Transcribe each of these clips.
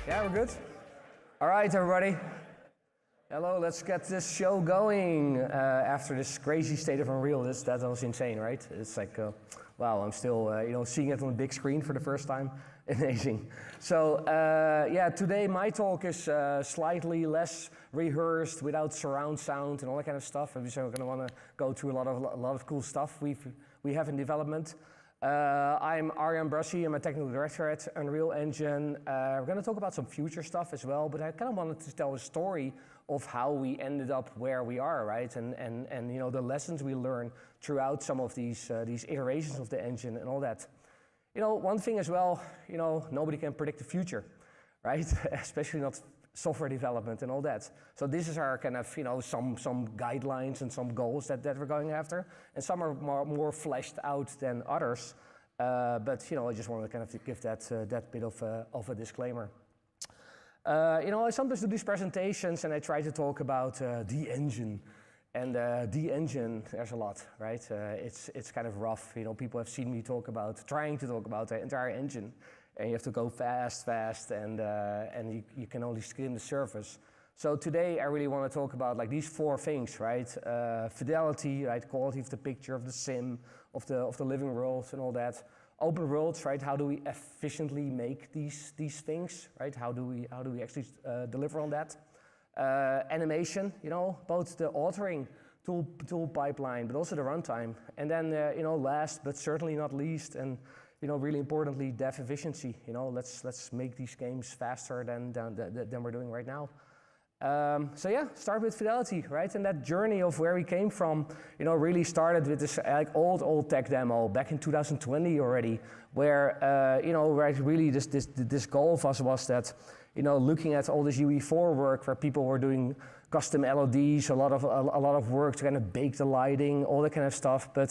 Yeah, we're good? All right, everybody. Hello, let's get this show going after this crazy state of Unreal. That was insane, right? It's like, wow, I'm still, seeing it on the big screen for the first time. Amazing. So, yeah, today my talk is slightly less rehearsed, without surround sound and all that kind of stuff. And we're going to want to go through a lot of cool stuff we have in development. I'm Arjan Brassi, I'm a technical director at Unreal Engine. We're going to talk about some future stuff as well, but I kind of wanted to tell a story of how we ended up where we are, right? And the lessons we learned throughout some of these iterations of the engine and all that. One thing as well, nobody can predict the future, right? Especially not software development and all that. So this is our kind of, some guidelines and some goals that we're going after. And some are more fleshed out than others. But, I just wanted to kind of give that bit of a disclaimer. I sometimes do these presentations and I try to talk about the engine. And the engine, there's a lot, right? It's kind of rough. People have seen me trying to talk about the entire engine. And you have to go fast, and you can only skim the surface. So today I really want to talk about like these four things, right? Fidelity, right? Quality of the picture, of the sim, of the living world and all that. Open worlds, right? How do we efficiently make these things, right? How do we actually deliver on that? Animation, both the authoring tool pipeline, but also the runtime. And then, last but certainly not least, and really importantly, dev efficiency. Let's make these games faster than we're doing right now. So yeah, start with fidelity, right? And that journey of where we came from, really started with this like old tech demo back in 2020 already, where where really this goal of us was that, looking at all this UE4 work where people were doing custom LODs, a lot of work to kind of bake the lighting, all that kind of stuff. But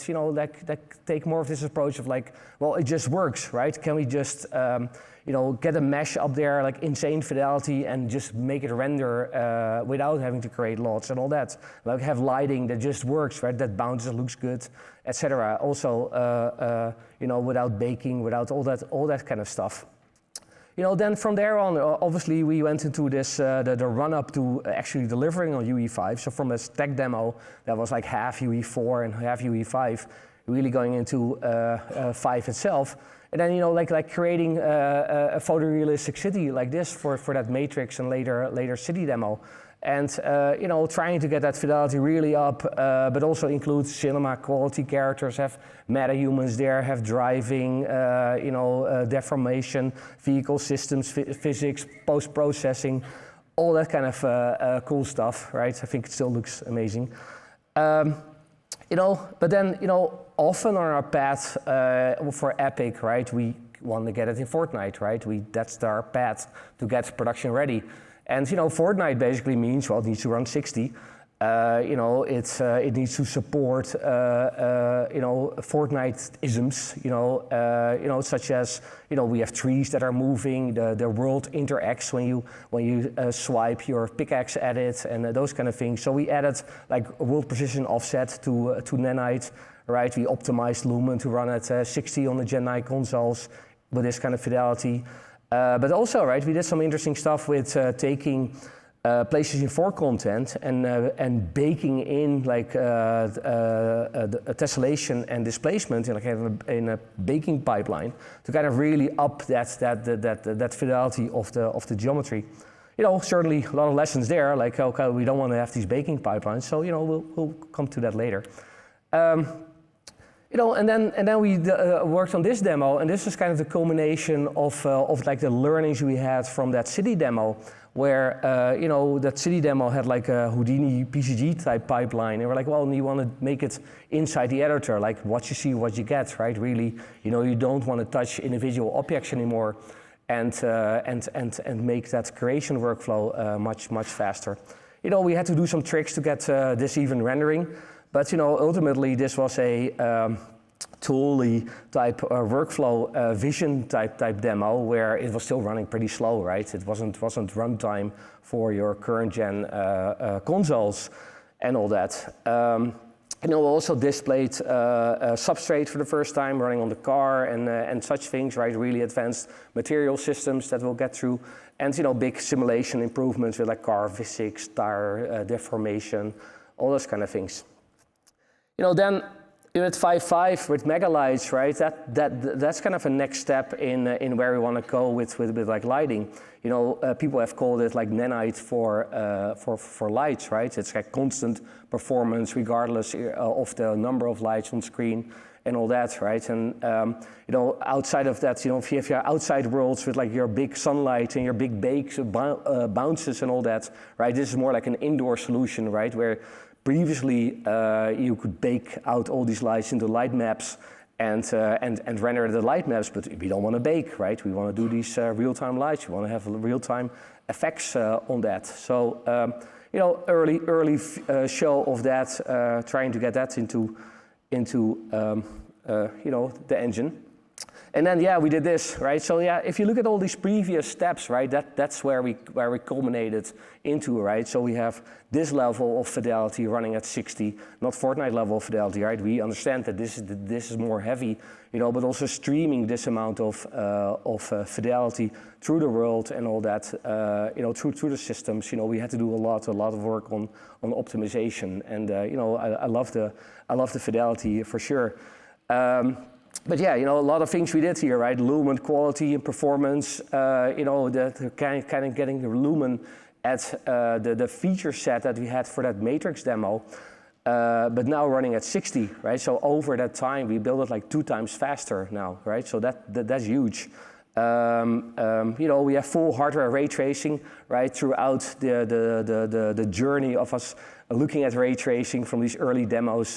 take more of this approach of like, well, it just works, right? Can we just get a mesh up there, like insane fidelity, and just make it render without having to create lots and all that? Like have lighting that just works, right? That bounces, looks good, etc. Also, without baking, without all that kind of stuff. Then from there on, obviously we went into this the run up to actually delivering on UE5. So from a tech demo that was like half UE4 and half UE5, really going into 5 itself. And then like creating a photorealistic city like this for that Matrix and later city demo. And trying to get that fidelity really up, but also includes cinema quality characters, have MetaHumans there, have driving, deformation, vehicle systems, physics, post-processing, all that kind of cool stuff, right? I think it still looks amazing. But then, often on our path for Epic, right, we want to get it in Fortnite, right? That's our path to get production ready. And Fortnite basically means, well, it needs to run 60. It needs to support Fortnite-isms, such as we have trees that are moving, the world interacts when you swipe your pickaxe at it, and those kind of things. So we added like world precision offset to Nanite, right? We optimized Lumen to run at 60 on the Gen 9 consoles with this kind of fidelity. But also, right, we did some interesting stuff with taking PlayStation 4 content and baking in like a tessellation and displacement in a baking pipeline to kind of really up that fidelity of the geometry. Certainly a lot of lessons there. Like, okay, we don't want to have these baking pipelines, so we'll come to that later. And then we worked on this demo, and this is kind of the culmination of like the learnings we had from that city demo, where that city demo had like a Houdini PCG type pipeline, and we're like, well, you want to make it inside the editor, like what you see, what you get, right? Really, you don't want to touch individual objects anymore, and make that creation workflow much faster. We had to do some tricks to get this even rendering. But ultimately this was a tooly type workflow vision type demo where it was still running pretty slow, right? It wasn't runtime for your current gen consoles and all that. Also displayed substrate for the first time, running on the car and such things, right? Really advanced material systems that we'll get through, and big simulation improvements with like car physics, tire deformation, all those kind of things. Then at 5.5 with megalights, right? That's kind of a next step in where we want to go with like lighting. People have called it like nanite for lights, right? It's like constant performance regardless of the number of lights on screen and all that, right? And outside of that, if you have your outside worlds with like your big sunlight and your big bakes, bounces and all that, right? This is more like an indoor solution, right? Where previously, you could bake out all these lights into light maps and render the light maps, but we don't want to bake, right? We want to do these real-time lights. We want to have real-time effects on that. So, early show of that, trying to get that into the engine. And then, yeah, we did this, right? So, yeah, if you look at all these previous steps, right, that's where we culminated into, right? So we have this level of fidelity running at 60, not Fortnite level of fidelity, right? We understand that this is more heavy, but also streaming this amount of fidelity through the world and all that, through the systems. We had to do a lot of work on optimization, and I love the fidelity for sure. But yeah, a lot of things we did here, right? Lumen quality and performance, the kind of getting the lumen at the feature set that we had for that Matrix demo, but now running at 60, right? So over that time, we built it like 2 times faster now, right? So that's huge. We have full hardware ray tracing, right, throughout the journey of us looking at ray tracing from these early demos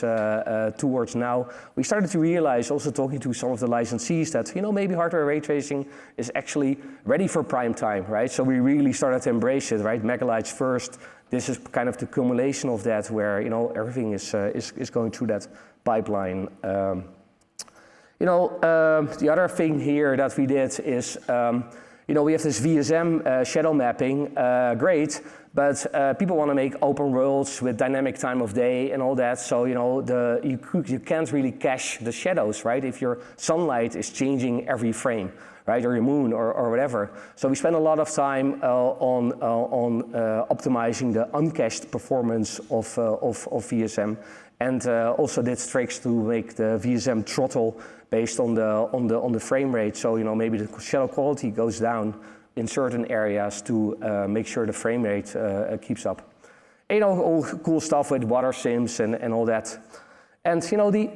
towards now. We started to realize, also talking to some of the licensees, that maybe hardware ray tracing is actually ready for prime time, right? So we really started to embrace it, right? Megalights first. This is kind of the accumulation of that, where everything is going through that pipeline. The other thing here that we did is, we have this VSM shadow mapping, great, but people want to make open worlds with dynamic time of day and all that. So you can't really cache the shadows, right? If your sunlight is changing every frame, right, or your moon or whatever. So we spend a lot of time on optimizing the uncached performance of VSM, and also did tricks to make the VSM throttle based on the frame rate. So maybe the shadow quality goes down in certain areas to make sure the frame rate keeps up. All cool stuff with water sims and all that. And the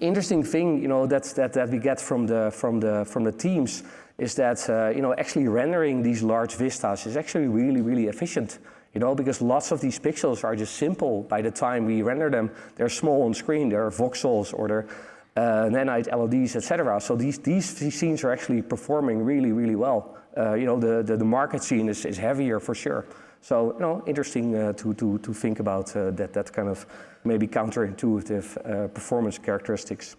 interesting thing that we get from the teams is that actually rendering these large vistas is actually really efficient. Because lots of these pixels are just simple by the time we render them. They're small on screen, they're voxels or they're nanite LEDs, etc. So these scenes are actually performing really well. The market scene is heavier for sure. So interesting to think about that kind of maybe counterintuitive performance characteristics.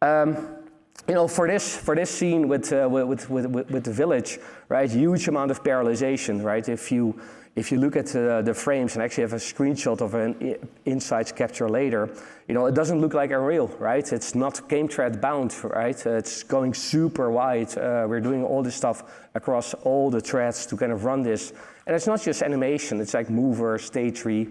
For this scene with the village, right? Huge amount of parallelization, right? If you look at the frames and actually have a screenshot of an insights capture later, it doesn't look like Unreal, right? It's not game thread bound, right? It's going super wide. We're doing all this stuff across all the threads to kind of run this. And it's not just animation, it's like mover, stage tree,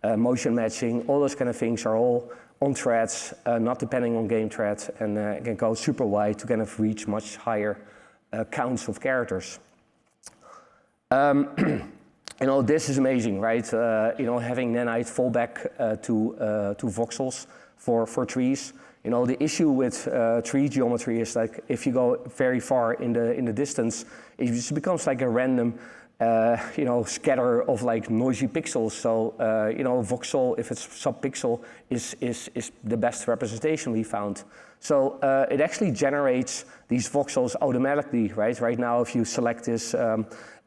motion matching, all those kind of things are all on threads, not depending on game threads, and can go super wide to kind of reach much higher counts of characters. This is amazing, right? Having nanite fallback to voxels for trees. The issue with tree geometry is like if you go very far in the distance, it just becomes like a random scatter of like noisy pixels. So voxel, if it's subpixel, is the best representation we found. So it actually generates these voxels automatically, right? Right now, if you select this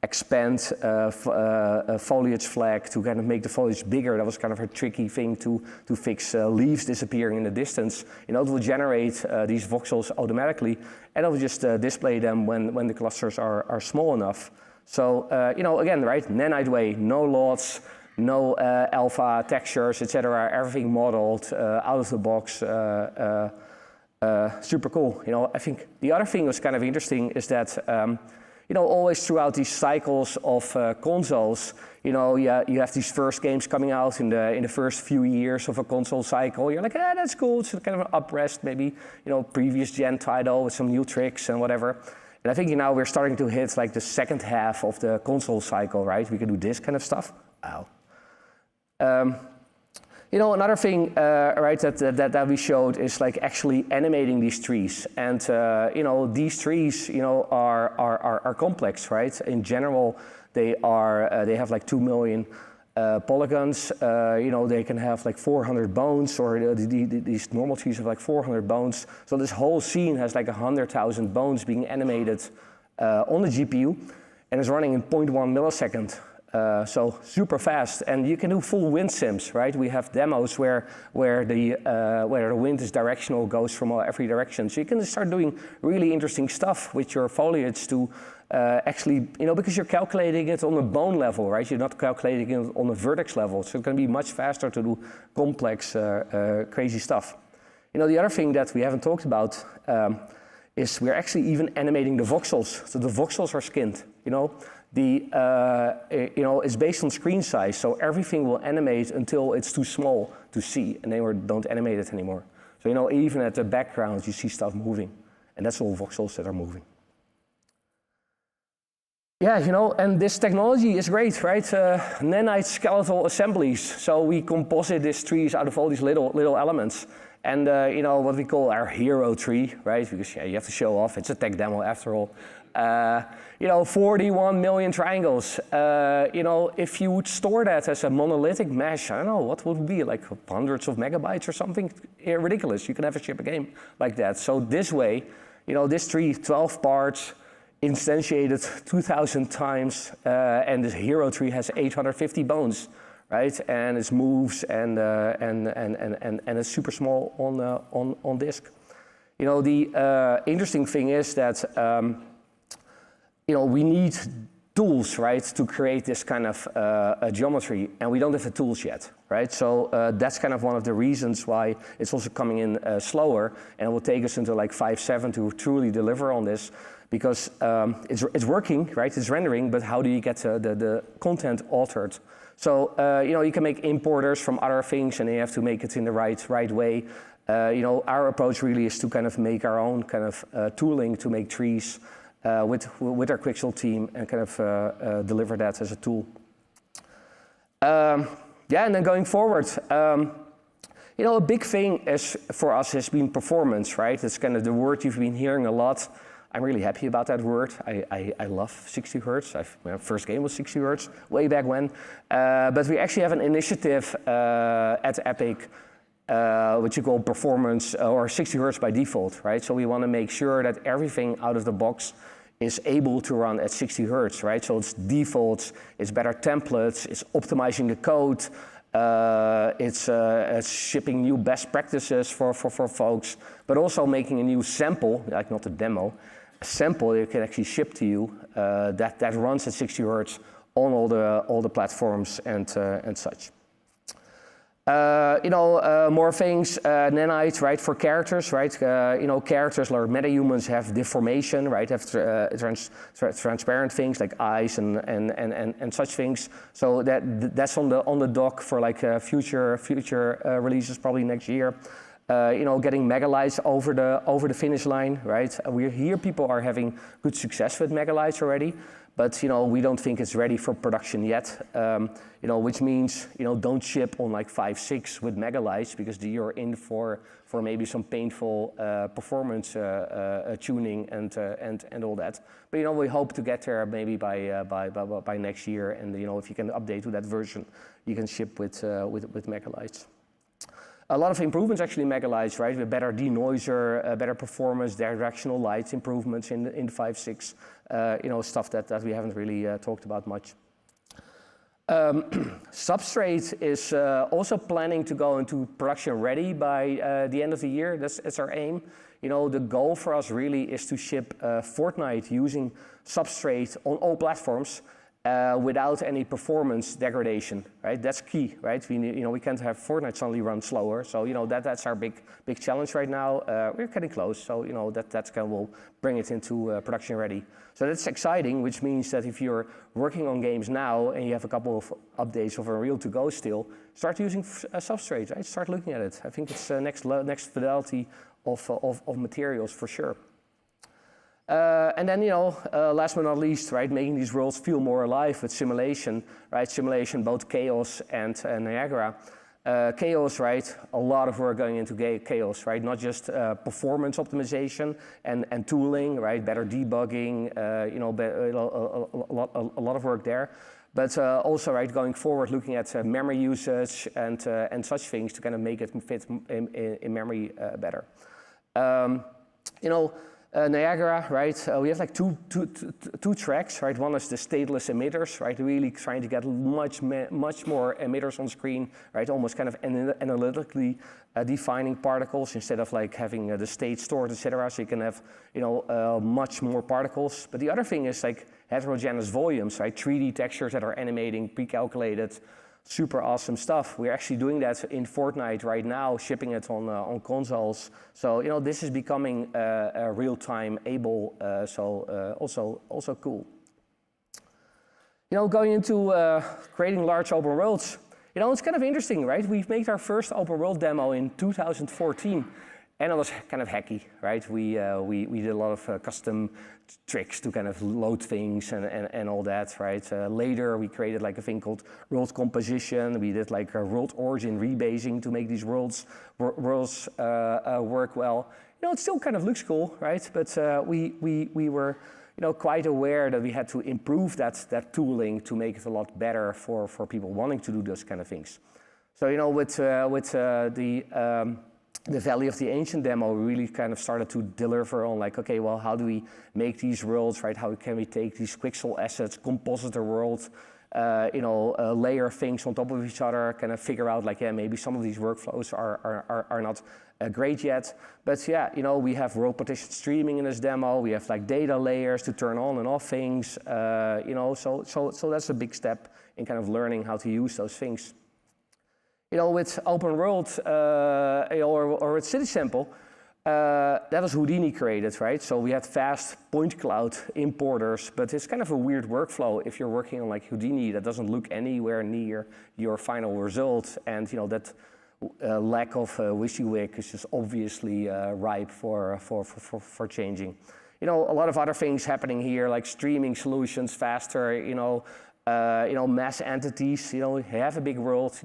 expand foliage flag to kind of make the foliage bigger, that was kind of a tricky thing to fix leaves disappearing in the distance. It will generate these voxels automatically, and it will just display them when the clusters are small enough. So, again, right, nanite way, no lots, no alpha textures, etc. Everything modeled out of the box, super cool. I think the other thing that's kind of interesting is that, always throughout these cycles of consoles, you have these first games coming out in the first few years of a console cycle. You're like, that's cool. It's kind of an uprest, maybe, previous gen title with some new tricks and whatever. And I think now we're starting to hit like the second half of the console cycle, right? We can do this kind of stuff. Wow. Another thing, right, that we showed is like actually animating these trees. And these trees, are complex, right? In general, they have like 2 million polygons. They can have like 400 bones, or these normal trees have like 400 bones. So this whole scene has like 100,000 bones being animated on the GPU, and it's running in 0.1 millisecond. So super fast, and you can do full wind sims, right? We have demos where the wind is directional, goes from every direction. So you can start doing really interesting stuff with your foliage to actually, because you're calculating it on a bone level, right? You're not calculating it on a vertex level. So it can be much faster to do complex, crazy stuff. The other thing that we haven't talked about is we're actually even animating the voxels. So the voxels are skinned, it's based on screen size, so everything will animate until it's too small to see, and then we don't animate it anymore. So even at the background, you see stuff moving, and that's all voxels that are moving. Yeah, and this technology is great, right? Nanite skeletal assemblies. So we composite these trees out of all these little elements, And you know, what we call our hero tree, right? Because you have to show off, it's a tech demo after all. You know, 41 million triangles. You know, if you would store that as a monolithic mesh, I don't know, what would it be, like hundreds of megabytes or something? Ridiculous, you can never ship a game like that. So this way, you know, this tree, 12 parts, instantiated 2,000 times, and this hero tree has 850 bones, right? And it moves and it's super small on disk. You know, the interesting thing is that you know, we need tools, right, to create this kind of geometry, and we don't have the tools yet, right? So that's kind of one of the reasons why it's also coming in slower, and it will take us until like 5.7 to truly deliver on this, because it's working, right? It's rendering, but how do you get the content altered? So you know, you can make importers from other things, and you have to make it in the right way. You know, our approach really is to kind of make our own kind of tooling to make trees. With our Quixel team and kind of deliver that as a tool. Yeah, and then going forward, you know, a big thing for us has been performance, right? It's kind of the word you've been hearing a lot. I'm really happy about that word. I love 60 hertz. My first game was 60 hertz way back when. But we actually have an initiative at Epic which you call performance or 60 hertz by default, right? So we want to make sure that everything out of the box is able to run at 60 hertz, right? So it's defaults, it's better templates, it's optimizing the code, it's shipping new best practices for folks, but also making a new sample, like not a demo, a sample that can actually ship to you that runs at 60 hertz on all the platforms and such. You know, more things, nanite, right, for characters, right? You know, characters like MetaHumans have deformation, right? Have transparent things like eyes and such things. So that's on the dock for like future releases, probably next year. You know, getting megalites over the finish line, right? We hear people are having good success with megalites already. But you know, we don't think it's ready for production yet. You know, which means, you know, don't ship on like 5.6 with megalites, because you're in for maybe some painful performance tuning and all that. But you know, we hope to get there maybe by next year. And you know, if you can update to that version, you can ship with megalites. A lot of improvements actually in megalites, right? With better denoiser, better performance, directional light improvements in 5.6. You know, stuff that we haven't really talked about much. Substrate is also planning to go into production ready by the end of the year. That's our aim. You know, the goal for us really is to ship Fortnite using Substrate on all platforms without any performance degradation, right? That's key, right? You know, we can't have Fortnite suddenly run slower. So, you know, that's our big challenge right now. We're getting close, so, you know, that's kind of will bring it into production ready. So that's exciting, which means that if you're working on games now and you have a couple of updates of Unreal to go still, start using Substrate, right? Start looking at it. I think it's next fidelity of materials for sure. And then, you know, last but not least, right, making these worlds feel more alive with simulation, right? Simulation, both Chaos and Niagara. Chaos, right, a lot of work going into Chaos, right? Not just performance optimization and tooling, right? Better debugging, you know, a lot of work there. But also, right, going forward, looking at memory usage and such things to kind of make it fit in memory better. You know, Niagara, right? We have like two tracks, right? One is the stateless emitters, right? Really trying to get much more emitters on screen, right? Almost kind of analytically defining particles instead of like having the state stored, etc. So you can have, you know, much more particles. But the other thing is like heterogeneous volumes, right? 3D textures that are animating, pre-calculated. Super awesome stuff. We're actually doing that in Fortnite right now, shipping it on consoles. So, you know, this is becoming real-time able, so also cool. You know, going into creating large open worlds, you know, it's kind of interesting, right? We've made our first open world demo in 2014. And it was kind of hacky, right? We did a lot of custom tricks to kind of load things and all that, right? Later we created like a thing called world composition. We did like a world origin rebasing to make these worlds work well. It still kind of looks cool, right? But we were quite aware that we had to improve that tooling to make it a lot better for people wanting to do those kind of things. So with the Valley of the Ancient demo, we really kind of started to deliver on like, okay, well, how do we make these worlds, right? How can we take these Quixel assets, composite the world, layer things on top of each other, kind of figure out like, yeah, maybe some of these workflows are not great yet. But yeah, we have world partition streaming in this demo. We have like data layers to turn on and off things, so that's a big step in kind of learning how to use those things. With open world or with city sample, that was Houdini created, right? So we had fast point cloud importers, but it's kind of a weird workflow if you're working on like Houdini that doesn't look anywhere near your final result, and that lack of WYSIWYG is just obviously ripe for changing. A lot of other things happening here, like streaming solutions faster, mass entities, you have a big world,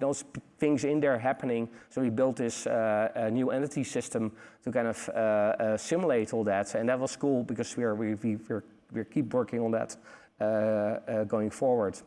things in there happening. So we built this new entity system to kind of simulate all that, and that was cool because we keep working on that going forward.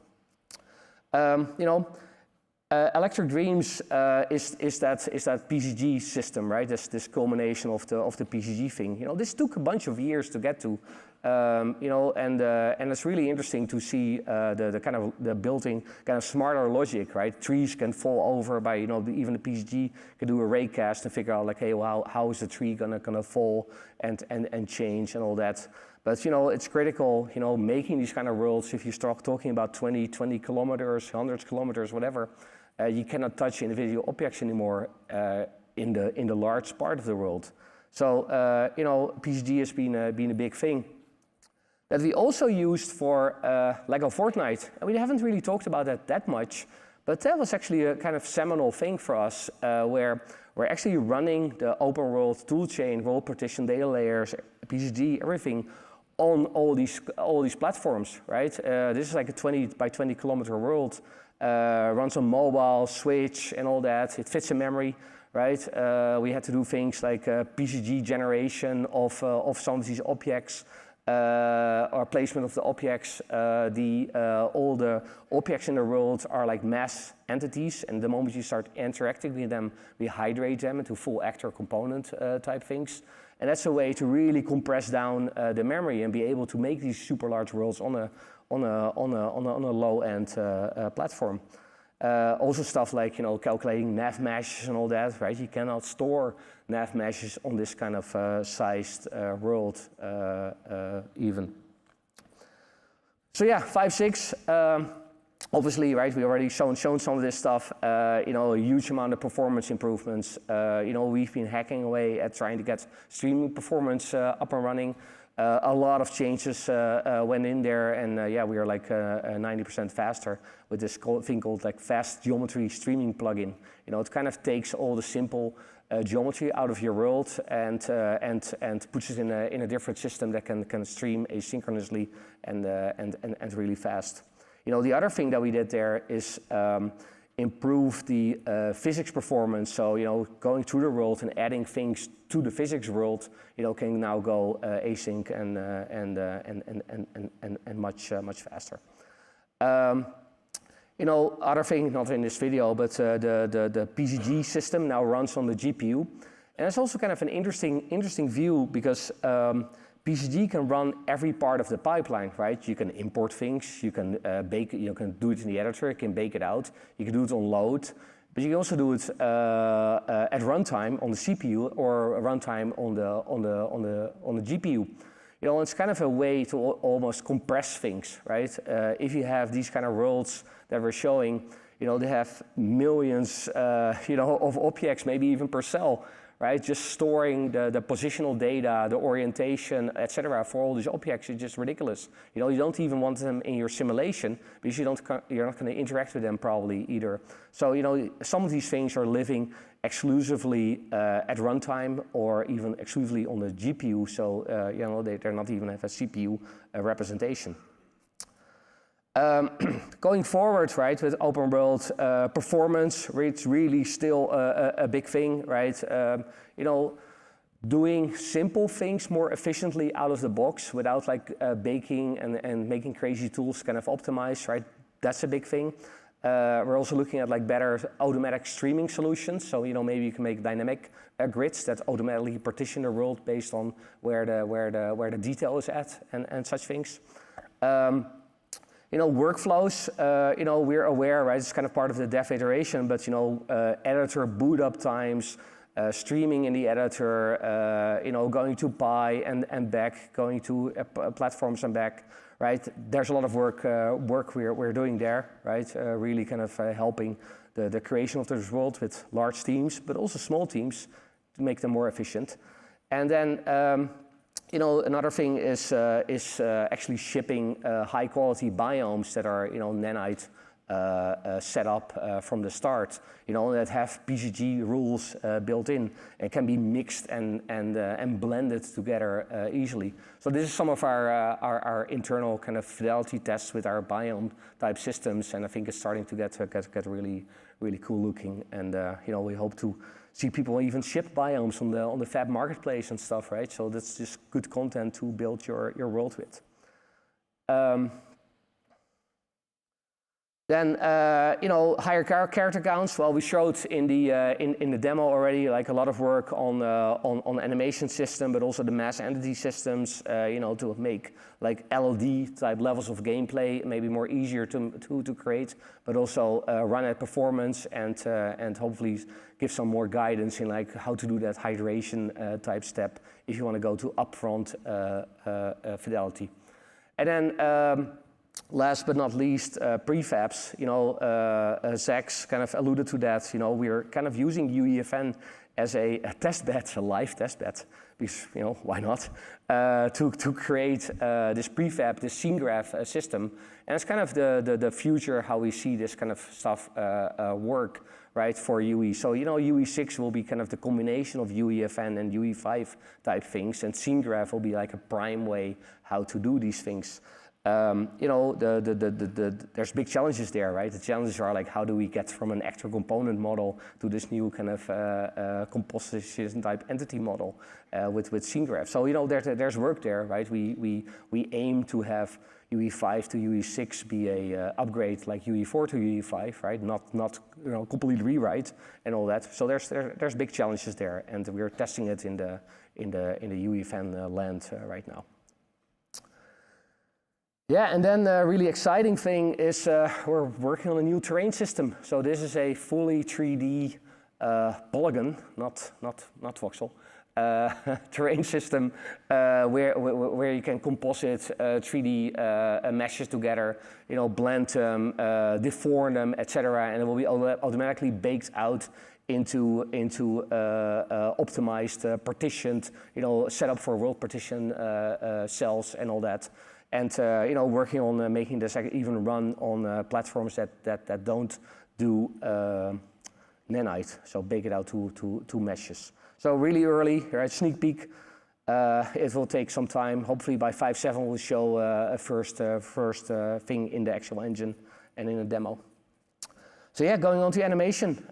Electric Dreams is that PCG system, right? This culmination of the PCG thing. This took a bunch of years to get to, and it's really interesting to see the building kind of smarter logic, right? Trees can fall over by even the PCG can do a raycast and figure out like, hey, well, how is the tree gonna fall and change and all that. But it's critical, making these kind of worlds. If you start talking about 20 kilometers, 100 kilometers, whatever, you cannot touch individual objects anymore in the large part of the world. So PCG has been a big thing that we also used for Lego Fortnite. And we haven't really talked about that much, but that was actually a kind of seminal thing for us, where we're actually running the open world toolchain, world partition, data layers, PCG, everything on all these platforms, right? This is like a 20 by 20 kilometer world, runs on mobile, Switch, and all that. It fits in memory, right? We had to do things like PCG generation of some of these objects, or placement of the objects. All the objects in the world are like mass entities, and the moment you start interacting with them, we hydrate them into full actor component type things. And that's a way to really compress down the memory and be able to make these super large worlds on a low-end platform. Also stuff like calculating nav meshes and all that, right? You cannot store nav meshes on this kind of sized world even. So yeah, 5.6. Obviously, right, we already shown some of this stuff, a huge amount of performance improvements. We've been hacking away at trying to get streaming performance up and running. A lot of changes went in there, and we are like 90% faster with this thing called like fast geometry streaming plugin. It kind of takes all the simple geometry out of your world and puts it in a different system that can stream asynchronously and really fast. The other thing that we did there is improve the physics performance. So, going through the world and adding things to the physics world, can now go async and much faster. Other thing, not in this video, but the PCG system now runs on the GPU, and it's also kind of an interesting view because PCG can run every part of the pipeline, right? You can import things, you can bake it, you can do it in the editor, you can bake it out, you can do it on load, but you can also do it at runtime on the CPU or runtime on the GPU. It's kind of a way to almost compress things, right? If you have these kind of worlds that we're showing, they have millions, of objects, maybe even per cell, right? Just storing the positional data, the orientation, etc. for all these objects is just ridiculous. You know, you don't even want them in your simulation because you're not going to interact with them probably either. So, you know, some of these things are living exclusively at runtime or even exclusively on the GPU. So, you know, they're not even have a CPU representation. Going forward, right, with open world performance, it's really still a big thing, right? You know, doing simple things more efficiently out of the box without like baking and making crazy tools kind of optimize, right? That's a big thing. We're also looking at like better automatic streaming solutions. So, you know, maybe you can make dynamic grids that automatically partition the world based on where the detail is at and such things. You know, workflows, you know, we're aware, right, it's kind of part of the dev iteration, but, you know, editor boot up times, streaming in the editor, you know, going to Pi and back, going to platforms and back, right? There's a lot of work we're doing there, right? Really kind of helping the creation of this world with large teams, but also small teams to make them more efficient. And then, you know, another thing is actually shipping high quality biomes that are, you know, nanite set up from the start, you know, that have PGG rules built in and can be mixed and blended together easily. So this is some of our internal kind of fidelity tests with our biome type systems, and I think it's starting to get really cool looking. And you know, we hope to see people even ship biomes on the Fab marketplace and stuff, right? So that's just good content to build your world with. Then you know, higher character counts. Well, we showed in the demo already like a lot of work on animation system, but also the mass entity systems. You know, to make like LLD type levels of gameplay maybe more easier to create, but also run at performance and hopefully give some more guidance in like how to do that hydration type step if you want to go to upfront fidelity. And then last but not least, prefabs. You know, Zach's kind of alluded to that. You know, we're kind of using UEFN as a test bed, a live test bed, because, you know, why not? To create this prefab, this scene graph system. And it's kind of the future, how we see this kind of stuff work, right, for UE. So, you know, UE6 will be kind of the combination of UEFN and UE5 type things, and scene graph will be like a prime way how to do these things. You know, there's big challenges there, right? The challenges are like, how do we get from an actor component model to this new kind of composition type entity model with scene graph? So, you know, there's work there, right? We aim to have UE5 to UE6 be a upgrade like UE4 to UE5, right? Not you know, complete rewrite and all that. So there's big challenges there, and we're testing it in the UEFN land right now. Yeah, and then the really exciting thing is we're working on a new terrain system. So this is a fully 3D polygon, not voxel, terrain system where you can composite 3D meshes together, you know, blend them, deform them, etc., and it will be automatically baked out into optimized, partitioned, you know, setup for world partition cells and all that. And you know, working on making this even run on platforms that don't do nanite, so bake it out to meshes. So really early, right? Sneak peek. It will take some time. Hopefully by 5.7 we'll show a first thing in the actual engine and in a demo. So yeah, going on to animation.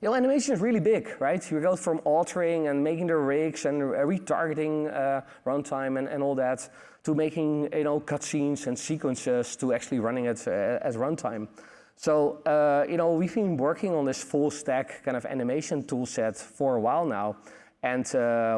You know, animation is really big, right? You go from altering and making the rigs and retargeting runtime and all that, to making, you know, cutscenes and sequences, to actually running it as runtime. So, you know, we've been working on this full stack kind of animation tool set for a while now, and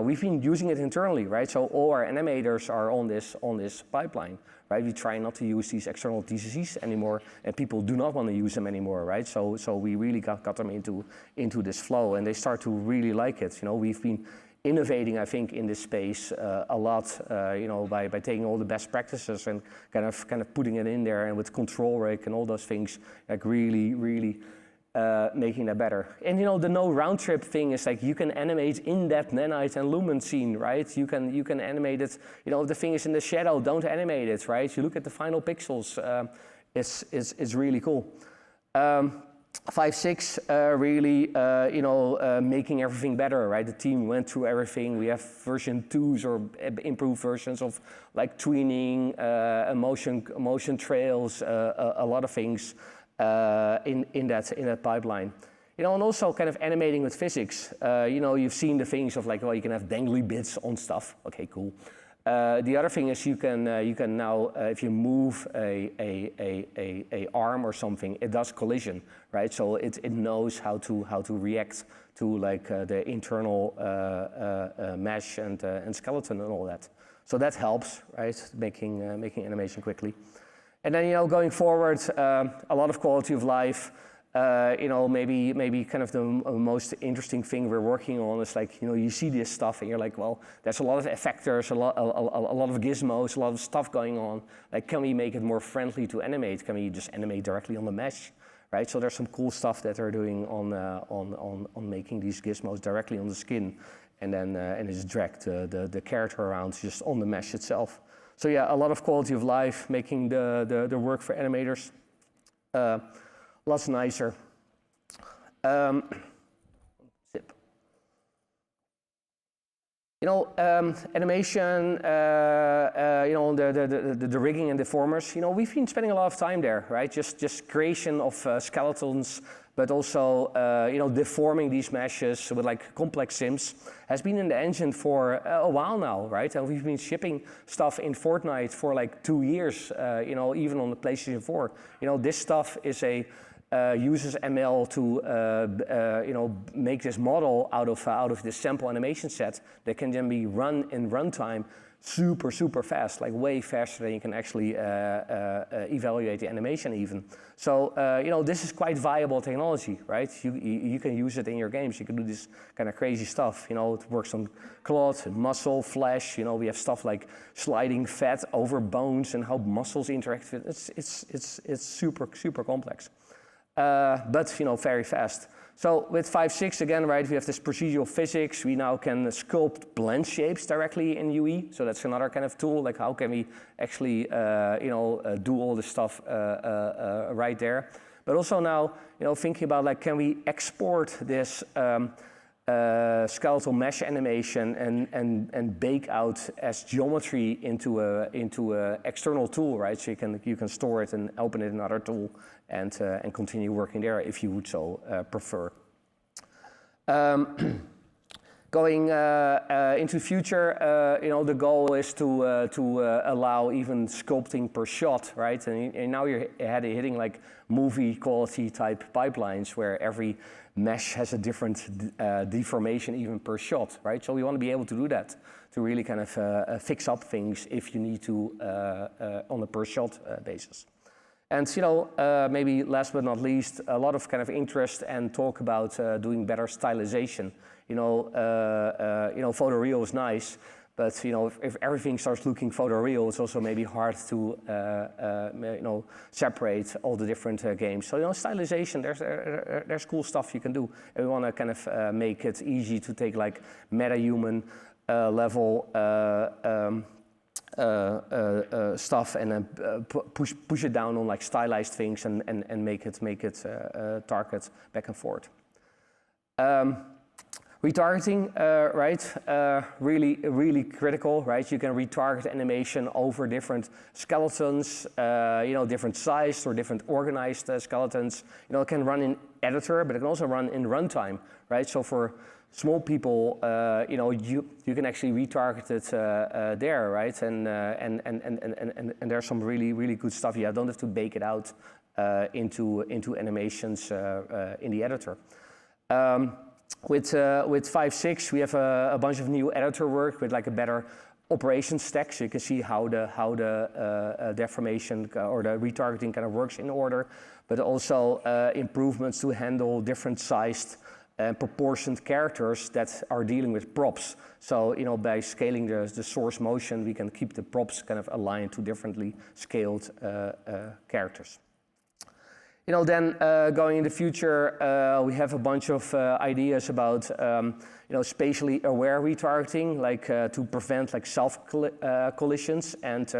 we've been using it internally, right? So all our animators are on this pipeline, right? We try not to use these external TCCs anymore, and people do not want to use them anymore, right? So we really got them into this flow, and they start to really like it. You know, we've been innovating, I think, in this space a lot, you know, by taking all the best practices and kind of putting it in there, and with control rig and all those things, like really making that better. And the no round trip thing is like you can animate in that nanite and lumen scene, right? You can animate it. If the thing is in the shadow, don't animate it, right? You look at the final pixels. It's really cool. 5.6 really making everything better, right? The team went through everything. We have version 2s or improved versions of like tweening, motion trails, a lot of things. In that pipeline, and also kind of animating with physics. You've seen the things of like, well, you can have dangly bits on stuff. Okay, cool. The other thing is you can now if you move a arm or something, it does collision, right? So it knows how to react to like the internal mesh and skeleton and all that. So that helps, right? Making animation quickly. And then, going forward, a lot of quality of life. Maybe kind of the most interesting thing we're working on is like, you see this stuff and you're like, well, there's a lot of effectors, a lot of gizmos, a lot of stuff going on. Like, can we make it more friendly to animate? Can we just animate directly on the mesh, right? So there's some cool stuff that they're doing on making these gizmos directly on the skin, and then just drag the character around just on the mesh itself. So yeah, a lot of quality of life, making the work for animators lots nicer. Zip. Animation, the rigging and deformers, we've been spending a lot of time there, right? Just creation of skeletons, but also, deforming these meshes with like complex sims has been in the engine for a while now, right? And we've been shipping stuff in Fortnite for like 2 years, even on the PlayStation 4. This stuff is uses ML to, make this model out of this sample animation set that can then be run in runtime super fast, like way faster than you can actually evaluate the animation even. So, this is quite viable technology, right? You can use it in your games. You can do this kind of crazy stuff. It works on cloth, muscle, flesh. We have stuff like sliding fat over bones and how muscles interact with it. It's super complex, but very fast. So with 5.6 again, right, we have this procedural physics. We now can sculpt blend shapes directly in UE. So that's another kind of tool. Like, how can we actually, do all this stuff right there? But also now, thinking about like, can we export this skeletal mesh animation and bake out as geometry into a external tool, right? So you can store it and open it in another tool and continue working there if you would so prefer. Going into future, the goal is to allow even sculpting per shot, right? And now you're hitting like movie quality type pipelines where every mesh has a different deformation even per shot, right? So we want to be able to do that, to really kind of fix up things if you need to on a per shot basis. And maybe last but not least, a lot of kind of interest and talk about doing better stylization. Photoreal is nice, but if everything starts looking photoreal, it's also maybe hard to separate all the different games. So stylization, there's cool stuff you can do, and we want to kind of make it easy to take like MetaHuman level stuff and then push it down on like stylized things and make it target back and forth. Retargeting, right? Really critical, right? You can retarget animation over different skeletons, different sized or different organized skeletons. It can run in editor, but it can also run in runtime, right? So for small people, you can actually retarget it there, right? And there's some really good stuff. You don't have to bake it out into animations in the editor. With 5.6, we have a bunch of new editor work with like a better operation stack, so you can see how the deformation or the retargeting kind of works in order, but also improvements to handle different sized and proportioned characters that are dealing with props. So by scaling the source motion, we can keep the props kind of aligned to differently scaled characters. Then going in the future, we have a bunch of ideas about spatially aware retargeting, like to prevent like collisions and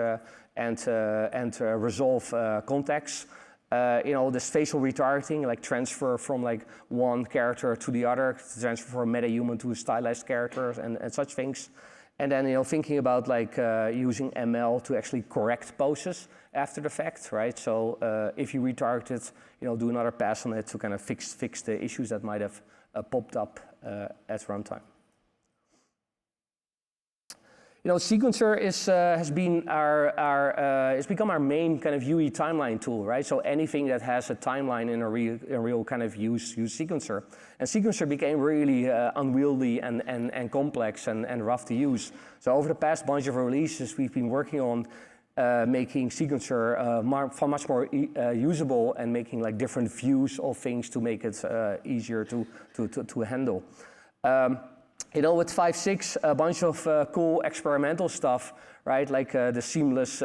resolve contexts. The spatial retargeting, like transfer from like one character to the other, transfer from MetaHuman to a stylized character and such things. And then thinking about like using ML to actually correct poses after the fact, right? So if you retarget it, do another pass on it to kind of fix the issues that might have popped up at runtime. Sequencer has been it's become our main kind of UE timeline tool, right? So anything that has a timeline in a real kind of use Sequencer. And Sequencer became really unwieldy and complex and rough to use. So over the past bunch of releases, we've been working on making Sequencer much more usable and making like different views of things to make it easier to handle. With 5.6, a bunch of cool experimental stuff, right? Like the seamless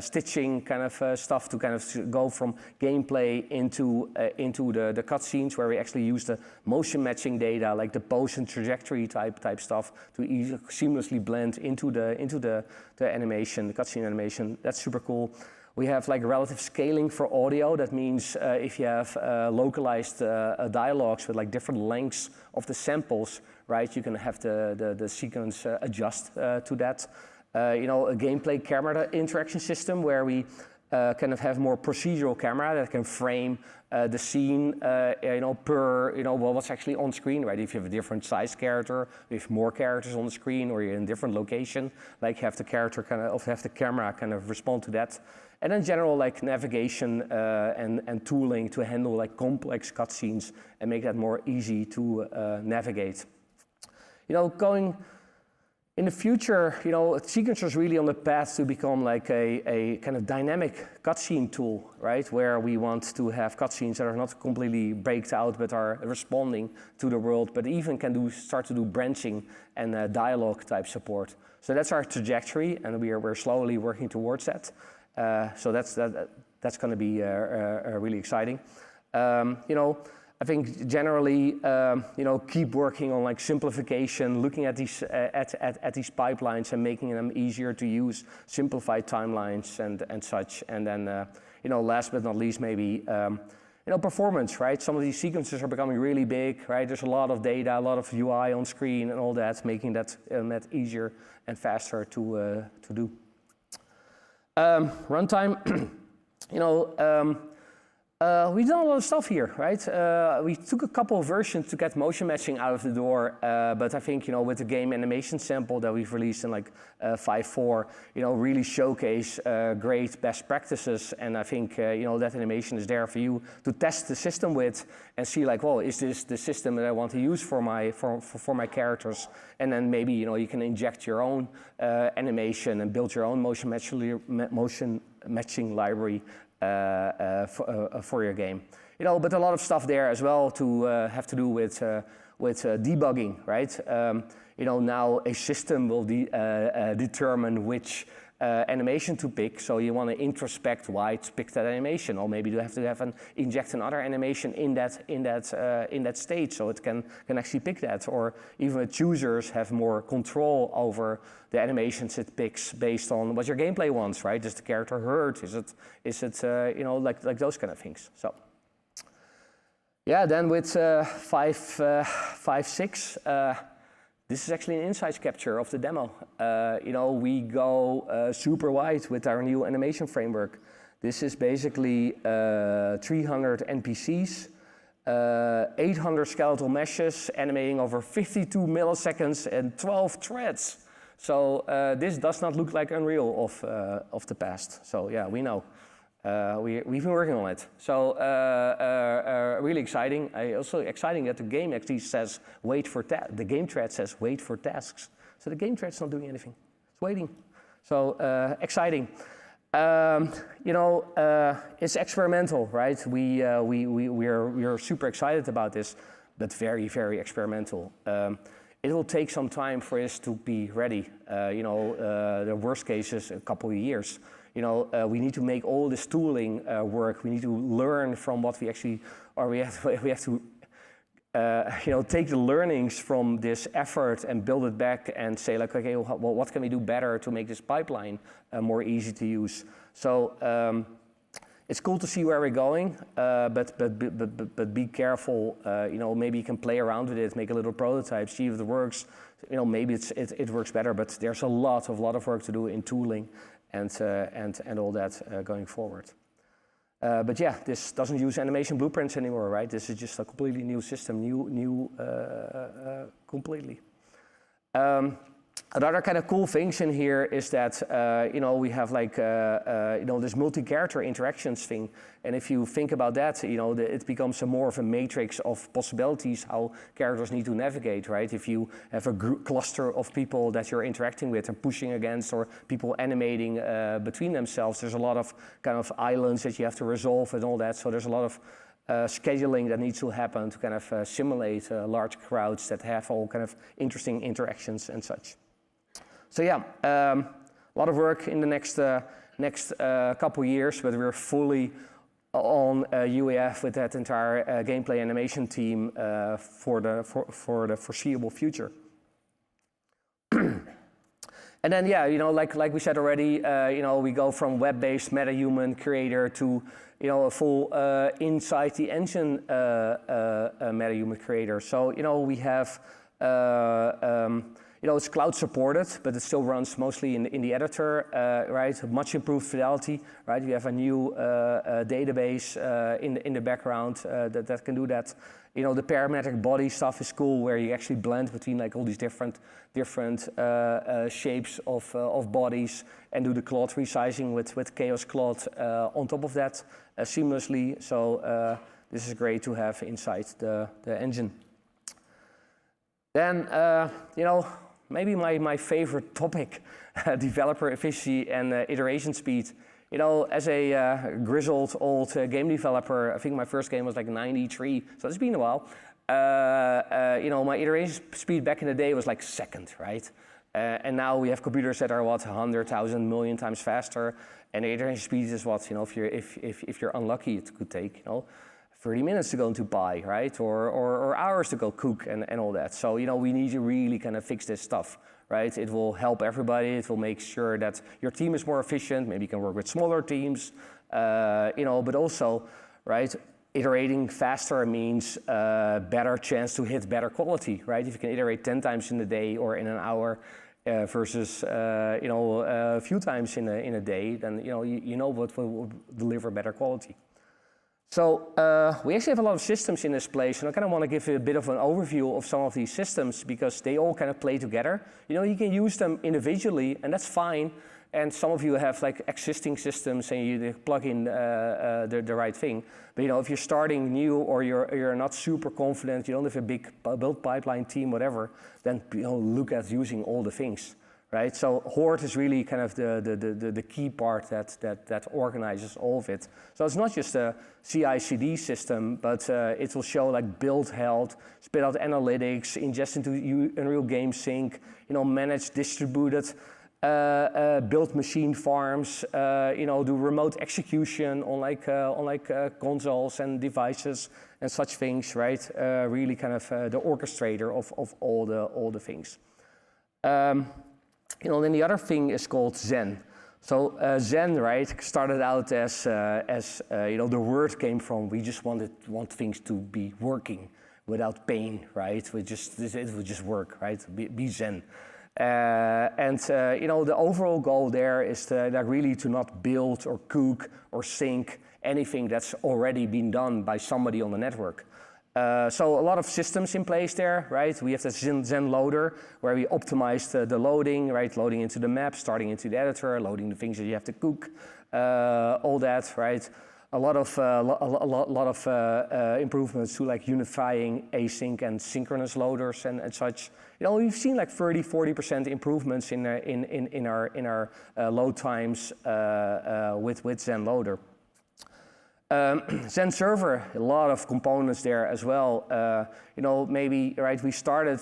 stitching kind of stuff to kind of go from gameplay into the cutscenes, where we actually use the motion matching data, like the pose and trajectory type stuff, to seamlessly blend into the animation, the cutscene animation. That's super cool. We have like relative scaling for audio. That means if you have localized dialogues with like different lengths of the samples, right, you can have the sequence adjust to that. A gameplay camera interaction system where we kind of have more procedural camera that can frame the scene, per what's actually on screen, right? If you have a different size character, if more characters on the screen, or you're in a different location, like have the camera kind of respond to that. And then general like navigation and tooling to handle like complex cutscenes and make that more easy to navigate. Going in the future, Sequencer is really on the path to become like a kind of dynamic cutscene tool, right? Where we want to have cutscenes that are not completely baked out, but are responding to the world, but even can start to do branching and dialogue type support. So that's our trajectory, and we're slowly working towards that. So that's going to be really exciting. I think generally, keep working on like simplification, looking at these pipelines and making them easier to use, simplified timelines and such. And then, last but not least, maybe performance, right? Some of these sequences are becoming really big, right? There's a lot of data, a lot of UI on screen, and all that, making that easier and faster to do. Runtime, we've done a lot of stuff here, right? We took a couple of versions to get motion matching out of the door, but I think, with the game animation sample that we've released in like 5.4, really showcase great best practices, and I think, that animation is there for you to test the system with and see like, well, is this the system that I want to use for my characters? And then maybe, you can inject your own animation and build your own motion matching library for your game, but a lot of stuff there as well to have to do with debugging, right? Now a system will determine which animation to pick, so you want to introspect why it's picked that animation, or maybe you have to inject another animation in that state, so it can actually pick that, or even the choosers have more control over the animations it picks based on what your gameplay wants, right? Is the character hurt? Is it like those kind of things? So yeah, then with 5.6. This is actually an insights capture of the demo. We go super wide with our new animation framework. This is basically 300 NPCs, 800 skeletal meshes, animating over 52 milliseconds and 12 threads. So this does not look like Unreal of the past. So yeah, we know. We've been working on it. So really exciting. Also exciting that the game actually says wait for the game thread says wait for tasks. So the game thread's not doing anything. It's waiting. So exciting. It's experimental, right? We're super excited about this, but very, very experimental. It will take some time for this to be ready. The worst case is a couple of years. we need to make all this tooling work. We need to learn from what we actually, or we have to take the learnings from this effort and build it back and say like, okay, well, what can we do better to make this pipeline more easy to use? So it's cool to see where we're going, but be careful. Maybe you can play around with it, make a little prototype, see if it works. Maybe it works better, but there's a lot of work to do in tooling and all that going forward. But yeah, this doesn't use animation blueprints anymore, right? This is just a completely new system, completely. Another kind of cool things in here is that we have like this multi-character interactions thing, and if you think about that, it becomes more of a matrix of possibilities how characters need to navigate, right? If you have a cluster of people that you're interacting with and pushing against, or people animating between themselves, there's a lot of kind of islands that you have to resolve and all that. So there's a lot of scheduling that needs to happen to kind of simulate large crowds that have all kind of interesting interactions and such. So yeah, a lot of work in the next couple years, but we're fully on UAF with that entire gameplay animation team for the foreseeable future. And then yeah, like we said already, we go from web-based MetaHuman creator to a full inside the engine MetaHuman creator. So we have. It's cloud supported, but it still runs mostly in the editor, right? Much improved fidelity, right? You have a new database in the background that can do that. The parametric body stuff is cool, where you actually blend between like all these different shapes of bodies and do the cloth resizing with Chaos Cloth on top of that seamlessly. So this is great to have inside the engine. Then maybe my favorite topic, developer efficiency and iteration speed. As a grizzled old game developer, I think my first game was like 93, so it's been a while. My iteration speed back in the day was like second, right? And now we have computers that are 100,000 million times faster, and the iteration speed is what, if you're unlucky, it could take 30 minutes to go into pie, right? Or hours to go cook and all that. So, we need to really kind of fix this stuff, right? It will help everybody. It will make sure that your team is more efficient. Maybe you can work with smaller teams, but also, right? Iterating faster means better chance to hit better quality, right? If you can iterate 10 times in a day or in an hour versus, a few times in a day, then, what will deliver better quality. So we actually have a lot of systems in this place, and I kind of want to give you a bit of an overview of some of these systems because they all kind of play together. You can use them individually, and that's fine. And some of you have like existing systems and you plug in the right thing. But if you're starting new or you're not super confident, you don't have a big build pipeline team, whatever, then look at using all the things. Right, so Horde is really kind of the key part that organizes all of it. So it's not just a CI/CD system, but it will show like build health, spit out analytics, ingest into Unreal Game Sync, manage distributed build machine farms, do remote execution on consoles and devices and such things. Right, really kind of the orchestrator of all the things. Then the other thing is called Zen. So Zen, right, started out as the word came from we just want things to be working without pain, right? It would just work, right? Be Zen. The overall goal there is really to not build or cook or sync anything that's already been done by somebody on the network. So a lot of systems in place there, right? We have the Zen loader where we optimize the loading, right? Loading into the map, starting into the editor, loading the things that you have to cook, all that, right? A lot of improvements to like unifying async and synchronous loaders and such. We've seen like 30-40% improvements in our load times with Zen loader. Zen server, a lot of components there as well. Maybe, right, we started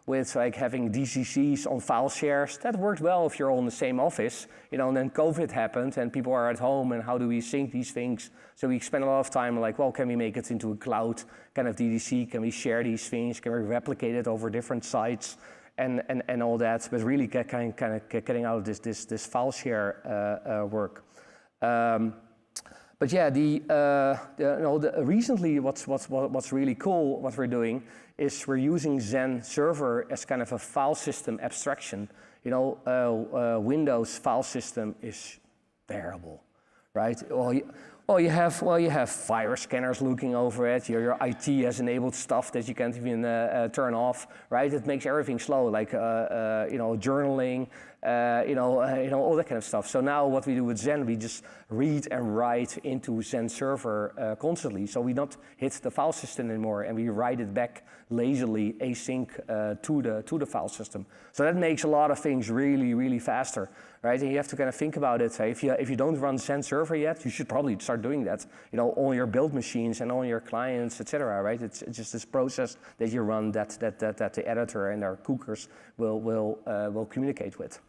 with like having DCCs on file shares. That worked well if you're all in the same office, and then COVID happened and people are at home and how do we sync these things? So we spent a lot of time like, well, can we make it into a cloud kind of DDC? Can we share these things? Can we replicate it over different sites and all that? But really kind of getting out of this file share work. But yeah, recently what's really cool, what we're doing, is we're using Zen Server as kind of a file system abstraction. Windows file system is terrible, right? Well, you have virus scanners looking over it. Your IT has enabled stuff that you can't even turn off, right? It makes everything slow, like journaling, all that kind of stuff. So now what we do with Zen, we just read and write into Zen Server constantly. So we not hit the file system anymore, and we write it back lazily async to the file system. So that makes a lot of things really, really faster, right? And you have to kind of think about it. If you don't run Zen Server yet, you should probably start doing that. On your build machines and on your clients, etc. Right? It's just this process that you run that the editor and our cookers will communicate with.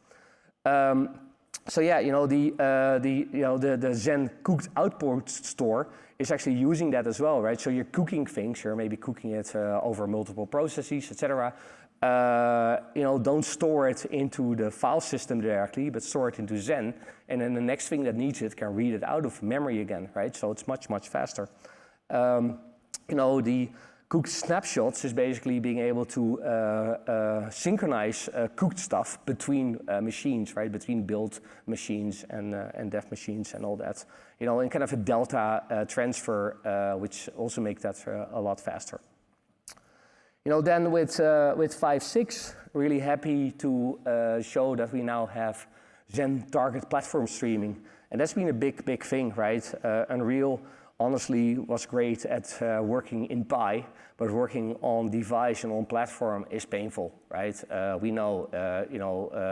So yeah, the Zen cooked output store is actually using that as well, right? So you're cooking things, you're maybe cooking it over multiple processes, etc. Don't store it into the file system directly, but store it into Zen, and then the next thing that needs it can read it out of memory again, right? So it's much faster. The cooked snapshots is basically being able to synchronize cooked stuff between machines, right? Between build machines and dev machines and all that. In kind of a delta transfer, which also make that a lot faster. Then with 5.6, really happy to show that we now have Zen target platform streaming, and that's been a big thing, right? Unreal honestly was great at working in Pi, but working on device and on platform is painful, right? We know,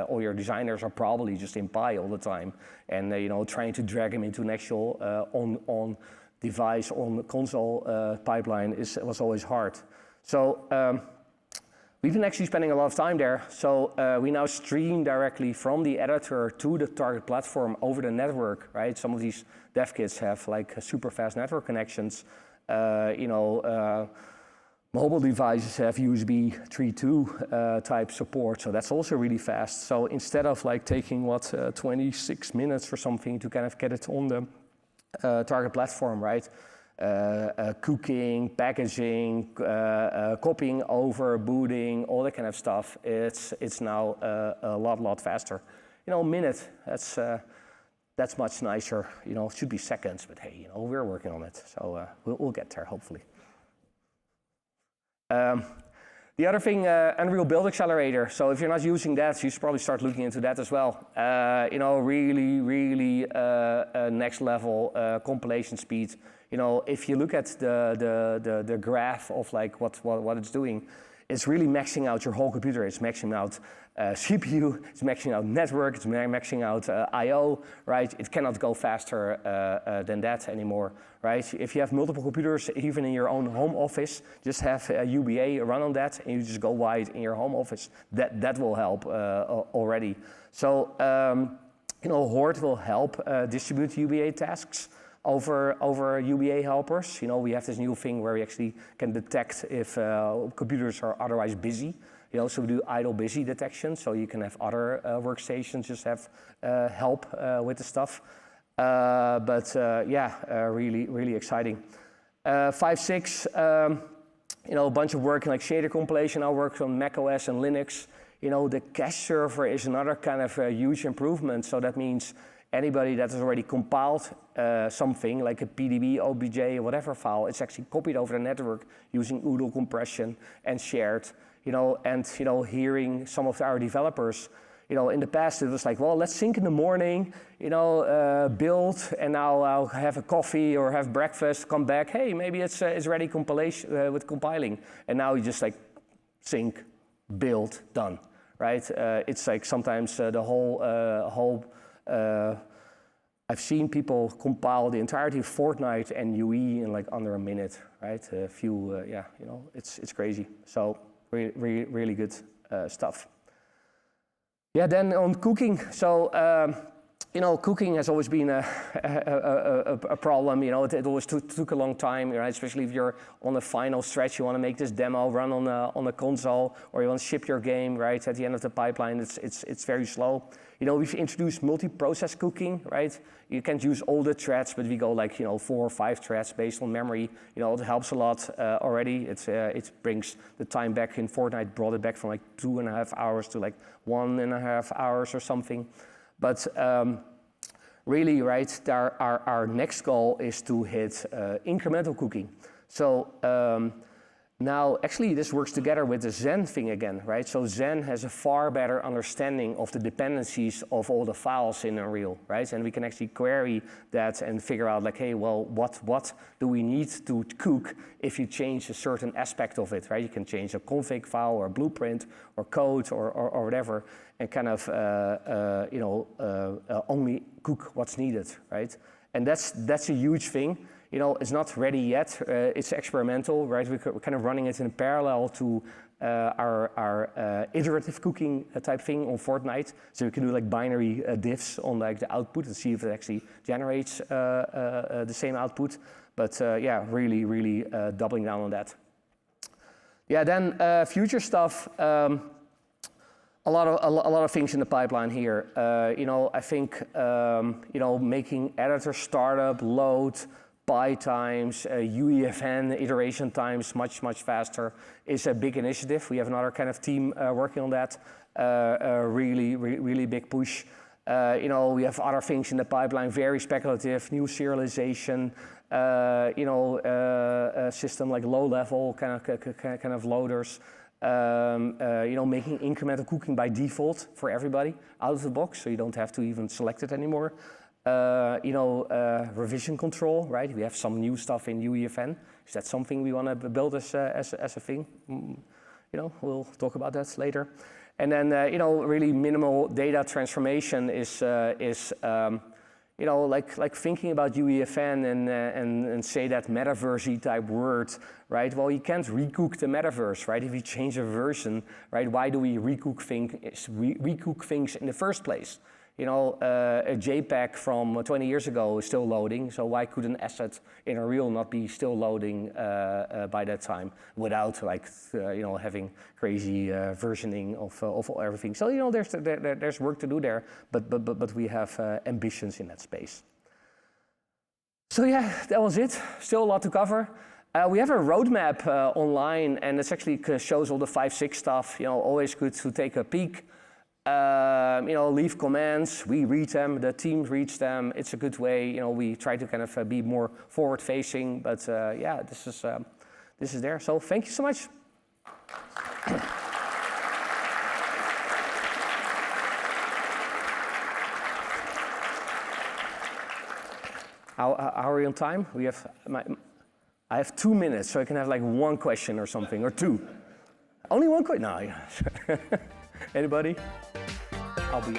all your designers are probably just in Pi all the time, and trying to drag them into an actual on device, on console pipeline was always hard. So we've been actually spending a lot of time there. So we now stream directly from the editor to the target platform over the network, right? Some of these dev kits have like super fast network connections. Mobile devices have USB 3.2 type support, so that's also really fast. So instead of like taking 26 minutes or something to kind of get it on the target platform, right? Cooking, packaging, copying over, booting, all that kind of stuff. It's now a lot faster. A minute. That's much nicer. It should be seconds, but hey, we're working on it, so we'll get there hopefully. The other thing, Unreal Build Accelerator. So if you're not using that, you should probably start looking into that as well. Really next level compilation speed. If you look at the graph of like what it's doing, it's really maxing out your whole computer. It's maxing out CPU, it's maxing out network, it's maxing out I/O, right? It cannot go faster than that anymore, right? If you have multiple computers, even in your own home office, just have UBA run on that, and you just go wide in your home office. That will help already. So Horde will help distribute UBA tasks over UBA helpers. We have this new thing where we actually can detect if computers are otherwise busy. So we do idle busy detection, so you can have other workstations just have help with the stuff. Really exciting. 5.6, a bunch of work in like shader compilation. I work on macOS and Linux. The cache server is another kind of huge improvement. So that means anybody that has already compiled something like a PDB, OBJ, or whatever file, it's actually copied over the network using UDL compression and shared. Hearing some of our developers, in the past it was like, well, let's sync in the morning, build, and now I'll have a coffee or have breakfast, come back, hey, maybe it's ready compilation with compiling, and now you just like sync, build, done, right? It's like sometimes the whole I've seen people compile the entirety of Fortnite and UE in like under a minute, right? It's crazy. So really good stuff. Yeah, then on cooking. So, cooking has always been a problem. It always took a long time, right? Especially if you're on the final stretch, you want to make this demo run on a console, or you want to ship your game, right? At the end of the pipeline, it's very slow. We've introduced multi-process cooking, right? You can't use all the threads, but we go like 4 or 5 threads based on memory. It helps a lot already. It brings the time back. In Fortnite, brought it back from like 2.5 hours to like 1.5 hours or something. But really, right, our next goal is to hit incremental cooking. So now, actually, this works together with the Zen thing again, right? So Zen has a far better understanding of the dependencies of all the files in Unreal, right? And we can actually query that and figure out like, hey, well, what do we need to cook if you change a certain aspect of it, right? You can change a config file or a blueprint or code or whatever, and kind of only cook what's needed, right? And that's a huge thing. It's not ready yet. It's experimental, right? We're kind of running it in parallel to our iterative cooking type thing on Fortnite. So we can do like binary diffs on like the output and see if it actually generates the same output. But yeah, really doubling down on that. Yeah, then future stuff. A lot of things in the pipeline here. I think making editor startup, load, buy times, UEFN iteration times much faster is a big initiative. We have another kind of team working on that. Really big push. We have other things in the pipeline, very speculative, new serialization. A system like low level kind of loaders. Making incremental cooking by default for everybody out of the box, so you don't have to even select it anymore. Revision control, right? We have some new stuff in UEFN. Is that something we want to build as a thing? We'll talk about that later. And then, really minimal data transformation is like thinking about UEFN and say that metaverse type word, right? Well, you can't recook the metaverse, right? If you change a version, right? Why do we recook things in the first place? A JPEG from 20 years ago is still loading, so why could an asset in Unreal not be still loading by that time without having crazy versioning of everything? So there's work to do there, but we have ambitions in that space. So yeah, that was it. Still a lot to cover. We have a roadmap online, and it actually shows all the 5.6 stuff. Always good to take a peek. Leave comments, we read them, the team reads them. It's a good way, we try to kind of be more forward-facing, but yeah, this is there. So thank you so much. How are we on time? I have 2 minutes, so I can have like one question or something, or two. Only one question? No, yeah. Anybody? I'll be.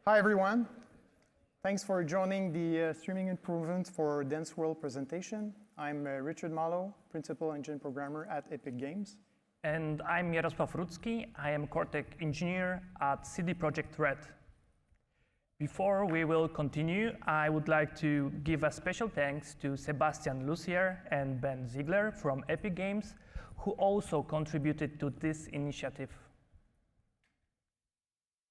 Hi, everyone. Thanks for joining the Streaming Improvements for Dense World presentation. I'm Richard Malo, Principal Engine Programmer at Epic Games. And I'm Jarosław Rudzki. I am Cortec Engineer at CD Projekt Red. Before we will continue, I would like to give a special thanks to Sebastian Lucier and Ben Ziegler from Epic Games, who also contributed to this initiative.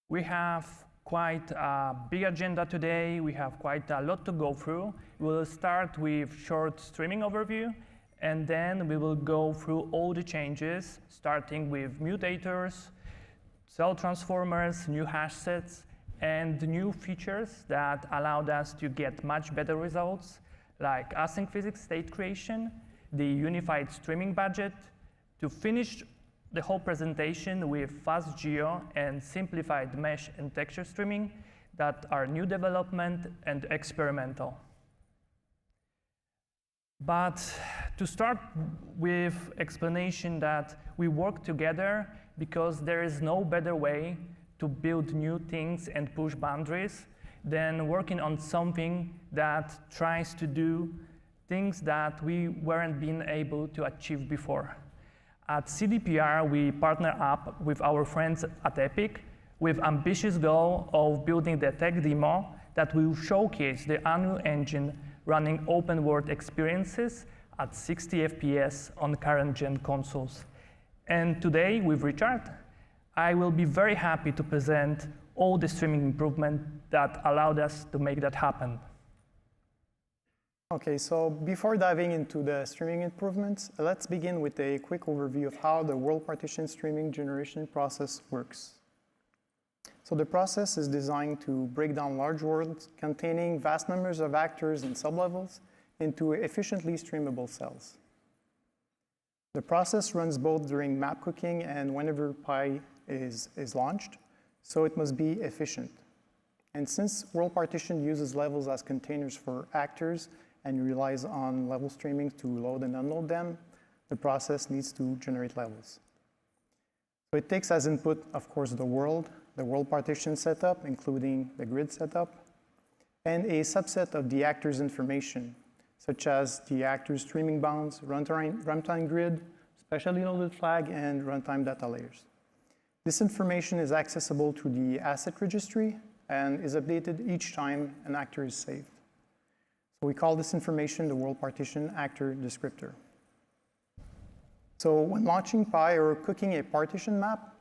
We have quite a big agenda today. We have quite a lot to go through. We'll start with short streaming overview, and then we will go through all the changes, starting with mutators, cell transformers, new hash sets, and new features that allowed us to get much better results, like async physics state creation, the unified streaming budget, to finish the whole presentation with fast geo and simplified mesh and texture streaming that are new development and experimental. But to start with explanation that we work together because there is no better way to build new things and push boundaries than working on something that tries to do things that we weren't been able to achieve before. At CDPR, we partner up with our friends at Epic with ambitious goal of building the tech demo that will showcase the Unreal Engine running open world experiences at 60 FPS on current gen consoles. And today with Richard, I will be very happy to present all the streaming improvement that allowed us to make that happen. Okay, so before diving into the streaming improvements, let's begin with a quick overview of how the world partition streaming generation process works. So the process is designed to break down large worlds containing vast numbers of actors and sublevels into efficiently streamable cells. The process runs both during map cooking and whenever Pi is launched, so it must be efficient. And since world partition uses levels as containers for actors and relies on level streaming to load and unload them, the process needs to generate levels. So it takes as input, of course, the world partition setup, including the grid setup, and a subset of the actor's information, such as the actor's streaming bounds, runtime grid, specially loaded flag, and runtime data layers. This information is accessible through the asset registry and is updated each time an actor is saved. So we call this information the world partition actor descriptor. So when launching Pi or cooking a partition map,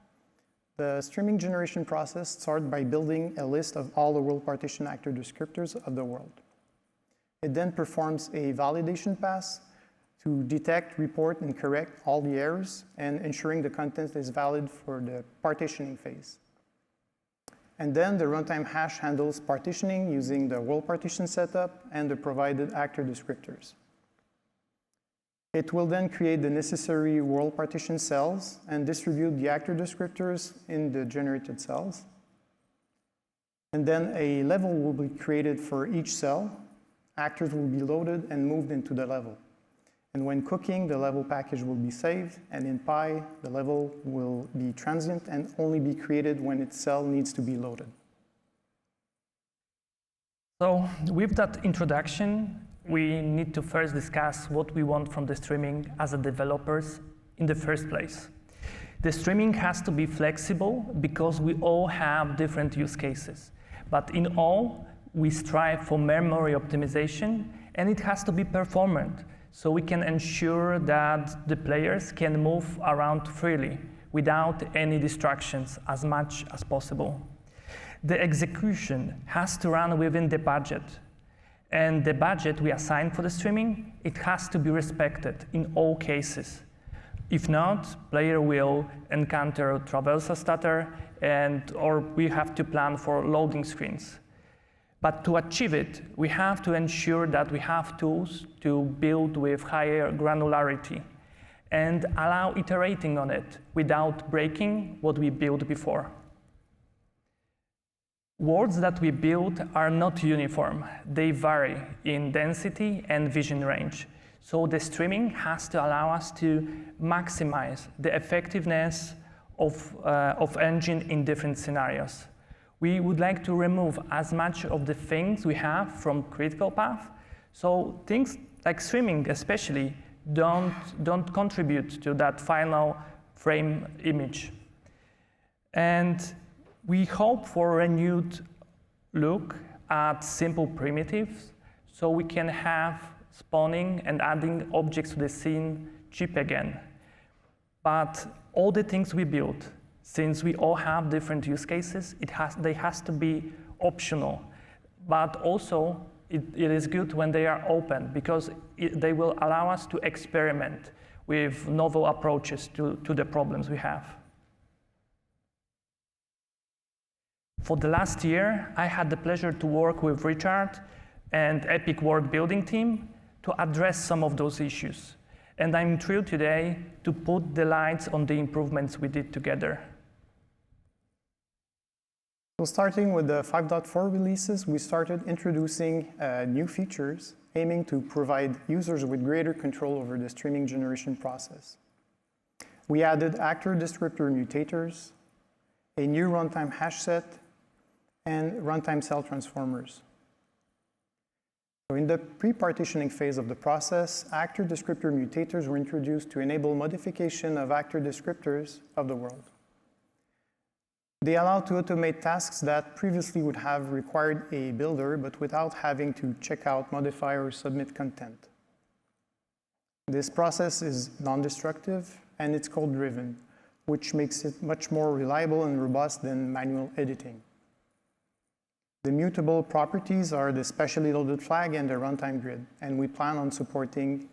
the streaming generation process starts by building a list of all the world partition actor descriptors of the world. It then performs a validation pass to detect, report, and correct all the errors and ensuring the content is valid for the partitioning phase. And then the runtime hash handles partitioning using the world partition setup and the provided actor descriptors. It will then create the necessary world partition cells and distribute the actor descriptors in the generated cells. And then a level will be created for each cell. Actors will be loaded and moved into the level. And when cooking, the level package will be saved, and in Pi, the level will be transient and only be created when its cell needs to be loaded. So with that introduction, we need to first discuss what we want from the streaming as a developers in the first place. The streaming has to be flexible because we all have different use cases. But in all, we strive for memory optimization, and it has to be performant. So we can ensure that the players can move around freely without any distractions as much as possible. The execution has to run within the budget. And the budget we assign for the streaming, it has to be respected in all cases. If not, player will encounter traversal stutter or we have to plan for loading screens. But to achieve it, we have to ensure that we have tools to build with higher granularity and allow iterating on it without breaking what we built before. Worlds that we build are not uniform. They vary in density and vision range. So the streaming has to allow us to maximize the effectiveness of engine in different scenarios. We would like to remove as much of the things we have from critical path, so things like streaming especially don't contribute to that final frame image. And we hope for a renewed look at simple primitives, so we can have spawning and adding objects to the scene cheap again. But all the things we build, since we all have different use cases, they has to be optional. But also, it is good when they are open, because they will allow us to experiment with novel approaches to the problems we have. For the last year, I had the pleasure to work with Richard and Epic World Building team to address some of those issues. And I'm thrilled today to put the lights on the improvements we did together. So starting with the 5.4 releases, we started introducing new features aiming to provide users with greater control over the streaming generation process. We added actor descriptor mutators, a new runtime hash set, and runtime cell transformers. So in the pre-partitioning phase of the process, actor descriptor mutators were introduced to enable modification of actor descriptors of the world. They allow to automate tasks that previously would have required a builder, but without having to check out, modify, or submit content. This process is non-destructive and it's code-driven, which makes it much more reliable and robust than manual editing. The mutable properties are the specially loaded flag and the runtime grid, and we plan on supporting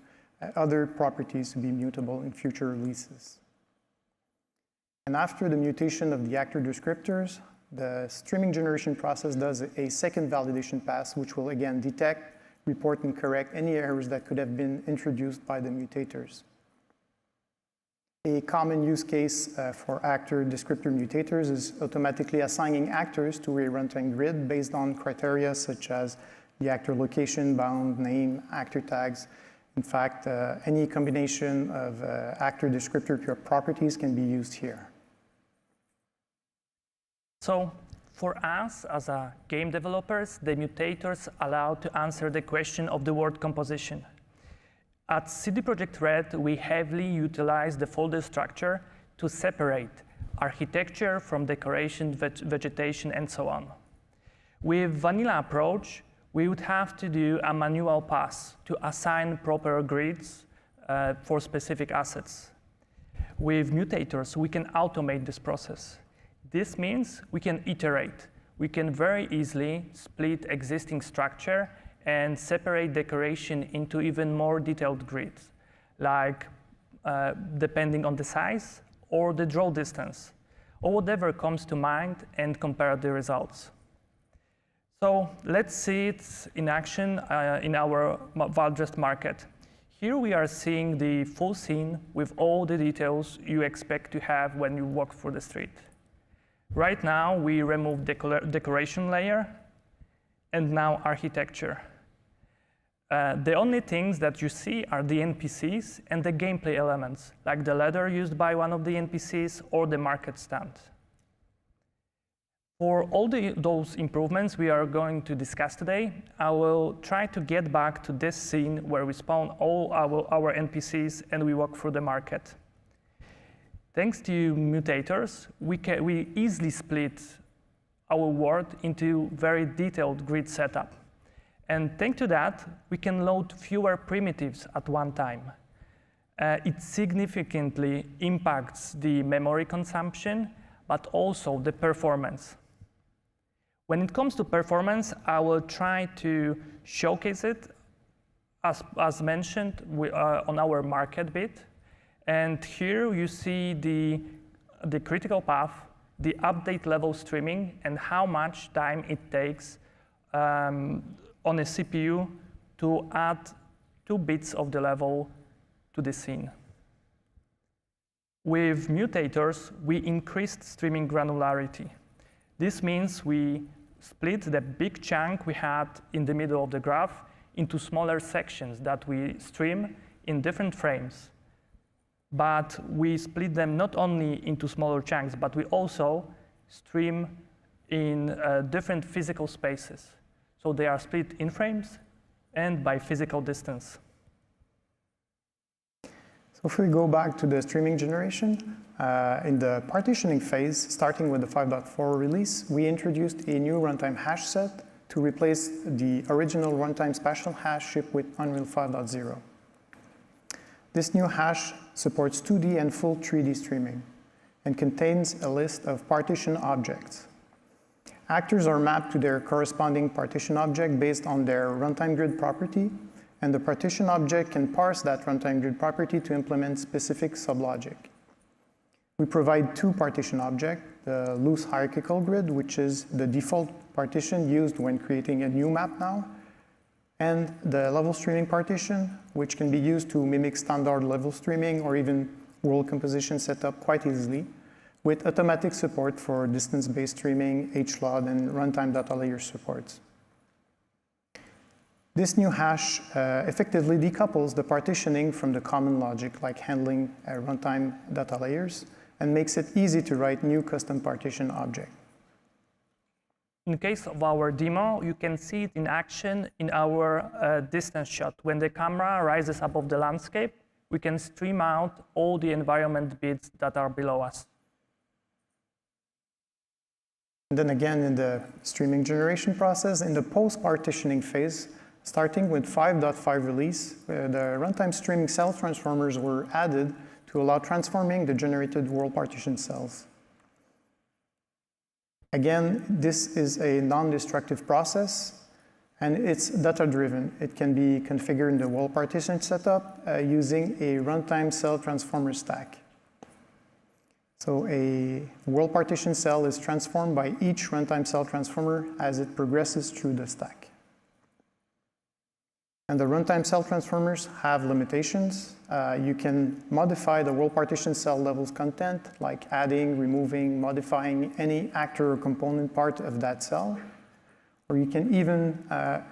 other properties to be mutable in future releases. And after the mutation of the actor descriptors, the streaming generation process does a second validation pass, which will again detect, report, and correct any errors that could have been introduced by the mutators. A common use case for actor descriptor mutators is automatically assigning actors to a runtime grid based on criteria such as the actor location, bound, name, actor tags. In fact, any combination of actor descriptor properties can be used here. So for us as game developers, the mutators allow to answer the question of the word composition. At CD Projekt Red, we heavily utilize the folder structure to separate architecture from decoration, vegetation, and so on. With vanilla approach, we would have to do a manual pass to assign proper grids for specific assets. With mutators, we can automate this process. This means we can iterate. We can very easily split existing structure and separate decoration into even more detailed grids, like depending on the size or the draw distance, or whatever comes to mind, and compare the results. So let's see it in action in our Valdrest market. Here we are seeing the full scene with all the details you expect to have when you walk through the street. Right now, we remove decoration layer, and now architecture. The only things that you see are the NPCs and the gameplay elements, like the ladder used by one of the NPCs or the market stand. For all those improvements we are going to discuss today, I will try to get back to this scene where we spawn all our NPCs and we walk through the market. Thanks to mutators, we easily split our world into very detailed grid setup. And thanks to that, we can load fewer primitives at one time. It significantly impacts the memory consumption, but also the performance. When it comes to performance, I will try to showcase it, as mentioned, on our market bit. And here you see the critical path, the update level streaming, and how much time it takes on a CPU to add 2 bits of the level to the scene. With mutators, we increased streaming granularity. This means we split the big chunk we had in the middle of the graph into smaller sections that we stream in different frames. But we split them not only into smaller chunks, but we also stream in different physical spaces. So they are split in frames and by physical distance. So if we go back to the streaming generation, in the partitioning phase, starting with the 5.4 release, we introduced a new runtime hash set to replace the original runtime spatial hash shipped with Unreal 5.0. This new hash supports 2D and full 3D streaming and contains a list of partition objects. Actors are mapped to their corresponding partition object based on their runtime grid property, and the partition object can parse that runtime grid property to implement specific sublogic. We provide two partition objects, the loose hierarchical grid, which is the default partition used when creating a new map now, and the level streaming partition, which can be used to mimic standard level streaming or even world composition setup quite easily, with automatic support for distance-based streaming, HLOD, and runtime data layer supports. This new hash effectively decouples the partitioning from the common logic, like handling runtime data layers, and makes it easy to write new custom partition object. In case of our demo, you can see it in action in our distance shot. When the camera rises above the landscape, we can stream out all the environment bits that are below us. And then again, in the streaming generation process, in the post-partitioning phase, starting with 5.5 release, the runtime streaming cell transformers were added to allow transforming the generated world partition cells. Again, this is a non-destructive process, and it's data-driven. It can be configured in the world partition setup using a runtime cell transformer stack. So a world partition cell is transformed by each runtime cell transformer as it progresses through the stack. And the runtime cell transformers have limitations. You can modify the world partition cell level's content, like adding, removing, modifying any actor or component part of that cell, or you can even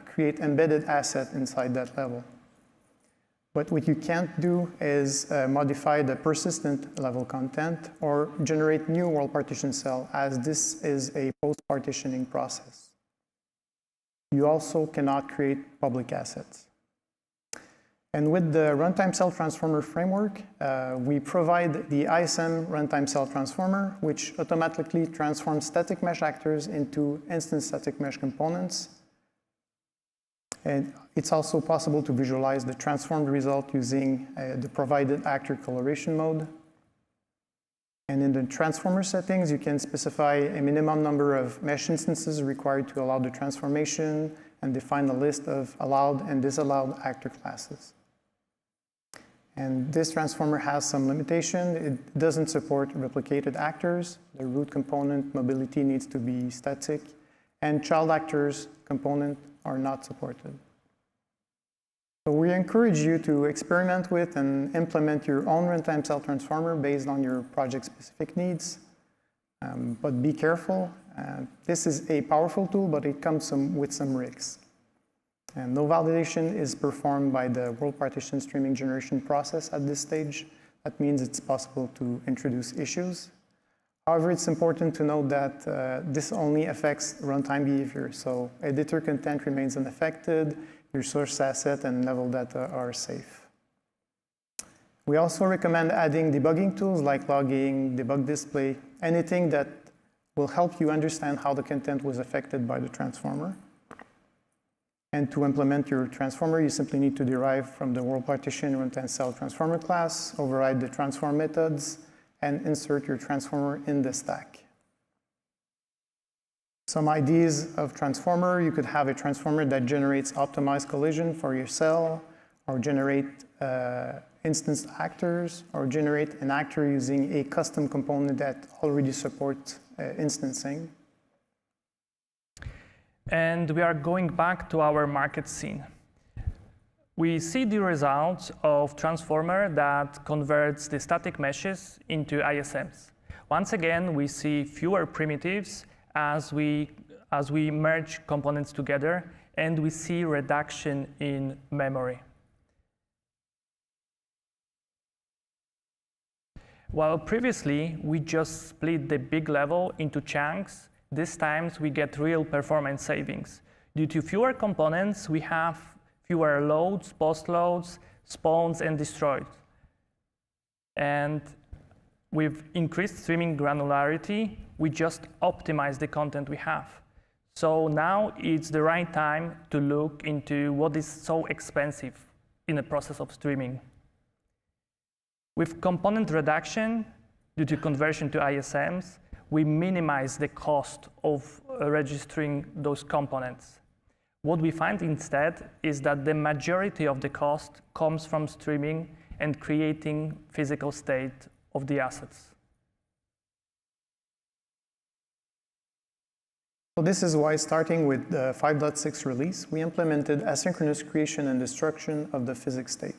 create embedded asset inside that level. But what you can't do is modify the persistent level content or generate new world partition cell, as this is a post-partitioning process. You also cannot create public assets. And with the runtime cell transformer framework, we provide the ISM runtime cell transformer, which automatically transforms static mesh actors into instance static mesh components. And it's also possible to visualize the transformed result using the provided actor coloration mode. And in the transformer settings, you can specify a minimum number of mesh instances required to allow the transformation and define a list of allowed and disallowed actor classes. And this transformer has some limitation. It doesn't support replicated actors. The root component mobility needs to be static, and child actors component are not supported. So we encourage you to experiment with and implement your own runtime cell transformer based on your project-specific needs. But be careful. This is a powerful tool, but it comes with some risks. And no validation is performed by the world partition streaming generation process at this stage. That means it's possible to introduce issues. However, it's important to note that this only affects runtime behavior. So editor content remains unaffected, your source asset and level data are safe. We also recommend adding debugging tools like logging, debug display, anything that will help you understand how the content was affected by the transformer. And to implement your transformer, you simply need to derive from the world partition runtime cell transformer class, override the transform methods, and insert your transformer in the stack. Some ideas of transformer: you could have a transformer that generates optimized collision for your cell, or generate instance actors, or generate an actor using a custom component that already supports instancing. And we are going back to our market scene. We see the results of transformer that converts the static meshes into ISMs. Once again, we see fewer primitives as we merge components together, and we see reduction in memory. While previously we just split the big level into chunks, these times we get real performance savings. Due to fewer components, we have fewer loads, post-loads, spawns, and destroys. And with increased streaming granularity, we just optimize the content we have. So now it's the right time to look into what is so expensive in the process of streaming. With component reduction, due to conversion to ISMs, we minimize the cost of registering those components. What we find instead is that the majority of the cost comes from streaming and creating physical state of the assets. So this is why, starting with the 5.6 release, we implemented asynchronous creation and destruction of the physics state.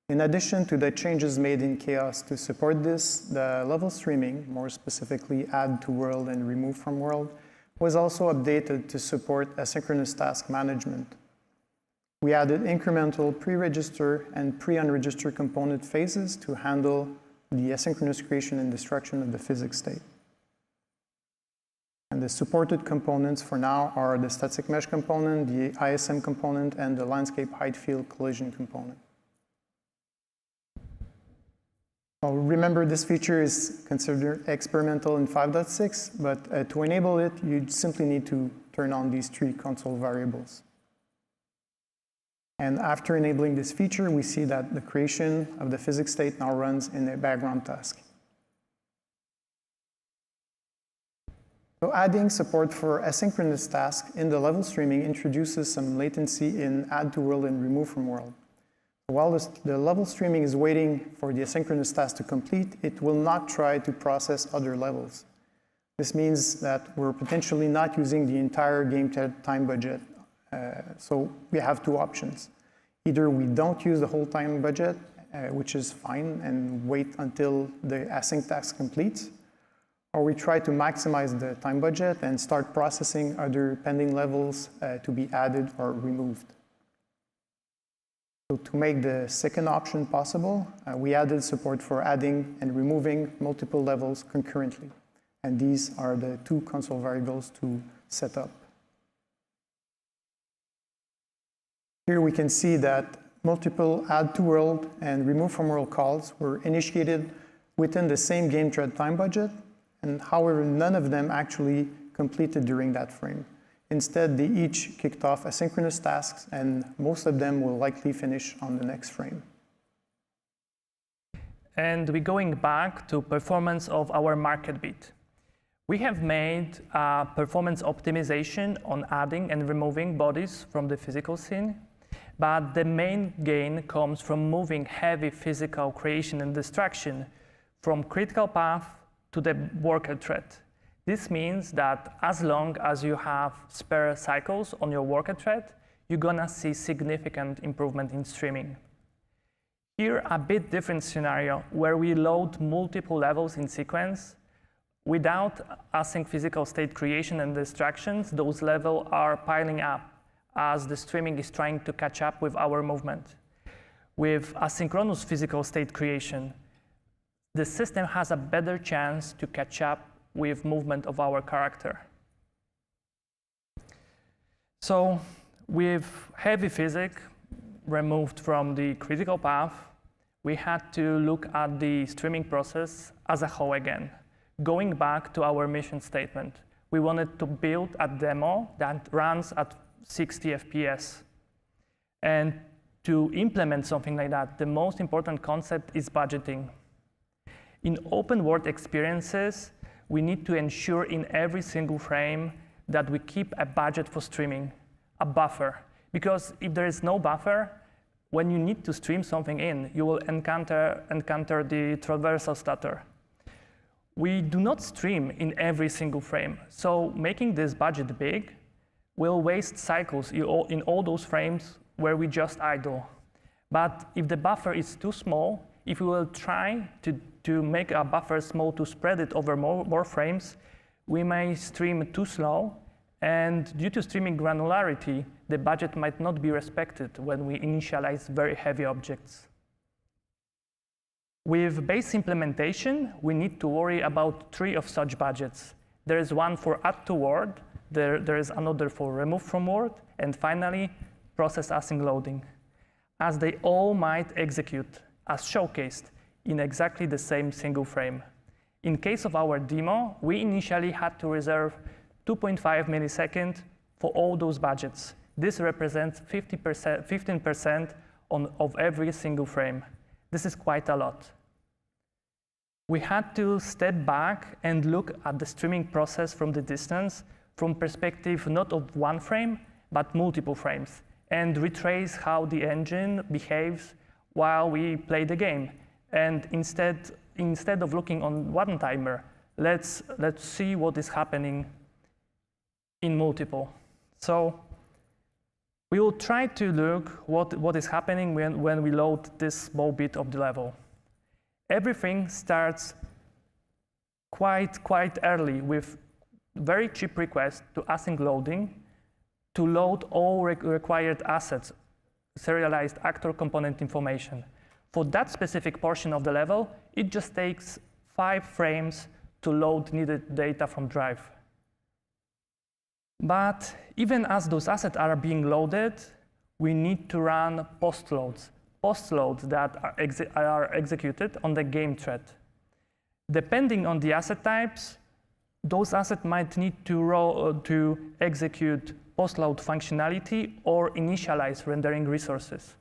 In addition to the changes made in Chaos to support this, the level streaming, more specifically add to world and remove from world, was also updated to support asynchronous task management. We added incremental pre-register and pre-unregister component phases to handle the asynchronous creation and destruction of the physics state. And the supported components for now are the static mesh component, the ISM component, and the landscape height field collision component. Well, remember, this feature is considered experimental in 5.6, but to enable it, you simply need to turn on these three console variables. And after enabling this feature, we see that the creation of the physics state now runs in a background task. So adding support for asynchronous tasks in the level streaming introduces some latency in add to world and remove from world. While the level streaming is waiting for the asynchronous task to complete, it will not try to process other levels. This means that we're potentially not using the entire game time budget. So we have two options. Either we don't use the whole time budget, which is fine, and wait until the async task completes, or we try to maximize the time budget and start processing other pending levels to be added or removed. So to make the second option possible, we added support for adding and removing multiple levels concurrently. And these are the two console variables to set up. Here we can see that multiple add to world and remove from world calls were initiated within the same game thread time budget, and however, none of them actually completed during that frame. Instead, they each kicked off asynchronous tasks, and most of them will likely finish on the next frame. And we're going back to performance of our market beat. We have made performance optimization on adding and removing bodies from the physical scene, but the main gain comes from moving heavy physical creation and destruction from critical path to the worker thread. This means that as long as you have spare cycles on your worker thread, you're gonna see significant improvement in streaming. Here, a bit different scenario where we load multiple levels in sequence. Without async physical state creation and destructions, those levels are piling up as the streaming is trying to catch up with our movement. With asynchronous physical state creation, the system has a better chance to catch up with movement of our character. So with heavy physics removed from the critical path, we had to look at the streaming process as a whole again. Going back to our mission statement, we wanted to build a demo that runs at 60 FPS. And to implement something like that, the most important concept is budgeting. In open world experiences, we need to ensure in every single frame that we keep a budget for streaming, a buffer. Because if there is no buffer, when you need to stream something in, you will encounter the traversal stutter. We do not stream in every single frame, so making this budget big will waste cycles in all those frames where we just idle. But if the buffer is too small, if we will try to make a buffer small to spread it over more frames, we may stream too slow, and due to streaming granularity, the budget might not be respected when we initialize very heavy objects. With base implementation, we need to worry about 3 of such budgets. There is one for add to word, there is another for remove from word, and finally, process async loading, as they all might execute, as showcased, in exactly the same single frame. In case of our demo, we initially had to reserve 2.5 milliseconds for all those budgets. This represents 15% of every single frame. This is quite a lot. We had to step back and look at the streaming process from the distance, from perspective not of one frame, but multiple frames, and retrace how the engine behaves while we play the game. And instead of looking on one timer, let's see what is happening in multiple. So we will try to look what is happening when we load this small bit of the level. Everything starts quite early with very cheap request to async loading to load all required assets, serialized actor component information. For that specific portion of the level, it just takes 5 frames to load needed data from drive. But even as those assets are being loaded, we need to run post-loads that are executed on the game thread. Depending on the asset types, those assets might need to execute post-load functionality or initialize rendering resources.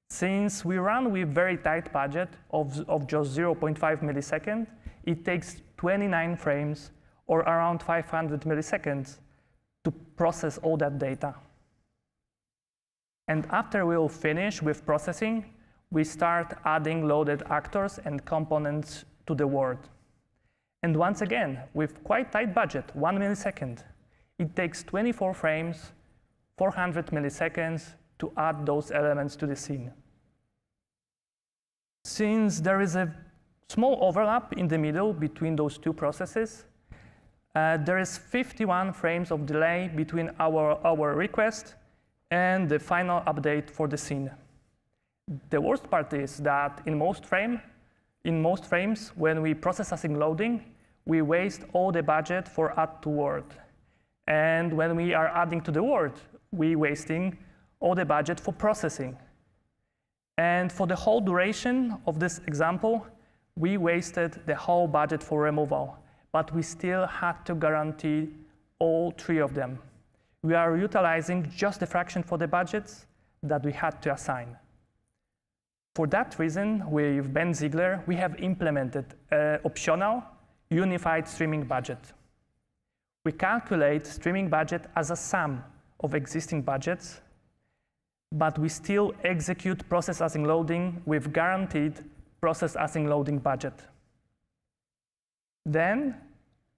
Since we run with very tight budget of just 0.5 milliseconds, it takes 29 frames or around 500 milliseconds to process all that data. And after we'll finish with processing, we start adding loaded actors and components to the world. And once again, with quite tight budget, 1 millisecond, it takes 24 frames, 400 milliseconds to add those elements to the scene. Since there is a small overlap in the middle between those two processes, there is 51 frames of delay between our request and the final update for the scene. The worst part is that in most frames, when we process async loading, we waste all the budget for add to word. And when we are adding to the word, we're wasting all the budget for processing. And for the whole duration of this example, we wasted the whole budget for removal, but we still had to guarantee all 3 of them. We are utilizing just the fraction for the budgets that we had to assign. For that reason, with Ben Ziegler, we have implemented an optional unified streaming budget. We calculate streaming budget as a sum of existing budgets, but we still execute process async loading with guaranteed process async loading budget. Then,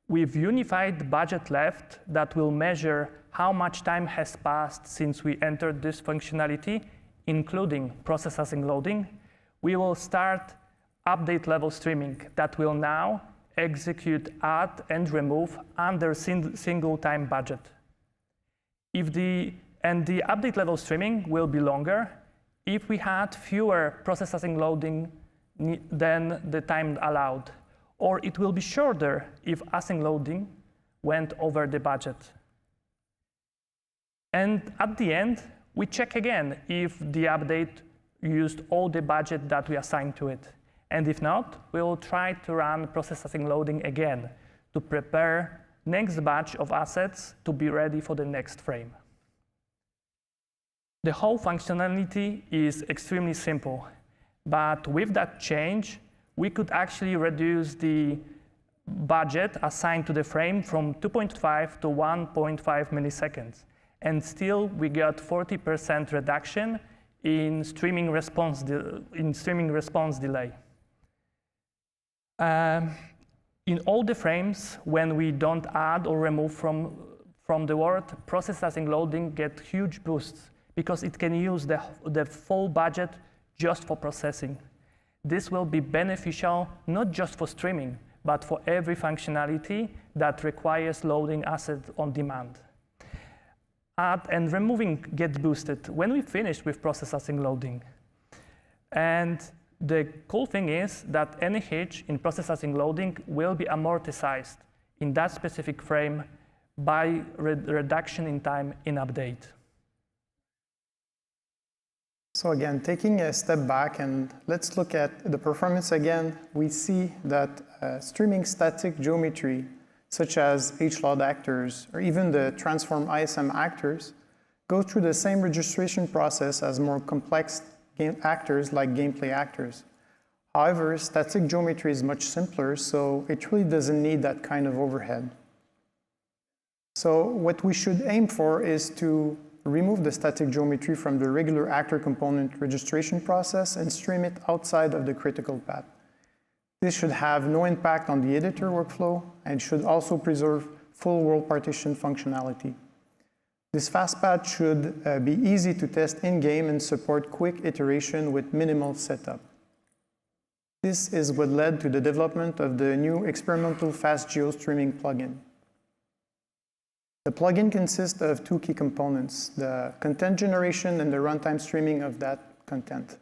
we've unified budget left that will measure how much time has passed since we entered this functionality, including process async loading. We will start update level streaming that will now execute add and remove under single time budget. The update level streaming will be longer if we had fewer process async loading than the time allowed, or it will be shorter if async loading went over the budget. And at the end, we check again if the update used all the budget that we assigned to it. And if not, we will try to run process async loading again to prepare next batch of assets to be ready for the next frame. The whole functionality is extremely simple, but with that change, we could actually reduce the budget assigned to the frame from 2.5 to 1.5 milliseconds. And still, we got 40% reduction in streaming response delay. In all the frames, when we don't add or remove from the word, process async loading gets huge boosts because it can use the full budget just for processing. This will be beneficial not just for streaming, but for every functionality that requires loading assets on demand. Add and removing gets boosted when we finish with process async loading. And the cool thing is that any hitch in process async loading will be amortized in that specific frame by reduction in time in update. So again, taking a step back and let's look at the performance again, we see that streaming static geometry, such as HLOD actors or even the transform ISM actors, go through the same registration process as more complex game actors like gameplay actors. However, static geometry is much simpler, so it really doesn't need that kind of overhead. So what we should aim for is to remove the static geometry from the regular actor component registration process and stream it outside of the critical path. This should have no impact on the editor workflow and should also preserve full world partition functionality. This fast path should be easy to test in-game and support quick iteration with minimal setup. This is what led to the development of the new experimental fast GeoStreaming plugin. The plugin consists of two key components, the content generation and the runtime streaming of that content.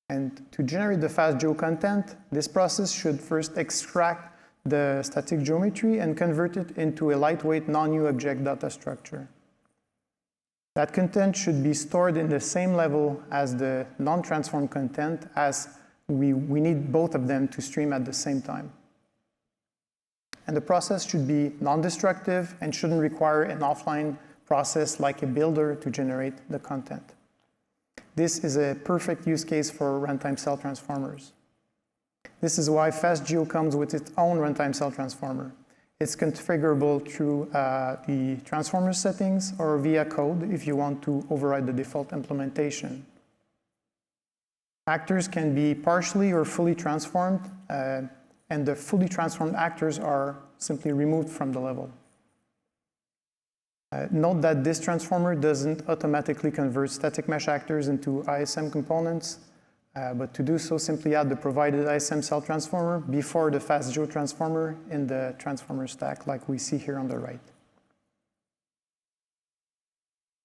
And to generate the fast geo content, this process should first extract the static geometry and convert it into a lightweight non-new object data structure. That content should be stored in the same level as the non-transformed content, as we need both of them to stream at the same time. And the process should be non-destructive and shouldn't require an offline process like a builder to generate the content. This is a perfect use case for runtime cell transformers. This is why FastGeo comes with its own runtime cell transformer. It's configurable through the transformer settings or via code if you want to override the default implementation. Actors can be partially or fully transformed, and the fully transformed actors are simply removed from the level. Note that this transformer doesn't automatically convert static mesh actors into ISM components, but to do so, simply add the provided ISM cell transformer before the FastGeo transformer in the transformer stack, like we see here on the right.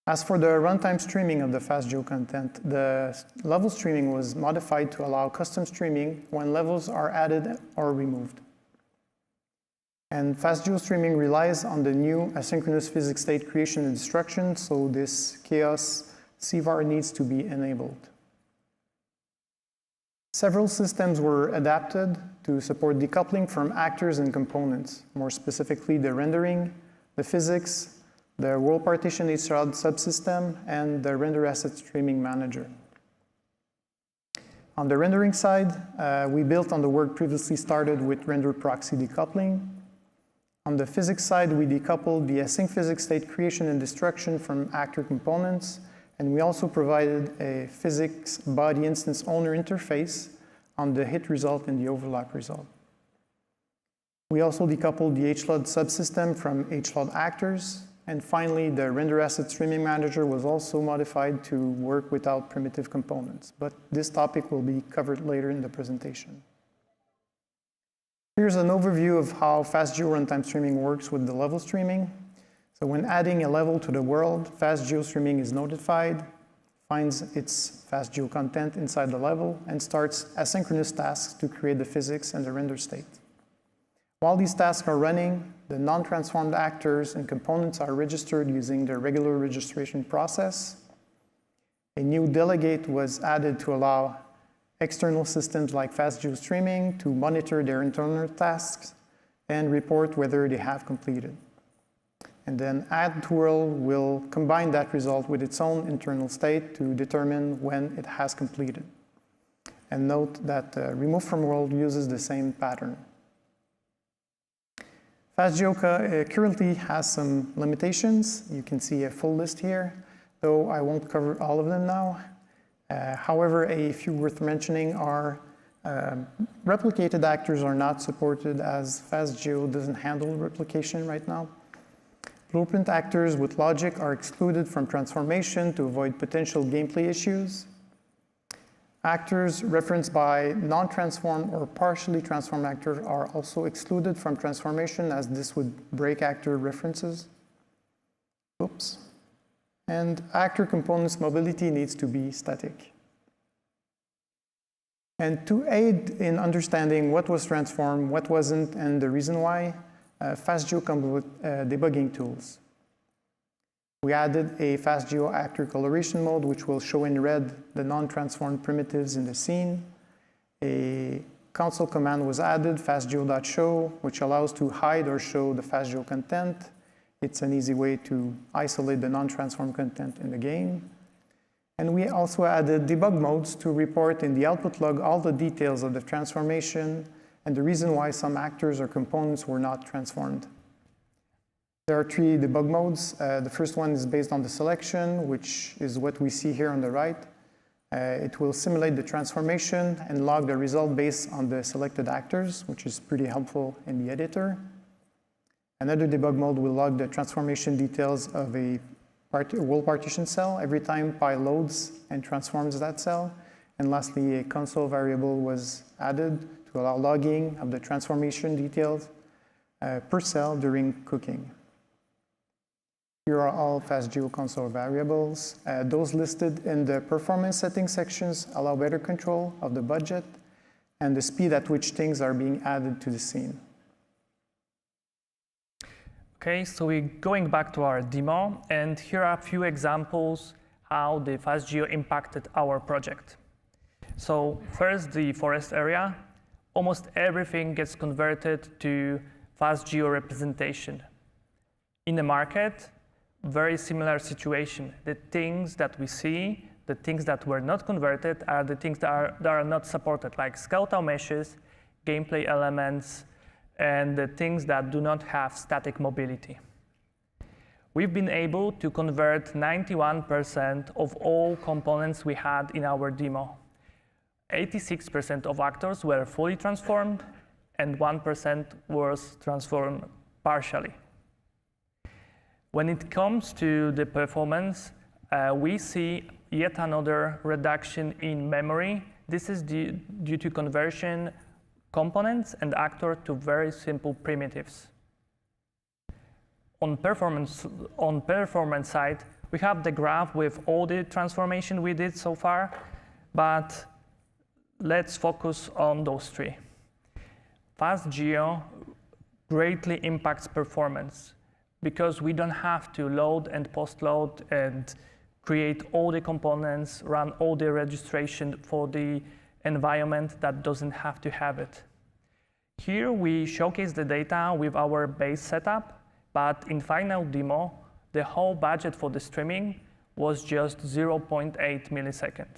As for the runtime streaming of the FastGeo content, the level streaming was modified to allow custom streaming when levels are added or removed. And FastGeo streaming relies on the new asynchronous physics state creation and destruction, so this chaos CVAR needs to be enabled. Several systems were adapted to support decoupling from actors and components, more specifically the rendering, the physics, the world partition HROD subsystem, and the render asset streaming manager. On the rendering side, we built on the work previously started with render proxy decoupling. On the physics side, we decoupled the async physics state creation and destruction from actor components, and we also provided a physics body instance owner interface on the hit result and the overlap result. We also decoupled the HLOD subsystem from HLOD actors. And finally, the render asset streaming manager was also modified to work without primitive components. But this topic will be covered later in the presentation. Here's an overview of how FastGeo runtime streaming works with the level streaming. So when adding a level to the world, FastGeo streaming is notified, finds its FastGeo content inside the level, and starts asynchronous tasks to create the physics and the render state. While these tasks are running, the non-transformed actors and components are registered using the regular registration process. A new delegate was added to allow external systems like FastGeo streaming to monitor their internal tasks and report whether they have completed. And then add to world will combine that result with its own internal state to determine when it has completed. And note that remove from world uses the same pattern. FastGeo currently has some limitations. You can see a full list here, though I won't cover all of them now. However, a few worth mentioning are replicated actors are not supported, as FastGeo doesn't handle replication right now. Blueprint actors with logic are excluded from transformation to avoid potential gameplay issues. Actors referenced by non-transformed or partially transformed actors are also excluded from transformation, as this would break actor references. Oops. And actor components mobility needs to be static. And to aid in understanding what was transformed, what wasn't, and the reason why, FastGeo comes with debugging tools. We added a FastGeo actor coloration mode, which will show in red the non-transformed primitives in the scene. A console command was added, fastgeo.show, which allows to hide or show the FastGeo content. It's an easy way to isolate the non-transformed content in the game. And we also added debug modes to report in the output log all the details of the transformation and the reason why some actors or components were not transformed. There are 3 debug modes. The first one is based on the selection, which is what we see here on the right. It will simulate the transformation and log the result based on the selected actors, which is pretty helpful in the editor. Another debug mode will log the transformation details of a world partition cell every time Pi loads and transforms that cell. And lastly, a console variable was added to allow logging of the transformation details per cell during cooking. Here are all FastGeo console variables. Those listed in the performance settings sections allow better control of the budget and the speed at which things are being added to the scene. Okay, so we're going back to our demo, and here are a few examples how the FastGeo impacted our project. So first, the forest area. Almost everything gets converted to FastGeo representation. In the market, very similar situation. The things that we see, the things that were not converted are the things that are not supported, like skeletal meshes, gameplay elements, and the things that do not have static mobility. We've been able to convert 91% of all components we had in our demo. 86% of actors were fully transformed, and 1% was transformed partially. When it comes to the performance, we see yet another reduction in memory. This is due to conversion components and actor to very simple primitives. On performance side, we have the graph with all the transformation we did so far, but let's focus on those 3. FastGeo greatly impacts performance because we don't have to load and post-load and create all the components, run all the registration for the environment that doesn't have to have it. Here we showcase the data with our base setup, but in final demo, the whole budget for the streaming was just 0.8 milliseconds.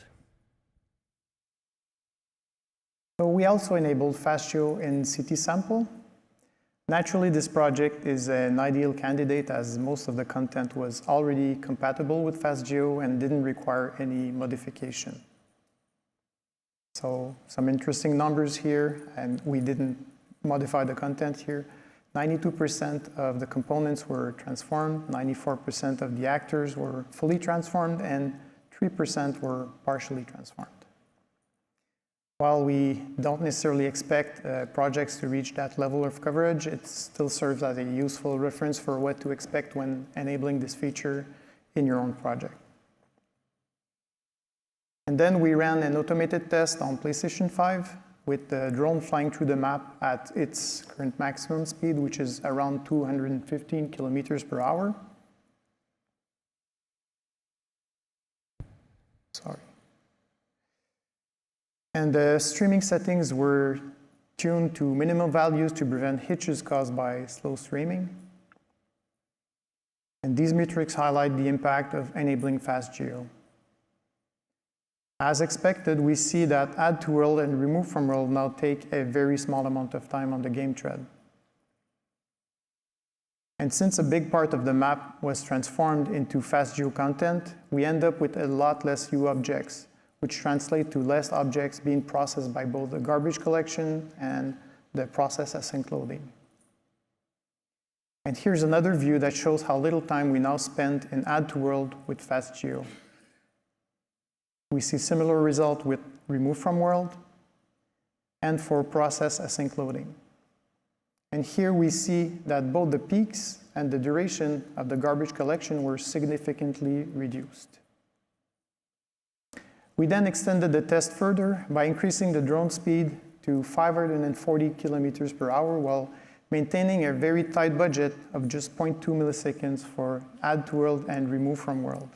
So we also enabled FastGeo in CT sample. Naturally, this project is an ideal candidate as most of the content was already compatible with FastGeo and didn't require any modification. So some interesting numbers here, and we didn't modify the content here. 92% of the components were transformed, 94% of the actors were fully transformed, and 3% were partially transformed. While we don't necessarily expect projects to reach that level of coverage, it still serves as a useful reference for what to expect when enabling this feature in your own project. And then we ran an automated test on PlayStation 5 with the drone flying through the map at its current maximum speed, which is around 215 kilometers per hour. Sorry. And the streaming settings were tuned to minimum values to prevent hitches caused by slow streaming. And these metrics highlight the impact of enabling FastGeo. As expected, we see that add to world and remove from world now take a very small amount of time on the game thread. And since a big part of the map was transformed into FastGeo content, we end up with a lot less U objects, which translate to less objects being processed by both the garbage collection and the process async loading. And here's another view that shows how little time we now spend in add to world with FastGeo. We see similar result with remove from world and for process async loading. And here we see that both the peaks and the duration of the garbage collection were significantly reduced. We then extended the test further by increasing the drone speed to 540 kilometers per hour while maintaining a very tight budget of just 0.2 milliseconds for add to world and remove from world.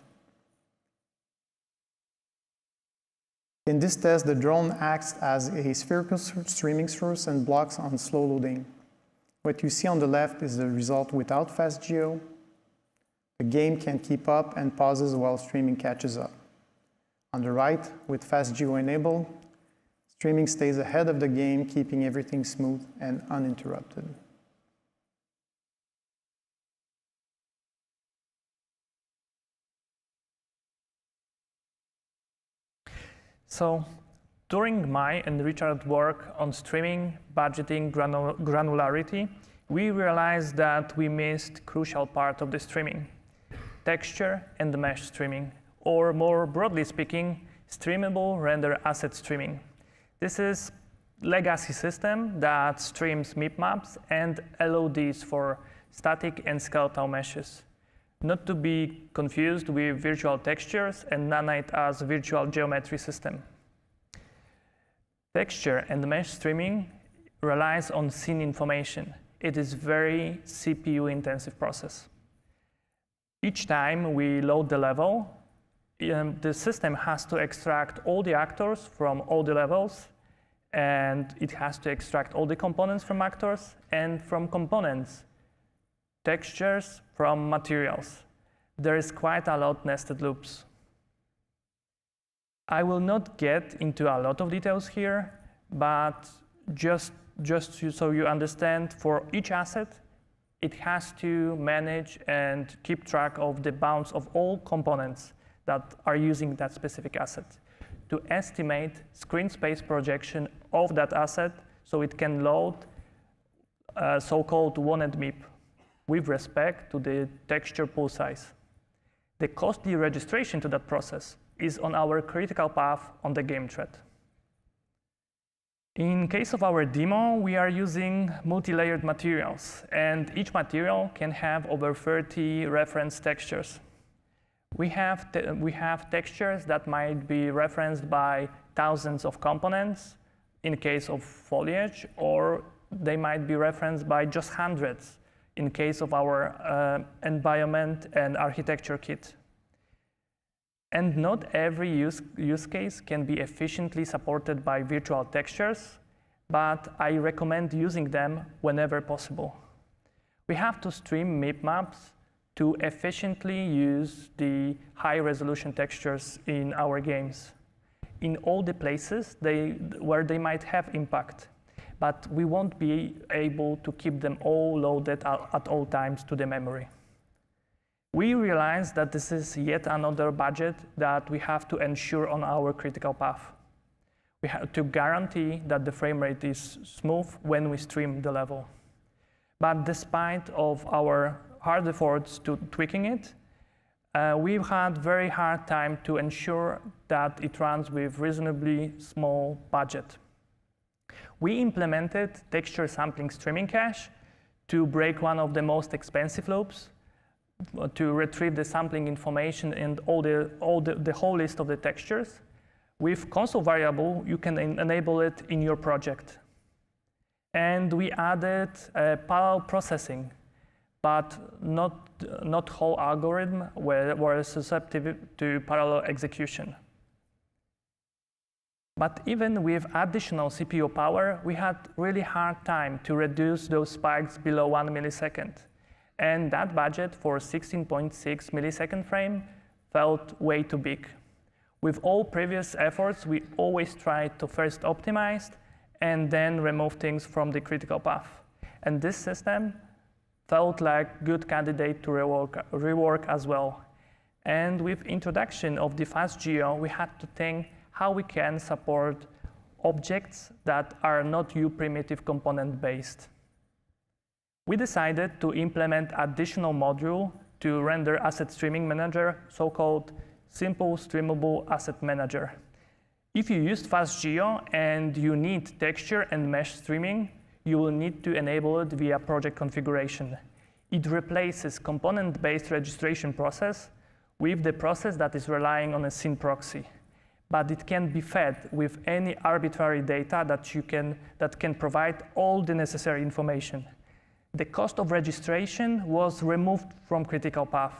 In this test, the drone acts as a spherical streaming source and blocks on slow loading. What you see on the left is the result without FastGeo. The game can keep up and pauses while streaming catches up. On the right, with FastGeo enabled, streaming stays ahead of the game, keeping everything smooth and uninterrupted. So, during my and Richard's work on streaming, budgeting, granularity, we realized that we missed crucial part of the streaming: texture and mesh streaming, or more broadly speaking, streamable render asset streaming. This is legacy system that streams MIP maps and LODs for static and skeletal meshes, not to be confused with virtual textures and Nanite as virtual geometry system. Texture and mesh streaming relies on scene information. It is very CPU-intensive process. Each time we load the level, the system has to extract all the actors from all the levels, and it has to extract all the components from actors, and from components, textures from materials. There is quite a lot nested loops. I will not get into a lot of details here, but just so you understand, for each asset, it has to manage and keep track of the bounds of all components that are using that specific asset to estimate screen space projection of that asset so it can load a so-called wanted MIP with respect to the texture pool size. The costly registration to that process is on our critical path on the game thread. In case of our demo, we are using multi-layered materials, and each material can have over 30 reference textures. We have textures that might be referenced by thousands of components in case of foliage, or they might be referenced by just hundreds in case of our environment and architecture kit. And not every use case can be efficiently supported by virtual textures, but I recommend using them whenever possible. We have to stream MIP maps to efficiently use the high-resolution textures in our games in all the places where they might have impact, but we won't be able to keep them all loaded at all times to the memory. We realize that this is yet another budget that we have to ensure on our critical path. We have to guarantee that the frame rate is smooth when we stream the level. But despite of our hard efforts to tweaking it, we've had very hard time to ensure that it runs with reasonably small budget. We implemented texture sampling streaming cache to break one of the most expensive loops, to retrieve the sampling information and the whole list of the textures. With console variable, you can enable it in your project. And we added parallel processing, but not whole algorithm were susceptible to parallel execution. But even with additional CPU power, we had really hard time to reduce those spikes below 1 millisecond. And that budget for 16.6 millisecond frame felt way too big. With all previous efforts, we always tried to first optimize and then remove things from the critical path. And this system felt like good candidate to rework as well. And with introduction of the FastGeo, we had to think how we can support objects that are not uPrimitive component based. We decided to implement additional module to render asset streaming manager, so-called simple streamable asset manager. If you use FastGeo and you need texture and mesh streaming, you will need to enable it via project configuration. It replaces component-based registration process with the process that is relying on a scene proxy. But it can be fed with any arbitrary data that can provide all the necessary information. The cost of registration was removed from critical path.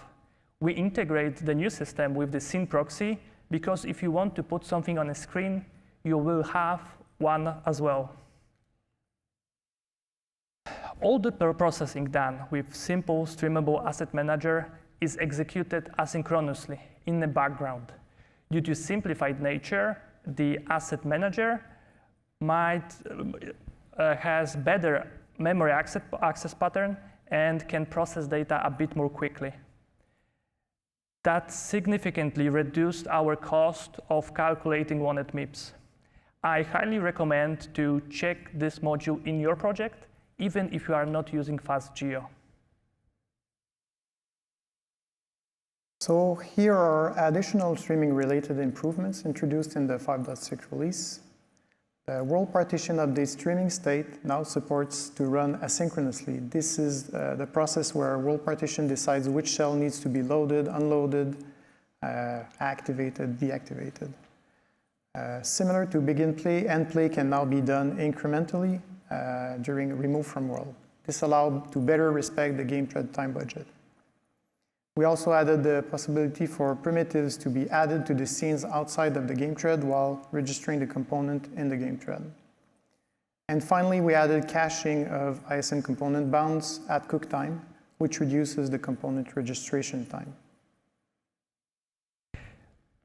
We integrate the new system with the scene proxy because if you want to put something on a screen, you will have one as well. All the processing done with simple streamable asset manager is executed asynchronously in the background. Due to simplified nature, the asset manager has better memory access pattern and can process data a bit more quickly. That significantly reduced our cost of calculating wanted MIPS. I highly recommend to check this module in your project, even if you are not using FastGeo. So here are additional streaming-related improvements introduced in the 5.6 release. The world partition update streaming state now supports to run asynchronously. This is the process where world partition decides which cell needs to be loaded, unloaded, activated, deactivated. Similar to begin play, end play can now be done incrementally during remove from world. This allowed to better respect the game thread time budget. We also added the possibility for primitives to be added to the scenes outside of the game thread while registering the component in the game thread. And finally, we added caching of ISM component bounds at cook time, which reduces the component registration time.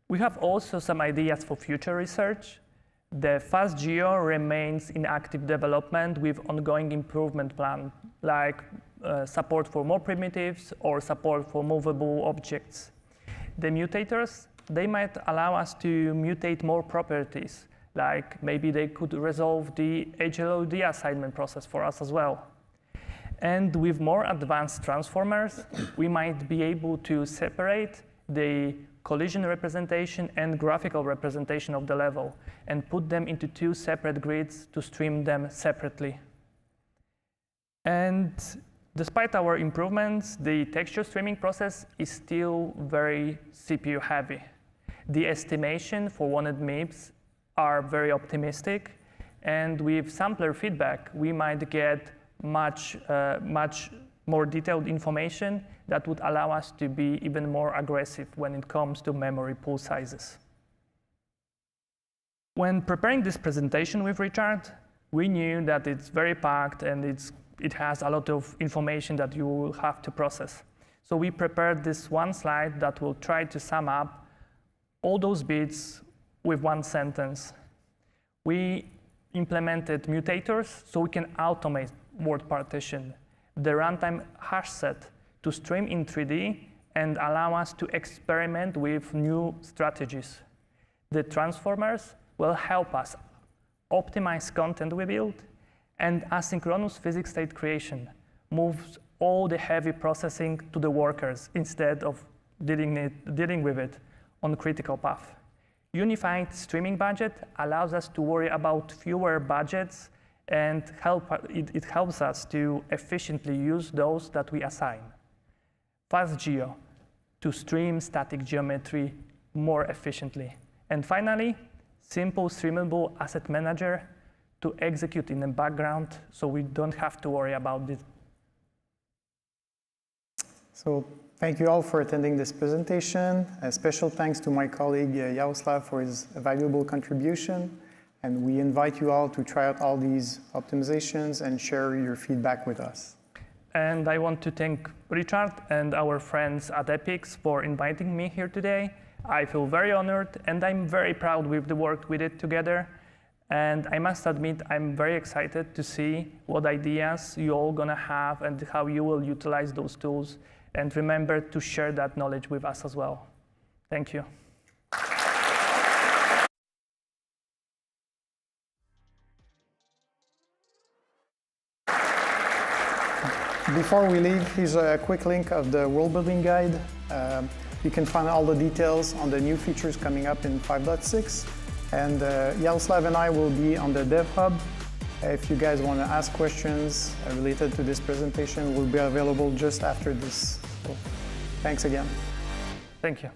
We have also some ideas for future research. The FastGeo remains in active development with ongoing improvement plan, like support for more primitives or support for movable objects. The mutators, they might allow us to mutate more properties, like maybe they could resolve the HLOD assignment process for us as well. And with more advanced transformers, we might be able to separate the collision representation and graphical representation of the level and put them into two separate grids to stream them separately. And despite our improvements, the texture streaming process is still very CPU heavy. The estimation for wanted MIPS are very optimistic, and with sampler feedback, we might get much more detailed information that would allow us to be even more aggressive when it comes to memory pool sizes. When preparing this presentation with Richard, we knew that it's very packed and it has a lot of information that you will have to process. So we prepared this one slide that will try to sum up all those bits with one sentence. We implemented mutators so we can automate word partition, the runtime hash set to stream in 3D and allow us to experiment with new strategies. The transformers will help us optimize content we build, and asynchronous physics state creation moves all the heavy processing to the workers instead of dealing with it on critical path. Unified streaming budget allows us to worry about fewer budgets and it helps us to efficiently use those that we assign. FastGeo to stream static geometry more efficiently. And finally, simple streamable asset manager to execute in the background so we don't have to worry about it. So thank you all for attending this presentation. A special thanks to my colleague Jaroslav for his valuable contribution. And we invite you all to try out all these optimizations and share your feedback with us. And I want to thank Richard and our friends at Epix for inviting me here today. I feel very honored and I'm very proud with the work we did together. And I must admit, I'm very excited to see what ideas you all gonna have and how you will utilize those tools. And remember to share that knowledge with us as well. Thank you. Before we leave, here's a quick link of the world building guide. You can find all the details on the new features coming up in 5.6. And Jaroslav and I will be on the Dev Hub. If you guys want to ask questions related to this presentation, we'll be available just after this. So, thanks again. Thank you.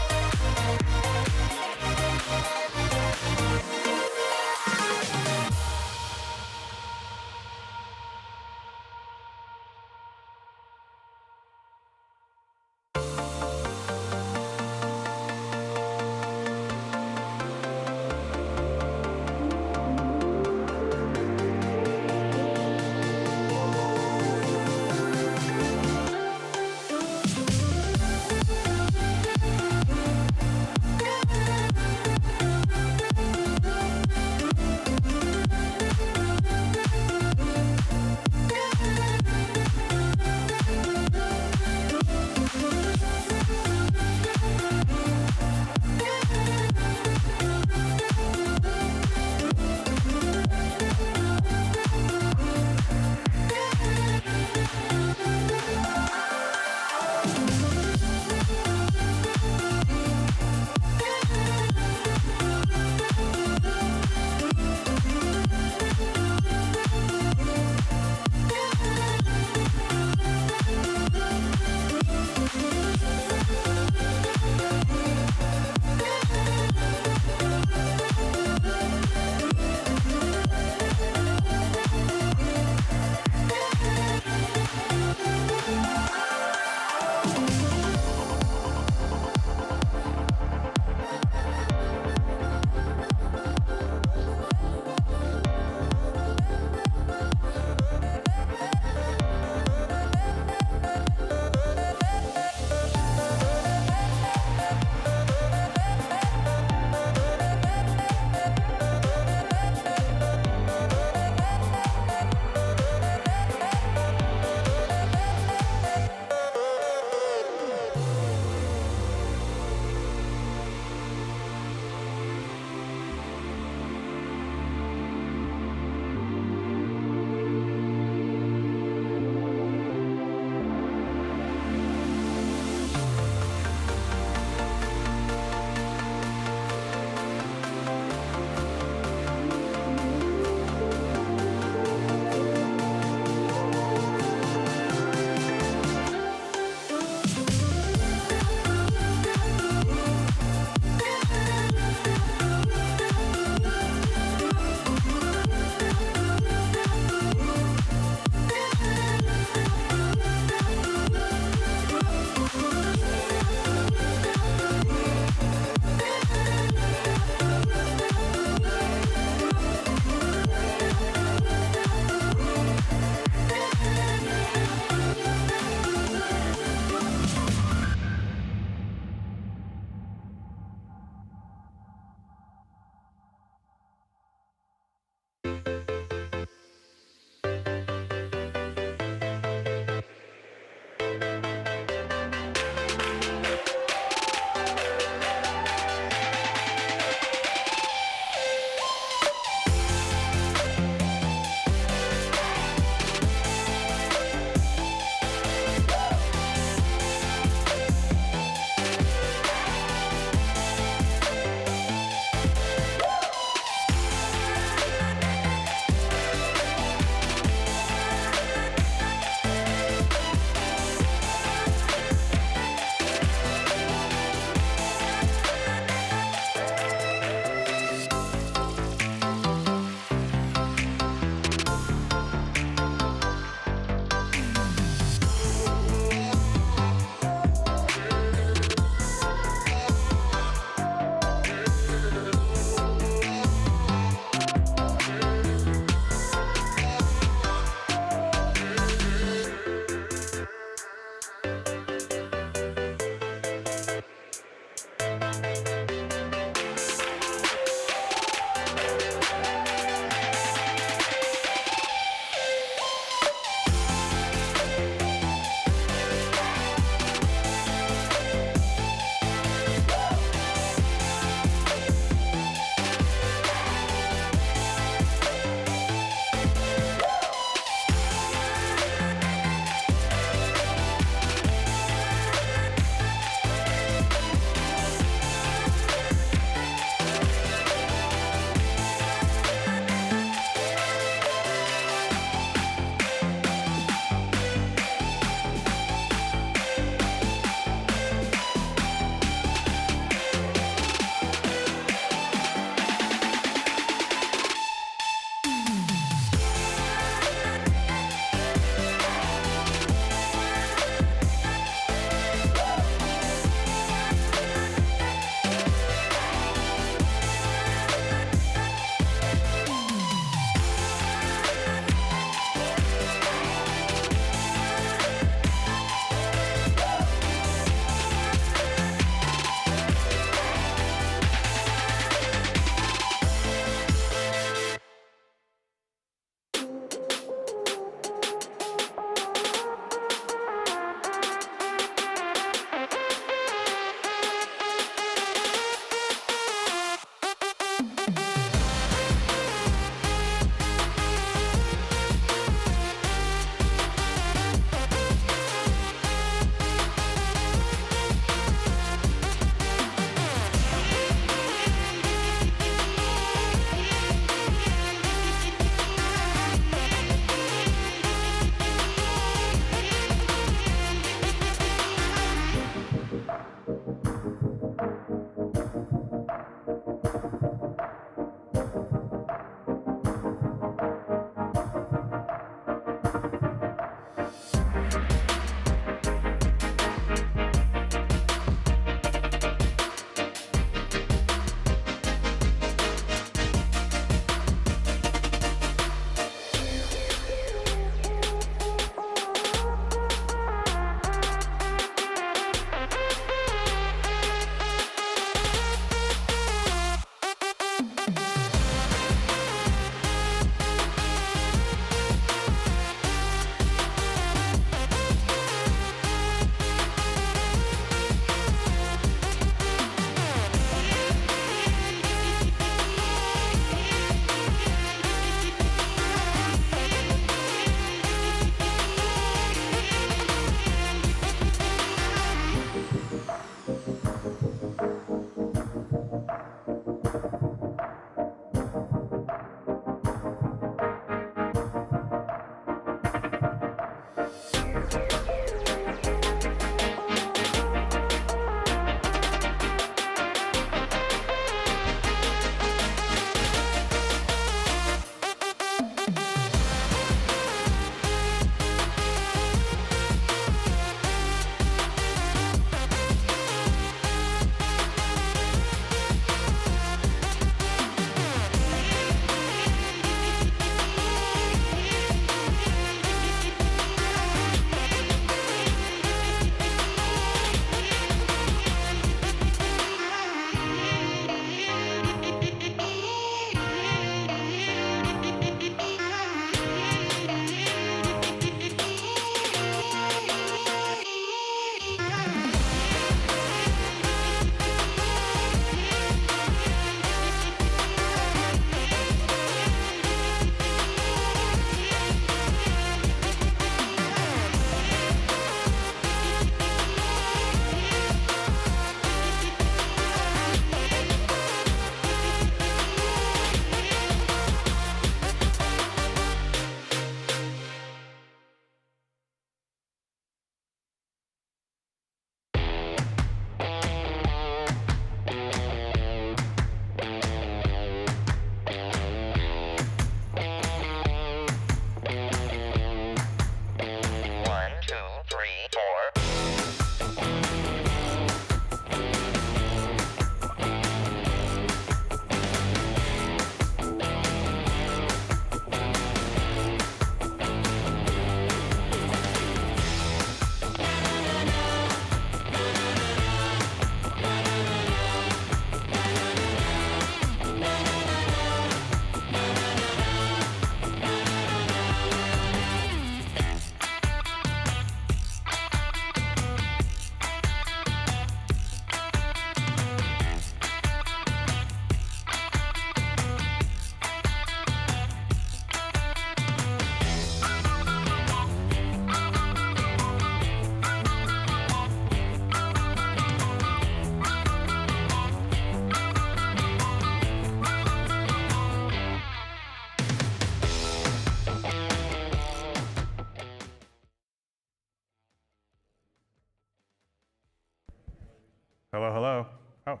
Hello, hello. Oh.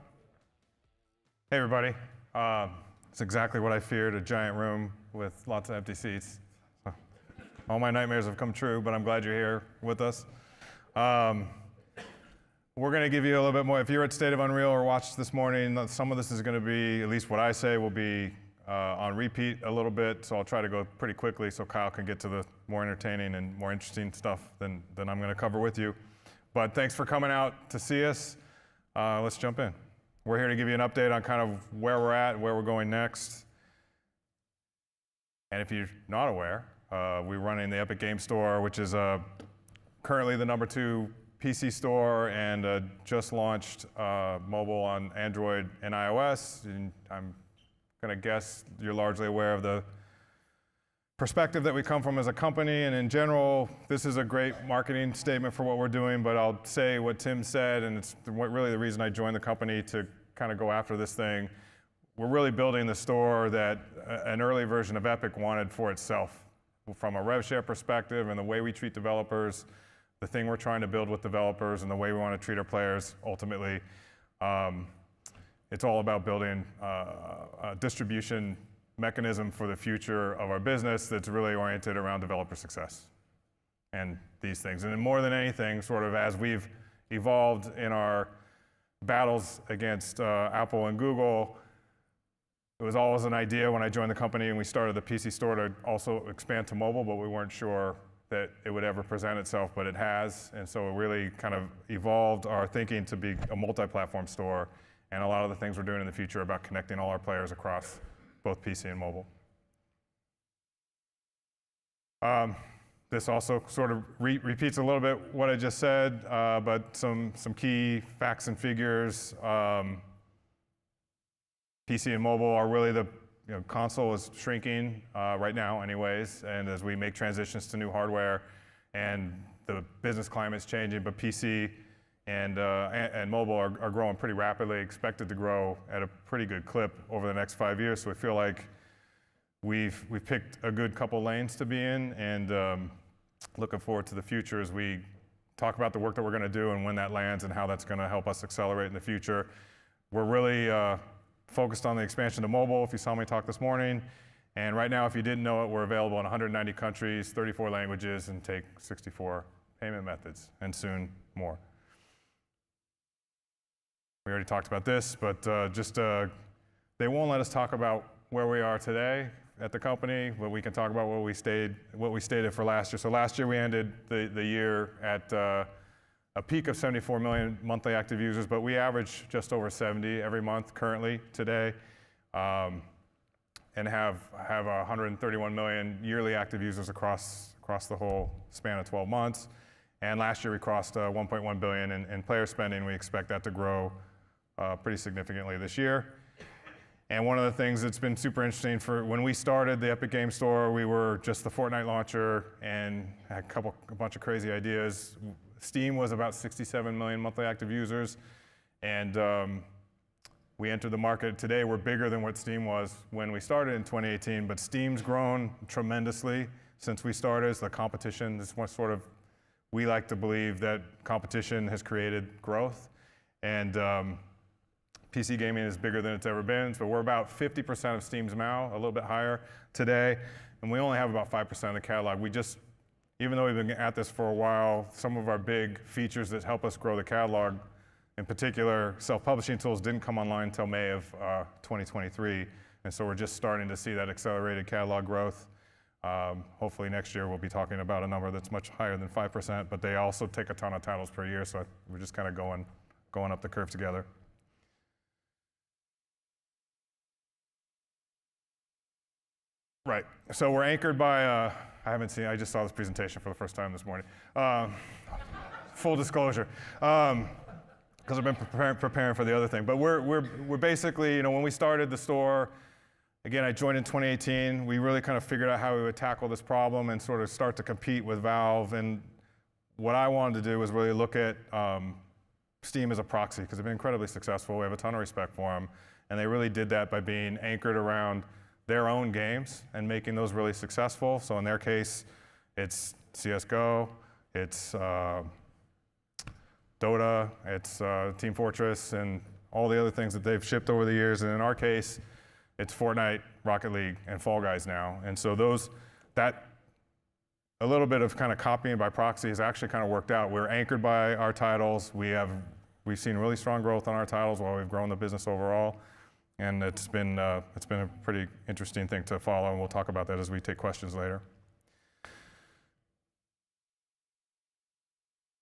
Hey, everybody. It's exactly what I feared, a giant room with lots of empty seats. So, all my nightmares have come true, but I'm glad you're here with us. We're going to give you a little bit more. If you're at State of Unreal or watched this morning, some of this is going to be, at least what I say, will be on repeat a little bit, so I'll try to go pretty quickly so Kyle can get to the more entertaining and more interesting stuff than I'm going to cover with you. But thanks for coming out to see us. Let's jump in. We're here to give you an update on kind of where we're at, where we're going next. And if you're not aware, we're running the Epic Game Store, which is currently the #2 PC store and just launched mobile on Android and iOS. And I'm going to guess you're largely aware of the perspective that we come from as a company, and in general, this is a great marketing statement for what we're doing, but I'll say what Tim said, and it's really the reason I joined the company to kind of go after this thing. We're really building the store that an early version of Epic wanted for itself. From a rev share perspective and the way we treat developers, the thing we're trying to build with developers and the way we want to treat our players, ultimately, it's all about building a distribution mechanism for the future of our business that's really oriented around developer success and these things. And more than anything, sort of as we've evolved in our battles against Apple and Google, it was always an idea when I joined the company and we started the PC store to also expand to mobile, but we weren't sure that it would ever present itself, but it has. And so it really kind of evolved our thinking to be a multi-platform store. And a lot of the things we're doing in the future are about connecting all our players across both PC and mobile. This also sort of repeats a little bit what I just said, but some key facts and figures. PC and mobile are really console is shrinking right now anyways, and as we make transitions to new hardware and the business climate is changing, but PC and mobile are growing pretty rapidly, expected to grow at a pretty good clip over the next 5 years. So we feel like we've picked a good couple lanes to be in, and looking forward to the future as we talk about the work that we're going to do and when that lands and how that's going to help us accelerate in the future. We're really focused on the expansion to mobile, if you saw me talk this morning. And right now, if you didn't know it, we're available in 190 countries, 34 languages, and take 64 payment methods, and soon more. We already talked about this, but they won't let us talk about where we are today at the company, but we can talk about what we stated for last year. So last year we ended the year at a peak of 74 million monthly active users, but we average just over 70 every month currently today, and have 131 million yearly active users across the whole span of 12 months. And last year we crossed 1.1 billion in player spending. We expect that to grow pretty significantly this year. And one of the things that's been super interesting, for when we started the Epic Game Store, we were just the Fortnite launcher and had a bunch of crazy ideas. Steam was about 67 million monthly active users, and we entered the market. Today we're bigger than what Steam was when we started in 2018, but Steam's grown tremendously since we started. So the competition is more sort of, we like to believe that competition has created growth, and PC gaming is bigger than it's ever been. So we're about 50% of Steam's MAU, a little bit higher today, and we only have about 5% of the catalog. Even though we've been at this for a while, some of our big features that help us grow the catalog, in particular, self-publishing tools, didn't come online until May of 2023, and so we're just starting to see that accelerated catalog growth. Hopefully next year we'll be talking about a number that's much higher than 5%, but they also take a ton of titles per year, so we're just kind of going up the curve together. Right, so we're anchored by, I just saw this presentation for the first time this morning. Full disclosure, because I've been preparing for the other thing. But we're basically, when we started the store, again, I joined in 2018. We really kind of figured out how we would tackle this problem and sort of start to compete with Valve. And what I wanted to do was really look at Steam as a proxy, because they've been incredibly successful. We have a ton of respect for them. And they really did that by being anchored around their own games and making those really successful. So in their case, it's CSGO, it's Dota, it's Team Fortress, and all the other things that they've shipped over the years. And in our case, it's Fortnite, Rocket League, and Fall Guys now. And so a little bit of kind of copying by proxy has actually kind of worked out. We're anchored by our titles. We've seen really strong growth on our titles while we've grown the business overall. And it's been a pretty interesting thing to follow, and we'll talk about that as we take questions later.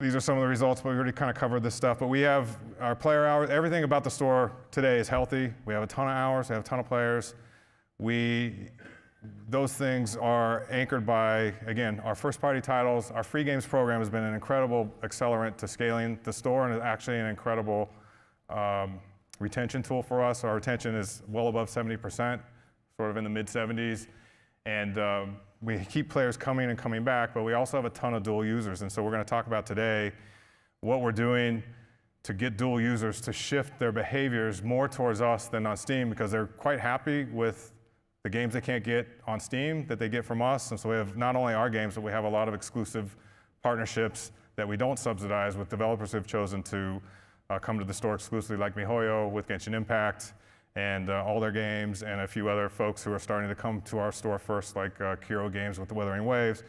These are some of the results, but we already kind of covered this stuff. But we have our player hours. Everything about the store today is healthy. We have a ton of hours. We have a ton of players. Those things are anchored by, again, our first-party titles. Our free games program has been an incredible accelerant to scaling the store, and is actually an incredible retention tool for us. Our retention is well above 70%, sort of in the mid-70s. And we keep players coming and coming back, but we also have a ton of dual users. And so we're going to talk about today what we're doing to get dual users to shift their behaviors more towards us than on Steam, because they're quite happy with the games they can't get on Steam that they get from us. And so we have not only our games, but we have a lot of exclusive partnerships that we don't subsidize with developers who have chosen to come to the store exclusively, like MiHoYo with Genshin Impact and all their games, and a few other folks who are starting to come to our store first, like Kiro Games with the Wuthering Waves.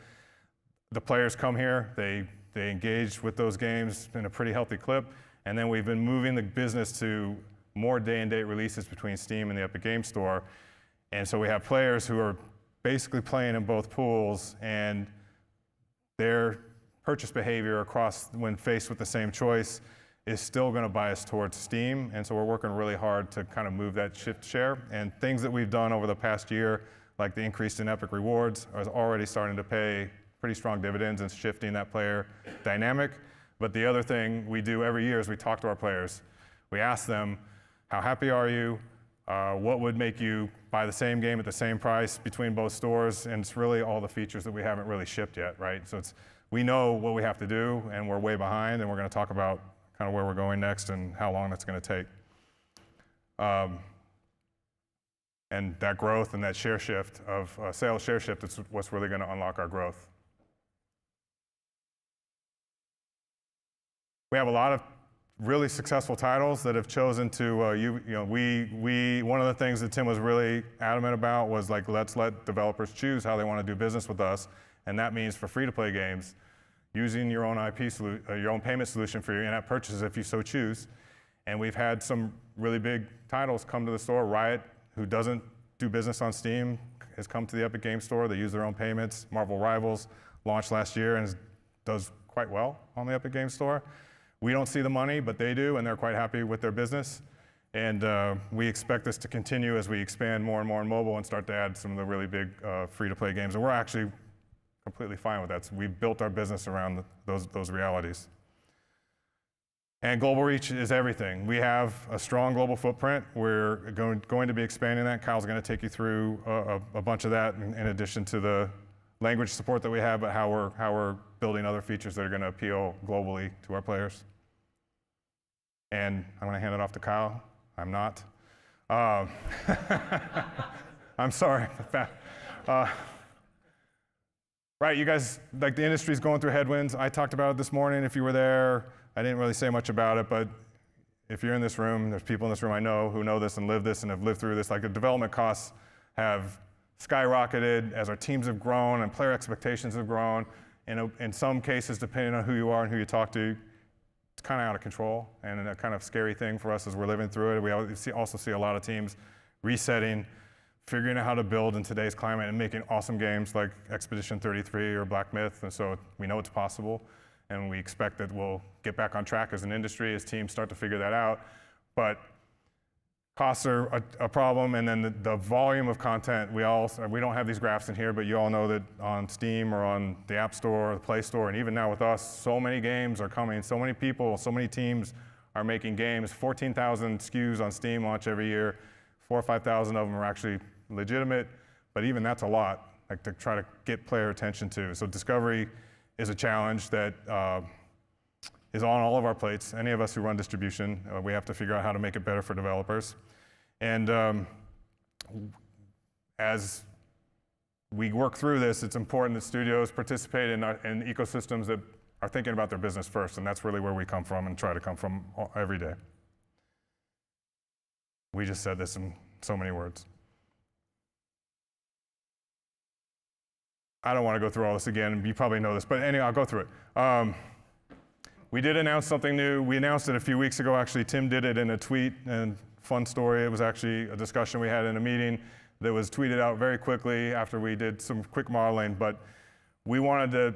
The players come here, they engage with those games in a pretty healthy clip, and then we've been moving the business to more day-and-date releases between Steam and the Epic Games Store. And so we have players who are basically playing in both pools, and their purchase behavior across, when faced with the same choice, is still going to bias towards Steam. And so we're working really hard to kind of move that shift share. And things that we've done over the past year, like the increase in Epic Rewards, are already starting to pay pretty strong dividends in shifting that player dynamic. But the other thing we do every year is we talk to our players. We ask them, how happy are you? What would make you buy the same game at the same price between both stores? And it's really all the features that we haven't really shipped yet, right? So we know what we have to do, and we're way behind, and we're going to talk about kind of where we're going next and how long that's going to take. And that growth and that share shift of sales share shift is what's really going to unlock our growth. We have a lot of really successful titles that have chosen to, one of the things that Tim was really adamant about was like, let's let developers choose how they want to do business with us. And that means for free-to-play games, using your own your own payment solution for your in-app purchases if you so choose. And we've had some really big titles come to the store. Riot, who doesn't do business on Steam, has come to the Epic Games Store. They use their own payments. Marvel Rivals launched last year and does quite well on the Epic Games Store. We don't see the money, but they do, and they're quite happy with their business. And we expect this to continue as we expand more and more in mobile and start to add some of the really big free-to-play games. And we're actually completely fine with that. So we've built our business around those realities. And global reach is everything. We have a strong global footprint. We're going to be expanding that. Kyle's going to take you through a bunch of that in addition to the language support that we have, but how we're building other features that are going to appeal globally to our players. And I'm going to hand it off to Kyle. I'm not. I'm sorry. Right, you guys, like the industry's going through headwinds. I talked about it this morning. If you were there, I didn't really say much about it, but if you're in this room, there's people in this room I know who know this and live this and have lived through this. Like the development costs have skyrocketed as our teams have grown and player expectations have grown. In some cases, depending on who you are and who you talk to, it's kind of out of control and a kind of scary thing for us as we're living through it. We also see a lot of teams resetting, figuring out how to build in today's climate and making awesome games like Expedition 33 or Black Myth. And so we know it's possible, and we expect that we'll get back on track as an industry as teams start to figure that out. But costs are a problem, and then the volume of content, we don't have these graphs in here, but you all know that on Steam or on the App Store or the Play Store, and even now with us, so many games are coming, so many people, so many teams are making games. 14,000 SKUs on Steam launch every year. 4,000 or 5,000 of them are actually legitimate, but even that's a lot, like to try to get player attention to. So discovery is a challenge that is on all of our plates. Any of us who run distribution, we have to figure out how to make it better for developers. And as we work through this, it's important that studios participate in ecosystems that are thinking about their business first, and that's really where we come from and try to come from every day. We just said this in so many words. I don't want to go through all this again. You probably know this, but anyway, I'll go through it. We did announce something new. We announced it a few weeks ago. Actually, Tim did it in a tweet, and fun story. It was actually a discussion we had in a meeting that was tweeted out very quickly after we did some quick modeling, but we wanted to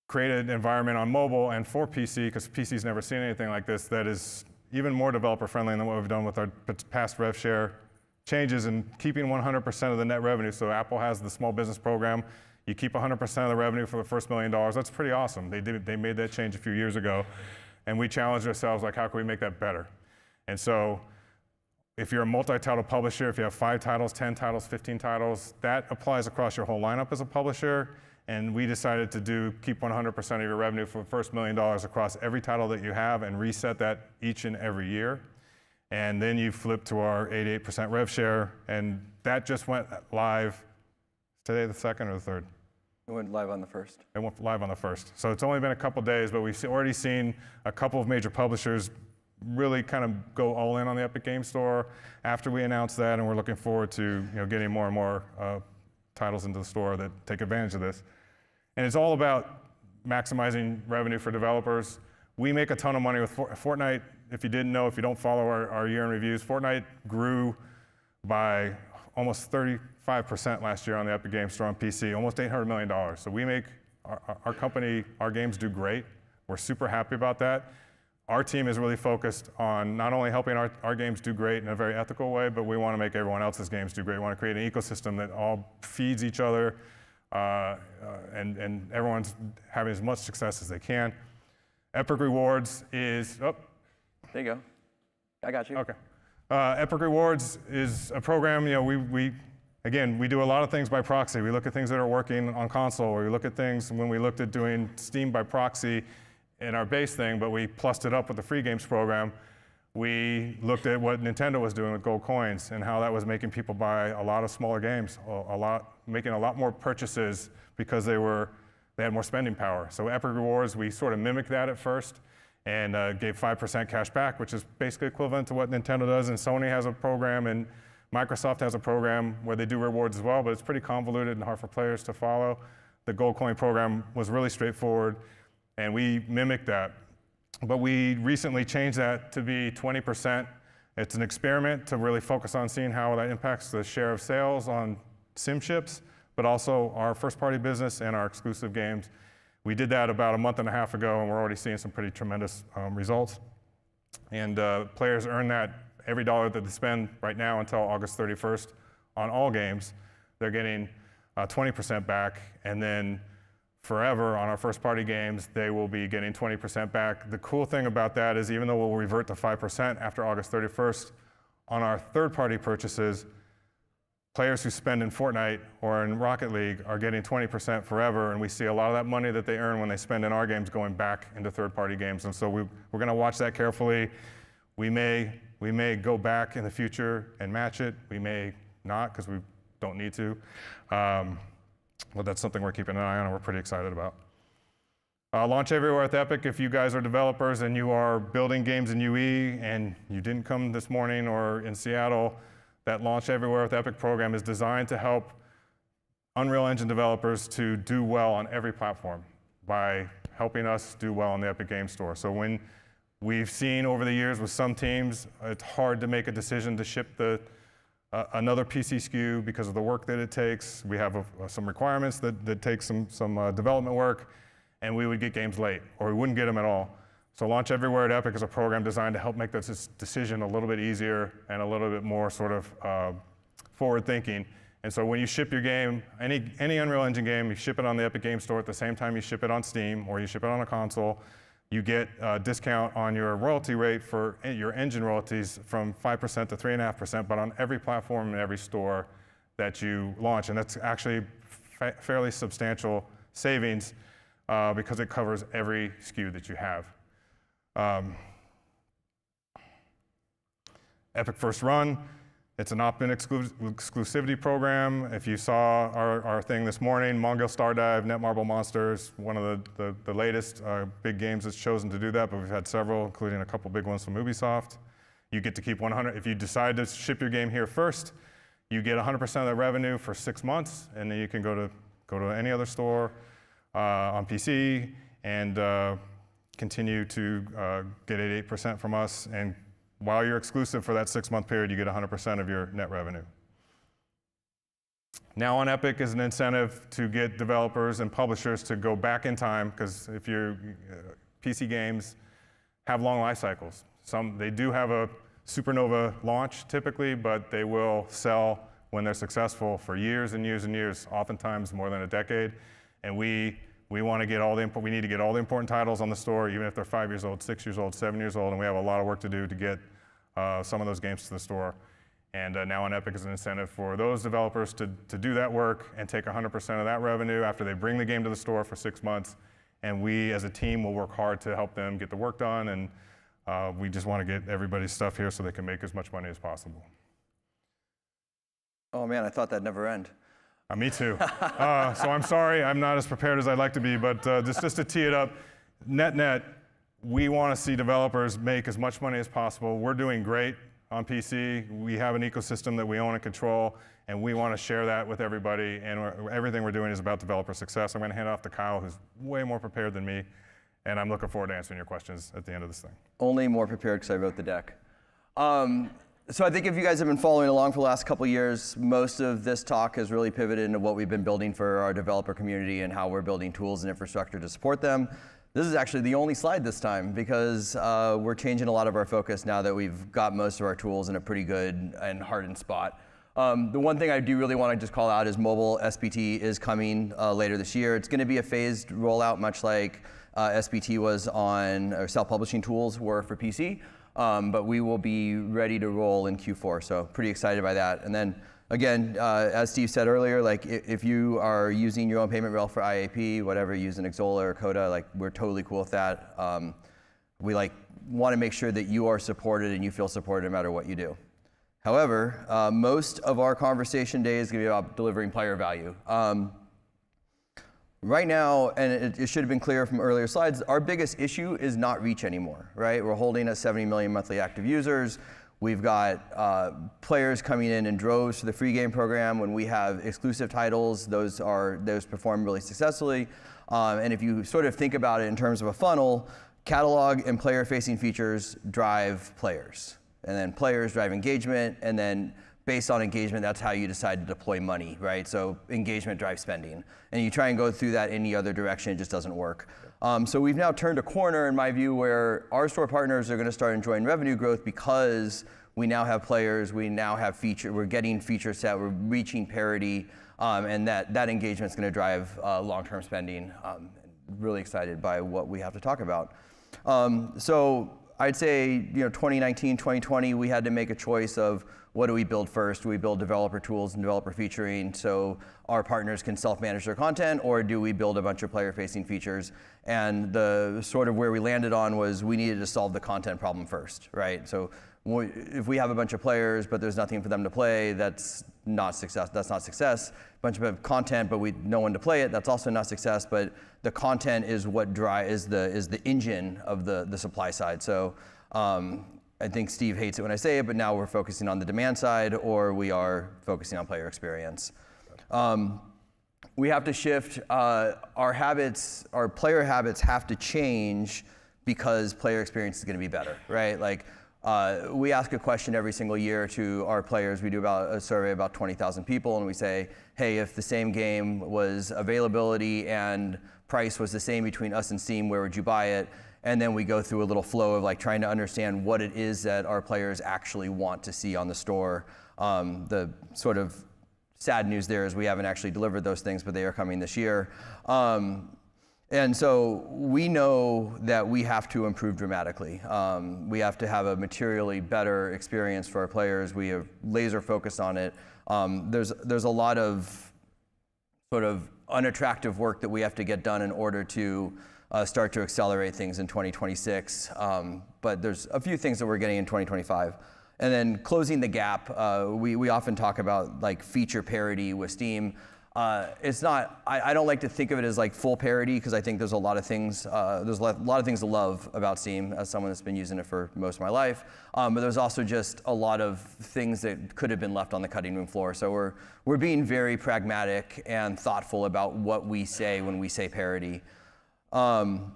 create an environment on mobile and for PC, because PC's never seen anything like this, that is even more developer friendly than what we've done with our past rev share changes and keeping 100% of the net revenue. So Apple has the small business program. You keep 100% of the revenue for the first $1 million. That's pretty awesome. They made that change a few years ago. And we challenged ourselves, like, how can we make that better? And so if you're a multi-title publisher, if you have 5 titles, 10 titles, 15 titles, that applies across your whole lineup as a publisher. And we decided to keep 100% of your revenue for the first $1 million across every title that you have and reset that each and every year. And then you flip to our 88% rev share, and that just went live today, the 2nd or the 3rd? It went live on the 1st. It went live on the 1st. So it's only been a couple days, but we've already seen a couple of major publishers really kind of go all in on the Epic Game Store after we announced that, and we're looking forward to getting more and more titles into the store that take advantage of this. And it's all about maximizing revenue for developers. We make a ton of money with Fortnite. If you didn't know, if you don't follow our year in reviews, Fortnite grew by almost 35% last year on the Epic Game Store on PC, almost $800 million. So we make, our company, our games do great. We're super happy about that. Our team is really focused on not only helping our games do great in a very ethical way, but we want to make everyone else's games do great. We want to create an ecosystem that all feeds each other, and everyone's having as much success as they can. Epic Rewards is, There you go. I got you. Okay. Epic Rewards is a program, we do a lot of things by proxy. We look at things that are working on console, or we look at things when we looked at doing Steam by proxy in our base thing, but we plussed it up with the free games program. We looked at what Nintendo was doing with gold coins and how that was making people buy a lot of smaller games, making a lot more purchases because they had more spending power. So Epic Rewards, we sort of mimicked that at first and gave 5% cash back, which is basically equivalent to what Nintendo does. And Sony has a program, and Microsoft has a program where they do rewards as well, but it's pretty convoluted and hard for players to follow. The gold coin program was really straightforward, and we mimicked that. But we recently changed that to be 20%. It's an experiment to really focus on seeing how that impacts the share of sales on sim chips, but also our first-party business and our exclusive games. We did that about a month and a half ago, and we're already seeing some pretty tremendous results. And players earn that every dollar that they spend right now until August 31st on all games. They're getting 20% back, and then forever on our first-party games, they will be getting 20% back. The cool thing about that is even though we'll revert to 5% after August 31st, on our third-party purchases, players who spend in Fortnite or in Rocket League are getting 20% forever, and we see a lot of that money that they earn when they spend in our games going back into third-party games. And so we're going to watch that carefully. We may go back in the future and match it. We may not, because we don't need to. But that's something we're keeping an eye on and we're pretty excited about. Launch everywhere with Epic. If you guys are developers and you are building games in UE and you didn't come this morning or in Seattle, that Launch Everywhere with Epic program is designed to help Unreal Engine developers to do well on every platform by helping us do well on the Epic Game Store. So when we've seen over the years with some teams, it's hard to make a decision to ship another PC SKU because of the work that it takes. We have some requirements that take some development work, and we would get games late, or we wouldn't get them at all. So Launch Everywhere at Epic is a program designed to help make this decision a little bit easier and a little bit more sort of forward thinking. And so when you ship your game, any Unreal Engine game, you ship it on the Epic Game Store at the same time you ship it on Steam or you ship it on a console, you get a discount on your royalty rate for your engine royalties from 5% to 3.5%, but on every platform and every store that you launch. And that's actually fairly substantial savings because it covers every SKU that you have. Epic First Run It's an opt-in exclusivity program. If you saw our thing this morning, Mongol Stardive, Netmarble Monsters, one of the latest big games that's chosen to do that, but we've had several, including a couple big ones from Ubisoft. You get to keep 100, if you decide to ship your game here first, you get 100% of the revenue for 6 months, and then you can go to any other store on PC and continue to get 88% from us. And while you're exclusive for that 6-month period, you get 100% of your net revenue. Now on Epic is an incentive to get developers and publishers to go back in time, because if your PC games have long life cycles. They do have a supernova launch typically, but they will sell when they're successful for years and years and years, oftentimes more than a decade. And we want to get we need to get all the important titles on the store, even if they're 5 years old, 6 years old, 7 years old, and we have a lot of work to do to get some of those games to the store. And now on Epic is an incentive for those developers to do that work and take 100% of that revenue after they bring the game to the store for 6 months. And we, as a team, will work hard to help them get the work done. And we just want to get everybody's stuff here so they can make as much money as possible. Oh man, I thought that'd never end. Me too. So I'm sorry, I'm not as prepared as I'd like to be, but just to tee it up, net, we want to see developers make as much money as possible. We're doing great on PC. We have an ecosystem that we own and control, and we want to share that with everybody, and everything we're doing is about developer success. I'm going to hand it off to Kyle, who's way more prepared than me, and I'm looking forward to answering your questions at the end of this thing. Only more prepared because I wrote the deck. So I think if you guys have been following along for the last couple of years, most of this talk has really pivoted into what we've been building for our developer community and how we're building tools and infrastructure to support them. This is actually the only slide this time because we're changing a lot of our focus now that we've got most of our tools in a pretty good and hardened spot. The one thing I do really want to just call out is mobile SPT is coming later this year. It's going to be a phased rollout, much like SPT was on, or self-publishing tools were for PC. But we will be ready to roll in Q4, so pretty excited by that. And then again, as Steve said earlier, like if you are using your own payment rail for IAP, whatever, using Xsola or Coda, like we're totally cool with that. We want to make sure that you are supported and you feel supported no matter what you do. However, most of our conversation today is going to be about delivering player value. Right now, and it should have been clear from earlier slides, our biggest issue is not reach anymore, right? We're holding at 70 million monthly active users. We've got players coming in droves to the free game program. When we have exclusive titles, those perform really successfully. And if you sort of think about it in terms of a funnel, catalog and player-facing features drive players. And then players drive engagement, and then based on engagement, that's how you decide to deploy money, right? So engagement drives spending. And you try and go through that any other direction, it just doesn't work. So we've now turned a corner, in my view, where our store partners are gonna start enjoying revenue growth because we now have players, we now have we're getting feature set, we're reaching parity, and that engagement's gonna drive long-term spending. Really excited by what we have to talk about. So I'd say, 2019, 2020, we had to make a choice of what do we build first? Do we build developer tools and developer featuring so our partners can self-manage their content, or do we build a bunch of player-facing features? And the sort of where we landed on was we needed to solve the content problem first, right? So if we have a bunch of players but there's nothing for them to play, that's not success. That's not success. A bunch of content but no one to play it, that's also not success. But the content is what is the engine of the supply side. So I think Steve hates it when I say it, but now we're focusing on the demand side, or we are focusing on player experience. We have to shift our habits, our player habits have to change because player experience is going to be better, right? Like we ask a question every single year to our players. We do about a survey about 20,000 people, and we say, hey, if the same game was availability and price was the same between us and Steam, where would you buy it? And then we go through a little flow of like trying to understand what it is that our players actually want to see on the store. The sort of sad news there is we haven't actually delivered those things, but they are coming this year. And so we know that we have to improve dramatically. We have to have a materially better experience for our players. We have laser focused on it. There's a lot of sort of unattractive work that we have to get done in order to start to accelerate things in 2026. But there's a few things that we're getting in 2025. And then closing the gap, we often talk about like feature parity with Steam. It's not, I don't like to think of it as like full parity because I think there's a lot of things, there's a lot of things to love about Steam as someone that's been using it for most of my life. But there's also just a lot of things that could have been left on the cutting room floor. So we're being very pragmatic and thoughtful about what we say when we say parity. So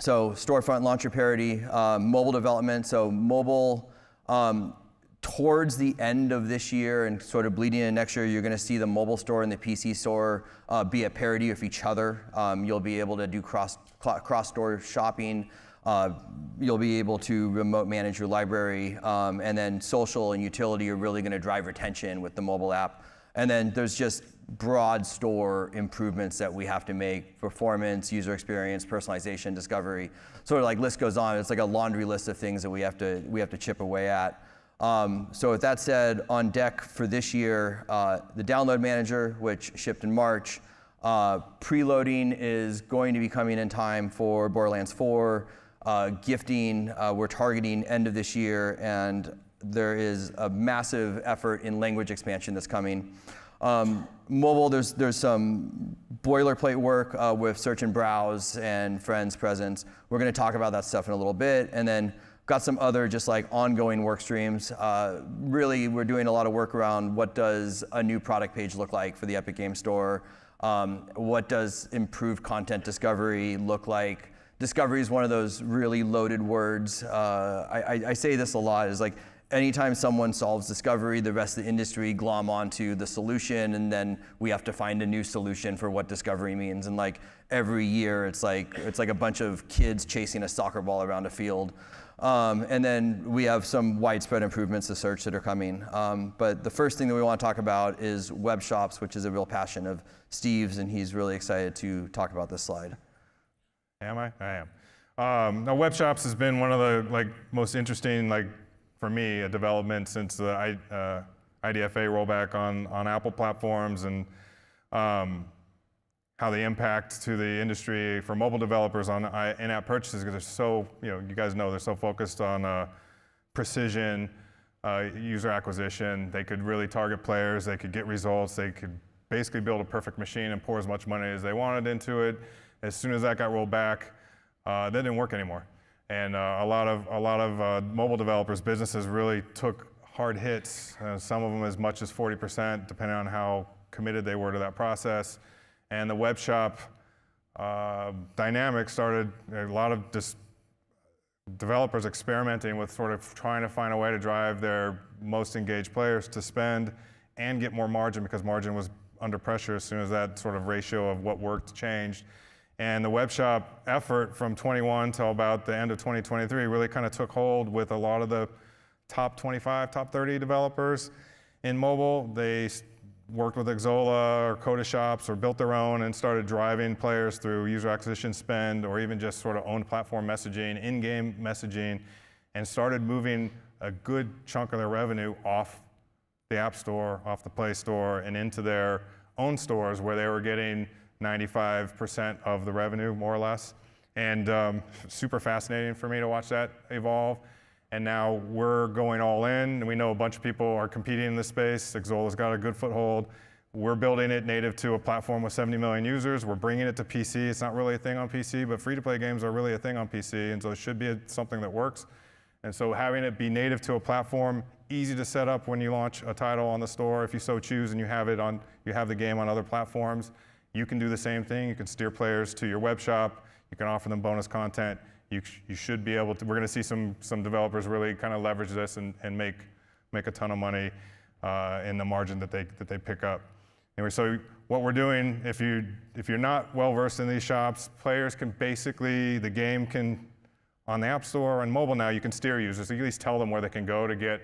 storefront launcher parity, mobile development. So mobile, towards the end of this year and sort of bleeding into next year, you're going to see the mobile store and the PC store be at parity with each other. You'll be able to do cross-store shopping. You'll be able to remote manage your library. And then social and utility are really going to drive retention with the mobile app. And then there's just broad store improvements that we have to make: performance, user experience, personalization, discovery. Sort of like list goes on. It's like a laundry list of things that we have to chip away at. So with that said, on deck for this year, the download manager, which shipped in March, preloading is going to be coming in time for Borderlands 4. Gifting, we're targeting end of this year, and there is a massive effort in language expansion that's coming. Mobile, there's some boilerplate work with search and browse and friends presence. We're going to talk about that stuff in a little bit, and then got some other just like ongoing work streams. Really, we're doing a lot of work around what does a new product page look like for the Epic Games Store? What does improved content discovery look like? Discovery is one of those really loaded words. I say this a lot, is like anytime someone solves discovery, the rest of the industry glom onto the solution, and then we have to find a new solution for what discovery means. And like every year, it's like a bunch of kids chasing a soccer ball around a field. And then we have some widespread improvements to search that are coming. But the first thing that we want to talk about is web shops, which is a real passion of Steve's, and he's really excited to talk about this slide. Am I? I am. Now, web shops has been one of the most interesting, for me, a development since the IDFA rollback on Apple platforms, and how the impact to the industry for mobile developers on in-app purchases, because they're so, you guys know, they're so focused on precision, user acquisition. They could really target players, they could get results, they could basically build a perfect machine and pour as much money as they wanted into it. As soon as that got rolled back, that didn't work anymore. And a lot of mobile developers, businesses really took hard hits, some of them as much as 40%, depending on how committed they were to that process. And the web shop dynamic started a lot of developers experimenting with sort of trying to find a way to drive their most engaged players to spend and get more margin, because margin was under pressure as soon as that sort of ratio of what worked changed. And the web shop effort from 21 till about the end of 2023 really kind of took hold with a lot of the top 25, top 30 developers in mobile. They worked with Xsolla or Coda Shops or built their own and started driving players through user acquisition spend, or even just sort of owned platform messaging, in-game messaging, and started moving a good chunk of their revenue off the App Store, off the Play Store, and into their own stores where they were getting 95% of the revenue, more or less. And super fascinating for me to watch that evolve. And now we're going all in. We know a bunch of people are competing in this space. Xsolla's got a good foothold. We're building it native to a platform with 70 million users. We're bringing it to PC. It's not really a thing on PC, but free-to-play games are really a thing on PC, and so it should be something that works. And so having it be native to a platform, easy to set up when you launch a title on the store, if you so choose, and you have the game on other platforms. You can do the same thing. You can steer players to your web shop. You can offer them bonus content. You should be able to. We're going to see some developers really kind of leverage this and make a ton of money in the margin that they pick up. Anyway, so what we're doing, if you're not well versed in these shops, players can basically, the game can, on the App Store and mobile now, you can steer users. You at least tell them where they can go to get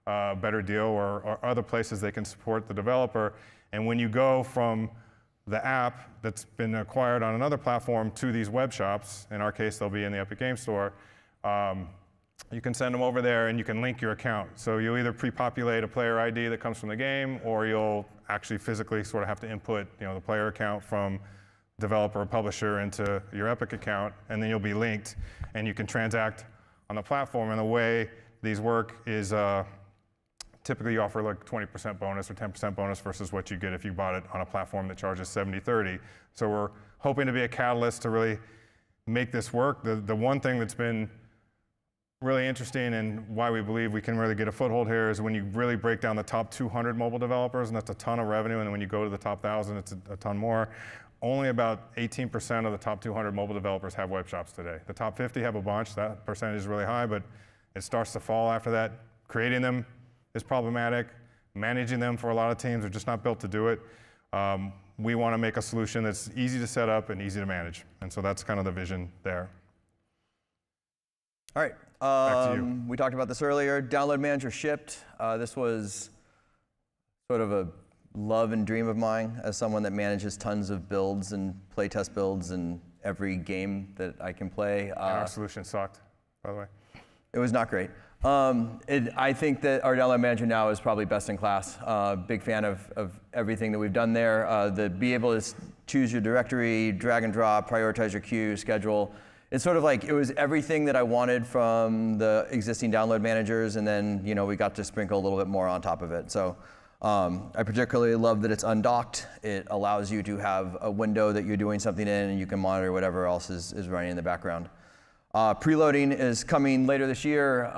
a better deal, or other places they can support the developer. And when you go from the app that's been acquired on another platform to these web shops, in our case, they'll be in the Epic Games Store, you can send them over there and you can link your account. So you'll either pre-populate a player ID that comes from the game, or you'll actually physically sort of have to input the player account from developer or publisher into your Epic account, and then you'll be linked, and you can transact on the platform. And the way these work is typically you offer like 20% bonus or 10% bonus versus what you get if you bought it on a platform that charges 70/30. So we're hoping to be a catalyst to really make this work. The one thing that's been really interesting and why we believe we can really get a foothold here is when you really break down the top 200 mobile developers, and that's a ton of revenue, and then when you go to the top 1,000, it's a ton more. Only about 18% of the top 200 mobile developers have web shops today. The top 50 have a bunch. That percentage is really high, but it starts to fall after that. Creating them is problematic. Managing them for a lot of teams are just not built to do it. We want to make a solution that's easy to set up and easy to manage. And so that's kind of the vision there. All right. Back to you. We talked about this earlier. Download Manager shipped. This was sort of a love and dream of mine as someone that manages tons of builds and playtest builds in every game that I can play. And our solution sucked, by the way. It was not great. I think that our Download Manager now is probably best in class. Big fan of everything that we've done there. Be able to choose your directory, drag and drop, prioritize your queue, schedule. It's sort of like it was everything that I wanted from the existing download managers, and then we got to sprinkle a little bit more on top of it. So I particularly love that it's undocked. It allows you to have a window that you're doing something in, and you can monitor whatever else is running in the background. Preloading is coming later this year.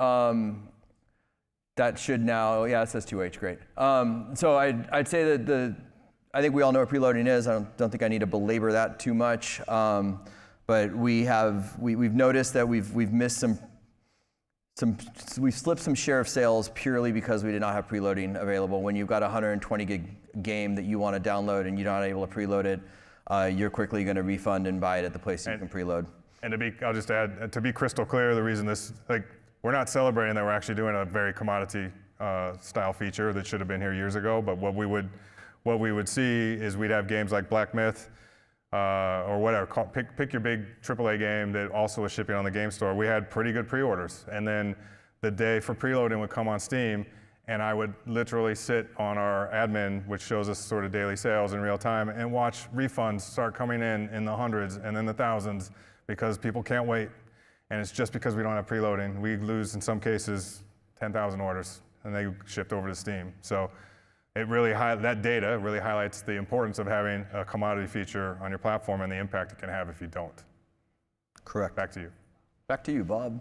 That should now, yeah, it says 2H, great. So I'd say that I think we all know what preloading is. I don't think I need to belabor that too much. But we've noticed that we've missed we've slipped some share of sales purely because we did not have preloading available. When you've got a 120 gig game that you want to download and you're not able to preload it, you're quickly going to refund and buy it at the place you can preload. And I'll just add, to be crystal clear, the reason we're not celebrating that we're actually doing a very commodity style feature that should have been here years ago. But what we would see is we'd have games like Black Myth or whatever. Pick your big AAA game that also was shipping on the game store. We had pretty good pre-orders, and then the day for preloading would come on Steam, and I would literally sit on our admin, which shows us sort of daily sales in real time, and watch refunds start coming in the hundreds and then the thousands, because people can't wait. And it's just because we don't have preloading. We lose, in some cases, 10,000 orders, and they shipped over to Steam. So that data really highlights the importance of having a commodity feature on your platform and the impact it can have if you don't. Correct. Back to you. Back to you, Bob.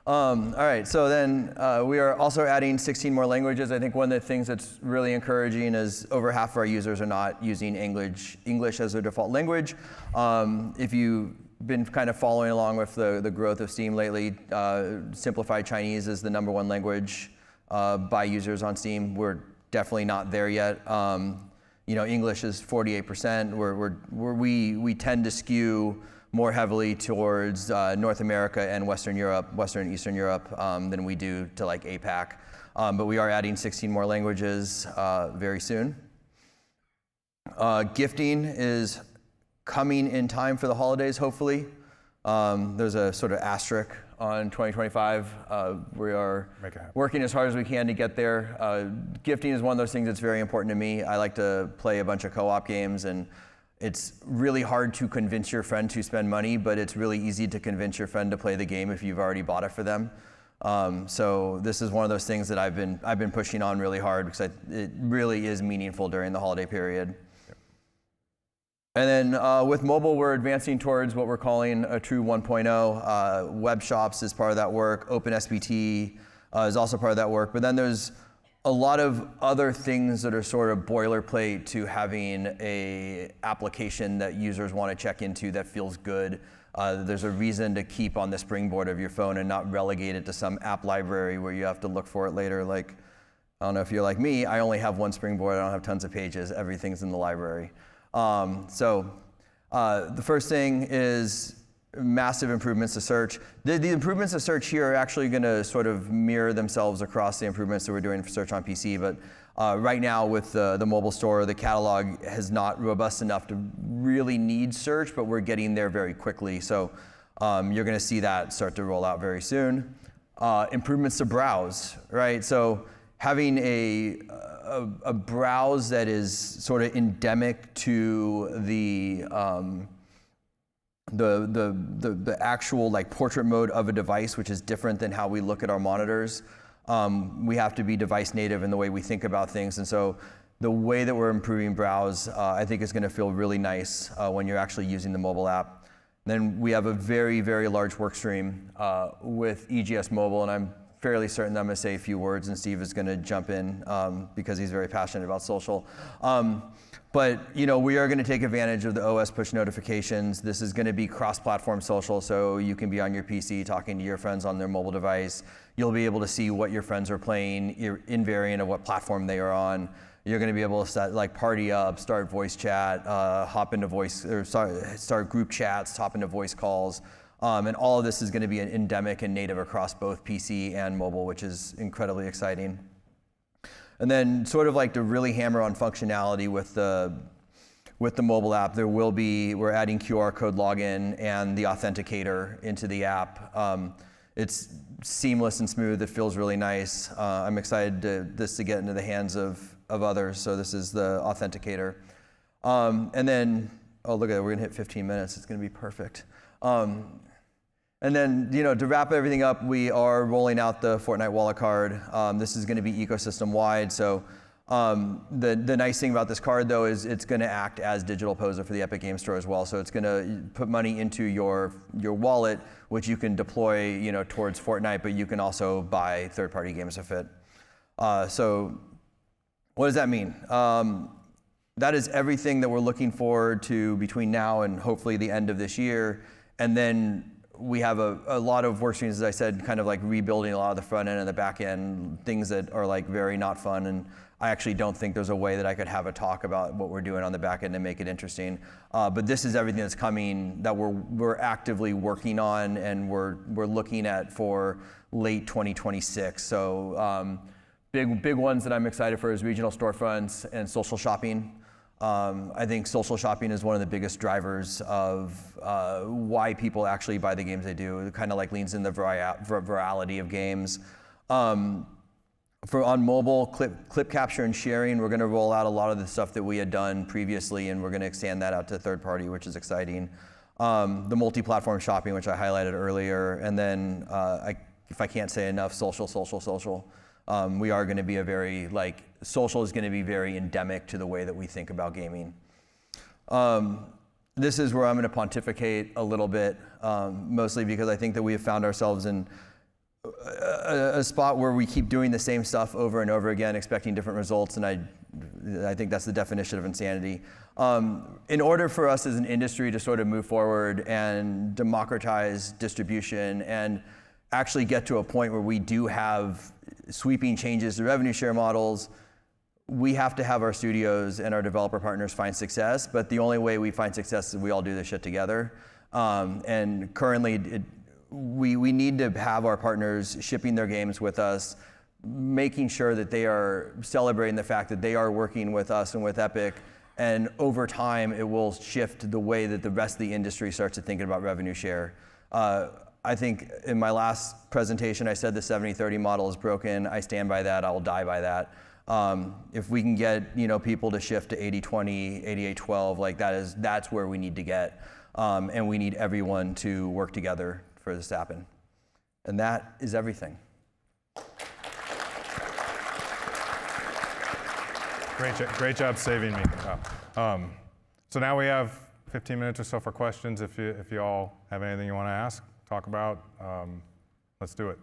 All right, so then we are also adding 16 more languages. I think one of the things that's really encouraging is over half of our users are not using English as their default language. If you've been kind of following along with the growth of Steam lately, simplified Chinese is the #1 language by users on Steam. We're definitely not there yet. English is 48%. We tend to skew more heavily towards North America and Western and Eastern Europe than we do to like APAC. But we are adding 16 more languages very soon. Gifting is coming in time for the holidays, hopefully. There's a sort of asterisk on 2025. We are working as hard as we can to get there. Gifting is one of those things that's very important to me. I like to play a bunch of co-op games, and it's really hard to convince your friend to spend money, but it's really easy to convince your friend to play the game if you've already bought it for them. So this is one of those things that I've been pushing on really hard because it really is meaningful during the holiday period. And then with mobile, we're advancing towards what we're calling a true 1.0. Web shops is part of that work. OpenSBT is also part of that work. But then there's a lot of other things that are sort of boilerplate to having a application that users want to check into that feels good. There's a reason to keep on the springboard of your phone and not relegate it to some app library where you have to look for it later. Like, I don't know if you're like me, I only have one springboard. I don't have tons of pages. Everything's in the library. The first thing is massive improvements to search. The improvements to search here are actually going to sort of mirror themselves across the improvements that we're doing for search on PC. But right now with the mobile store, the catalog is not robust enough to really need search, but we're getting there very quickly. So you're going to see that start to roll out very soon. Improvements to browse, right? So having a browse that is sort of endemic to the actual like portrait mode of a device, which is different than how we look at our monitors. We have to be device native in the way we think about things. And so the way that we're improving browse, I think is going to feel really nice when you're actually using the mobile app. Then we have a very, very large work stream with EGS Mobile, and I'm fairly certain that I'm going to say a few words, and Steve is going to jump in because he's very passionate about social. But we are going to take advantage of the OS push notifications. This is going to be cross-platform social, so you can be on your PC talking to your friends on their mobile device. You'll be able to see what your friends are playing, invariant of what platform they are on. You're going to be able to set, like, party up, start voice chat, hop into voice, or start group chats, hop into voice calls. And all of this is going to be endemic and native across both PC and mobile, which is incredibly exciting. And then sort of like to really hammer on functionality with the mobile app, we're adding QR code login and the authenticator into the app. It's seamless and smooth. It feels really nice. I'm excited this to get into the hands of others. So this is the authenticator. And then, oh, look at that, we're gonna hit 15 minutes. It's gonna be perfect. And then, to wrap everything up, we are rolling out the Fortnite wallet card. This is going to be ecosystem wide. So the nice thing about this card, though, is it's going to act as digital POSA for the Epic Games Store as well. So it's going to put money into your wallet, which you can deploy, towards Fortnite, but you can also buy third-party games if it. So what does that mean? That is everything that we're looking forward to between now and hopefully the end of this year. And then we have a lot of work streams, as I said, kind of like rebuilding a lot of the front end and the back end, things that are like very not fun. And I actually don't think there's a way that I could have a talk about what we're doing on the back end and make it interesting. But this is everything that's coming that we're actively working on and we're looking at for late 2026. So big ones that I'm excited for is regional storefronts and social shopping. I think social shopping is one of the biggest drivers of why people actually buy the games they do. It kind of like leans in the virality of games. On mobile, clip capture and sharing, we're going to roll out a lot of the stuff that we had done previously, and we're going to extend that out to third party, which is exciting. The multi-platform shopping, which I highlighted earlier, and then if I can't say enough, social. We are going to be social is going to be very endemic to the way that we think about gaming. This is where I'm going to pontificate a little bit, mostly because I think that we have found ourselves in a spot where we keep doing the same stuff over and over again, expecting different results, and I think that's the definition of insanity. In order for us as an industry to sort of move forward and democratize distribution and actually get to a point where we do have sweeping changes to revenue share models, we have to have our studios and our developer partners find success, but the only way we find success is we all do this shit together. And currently, we need to have our partners shipping their games with us, making sure that they are celebrating the fact that they are working with us and with Epic, and over time, it will shift the way that the rest of the industry starts to think about revenue share. I think in my last presentation, I said the 70-30 model is broken. I stand by that. I will die by that. If we can get people to shift to 80-20, 88-12, that's where we need to get, and we need everyone to work together for this to happen. And that is everything. Great job saving me. So now we have 15 minutes or so for questions. If you all have anything you want to ask, talk about, let's do it.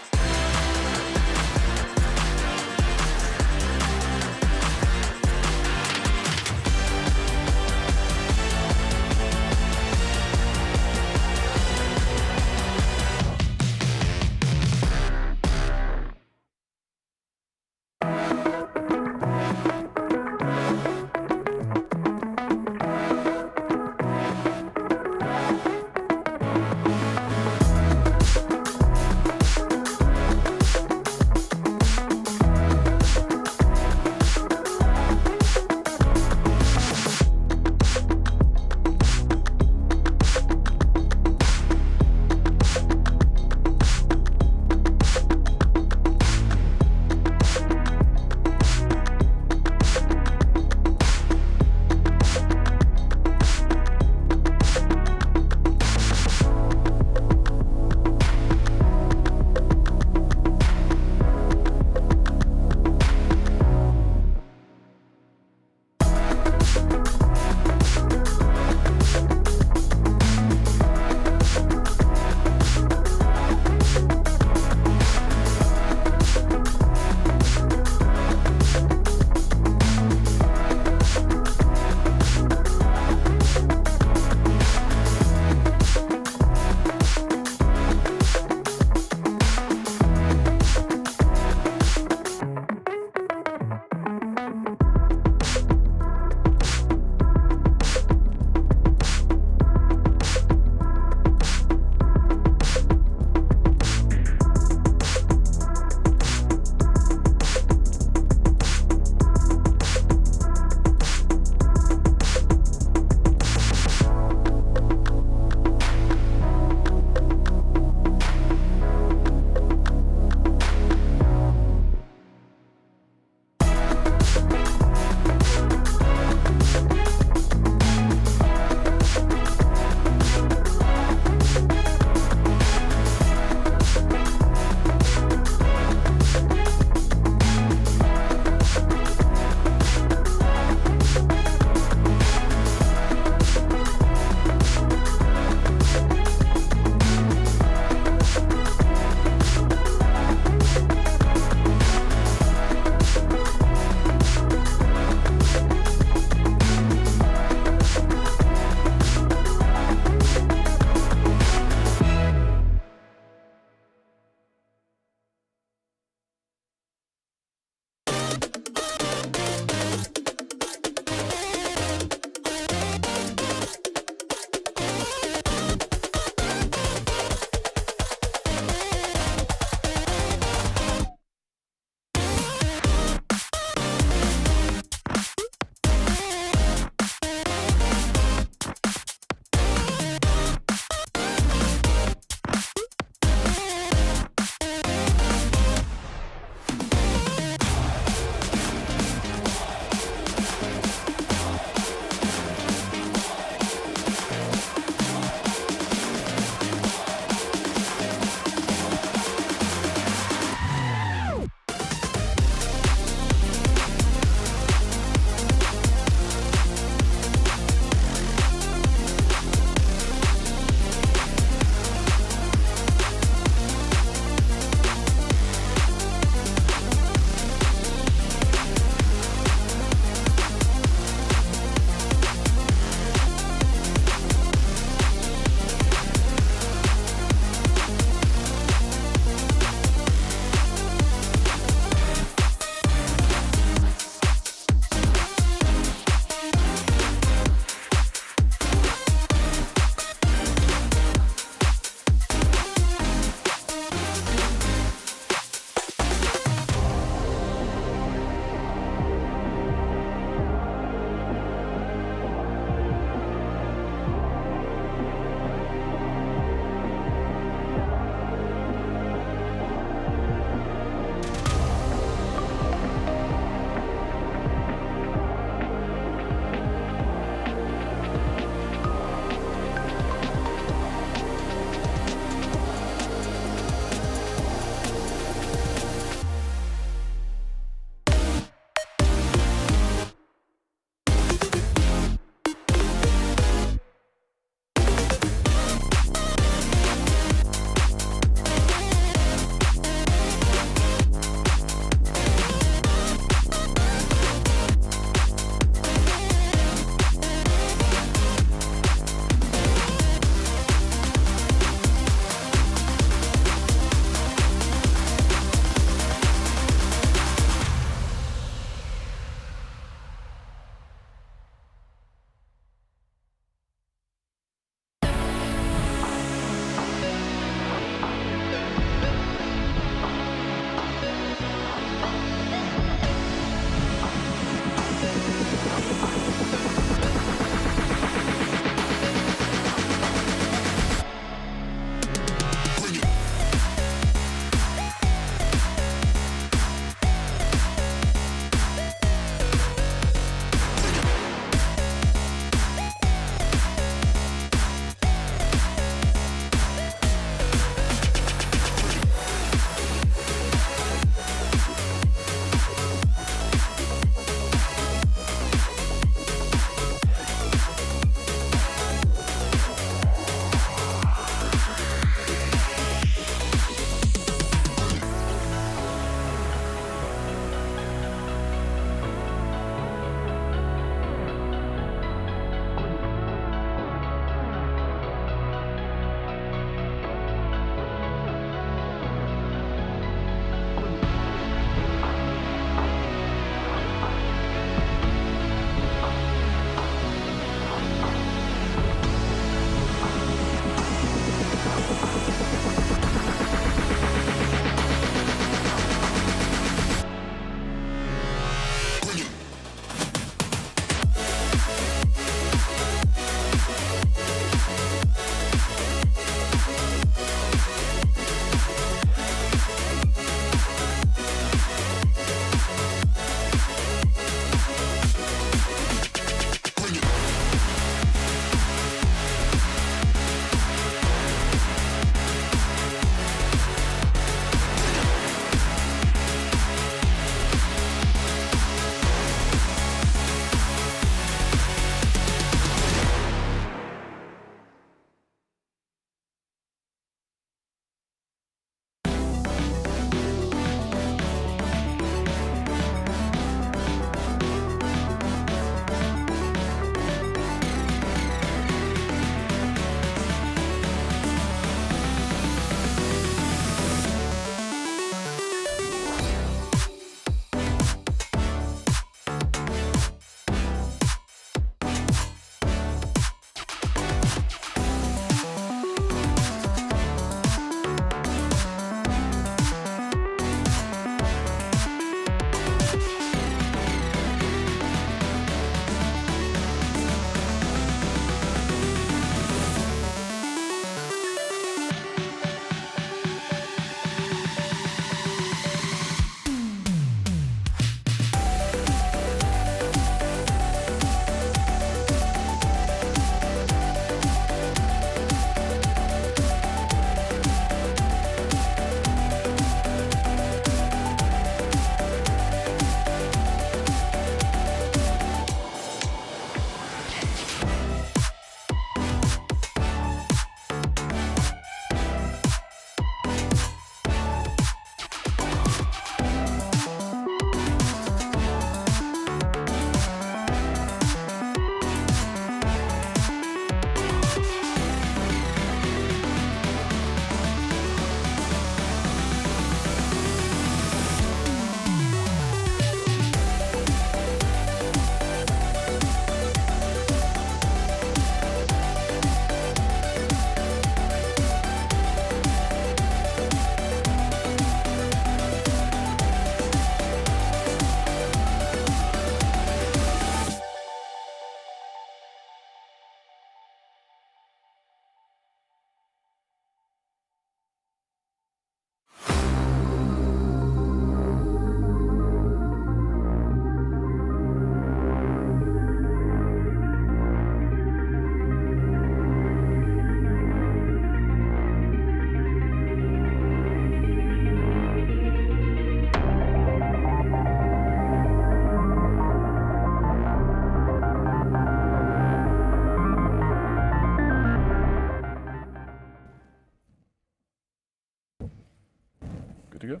Good to go?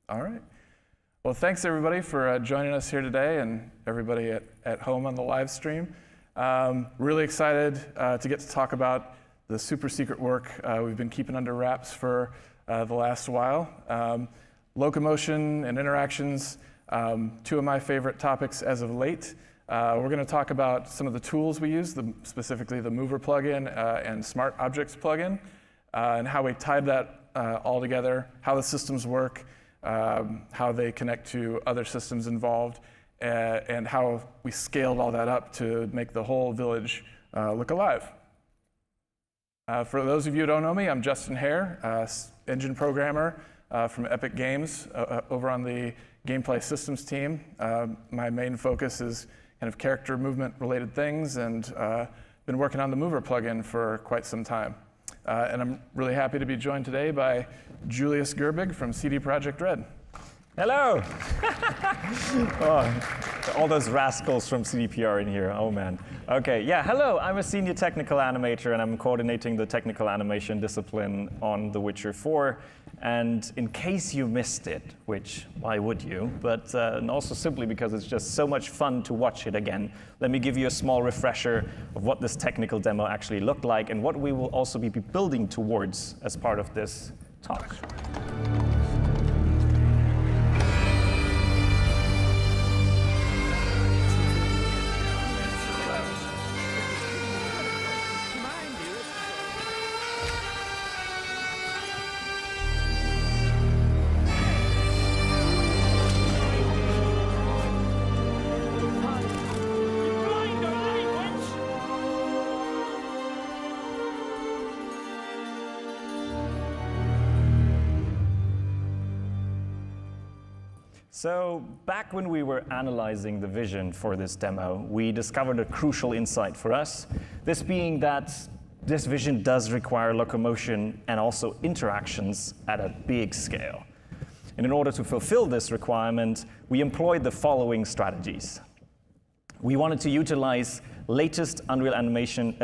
All right. Well, thanks everybody for joining us here today and everybody at home on the live stream. Really excited to get to talk about the super secret work we've been keeping under wraps for the last while. Locomotion and interactions, two of my favorite topics as of late. We're going to talk about some of the tools we use, specifically the Mover plugin and Smart Objects plugin, and how we tied that all together, how the systems work, how they connect to other systems involved, and how we scaled all that up to make the whole village look alive. For those of you who don't know me, I'm Justin Hare, engine programmer from Epic Games over on the gameplay systems team. My main focus is kind of character movement related things, and been working on the Mover plugin for quite some time. And I'm really happy to be joined today by Julius Gerbig from CD Projekt Red. Hello! Oh, all those rascals from CDPR in here, oh man. Okay, yeah, hello, I'm a senior technical animator and I'm coordinating the technical animation discipline on The Witcher 4. And in case you missed it, which why would you, but and also simply because it's just so much fun to watch it again, let me give you a small refresher of what this technical demo actually looked like and what we will also be building towards as part of this talk. So back when we were analyzing the vision for this demo, we discovered a crucial insight for us, this being that this vision does require locomotion and also interactions at a big scale. And in order to fulfill this requirement, we employed the following strategies. We wanted to utilize latest Unreal Engine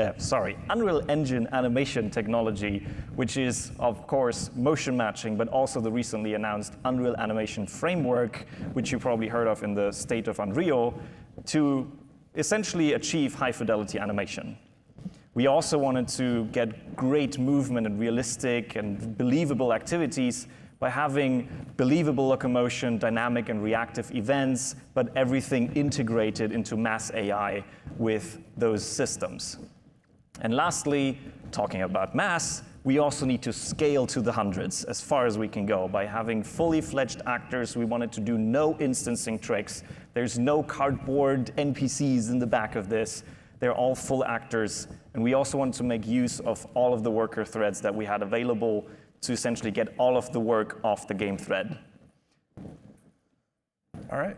animation technology, which is, of course, motion matching, but also the recently announced Unreal Animation Framework, which you probably heard of in the State of Unreal, to essentially achieve high-fidelity animation. We also wanted to get great movement and realistic and believable activities by having believable locomotion, dynamic and reactive events, but everything integrated into mass AI with those systems. And lastly, talking about mass, we also need to scale to the hundreds as far as we can go. By having fully fledged actors, we wanted to do no instancing tricks. There's no cardboard NPCs in the back of this. They're all full actors. And we also wanted to make use of all of the worker threads that we had available to essentially get all of the work off the game thread. All right.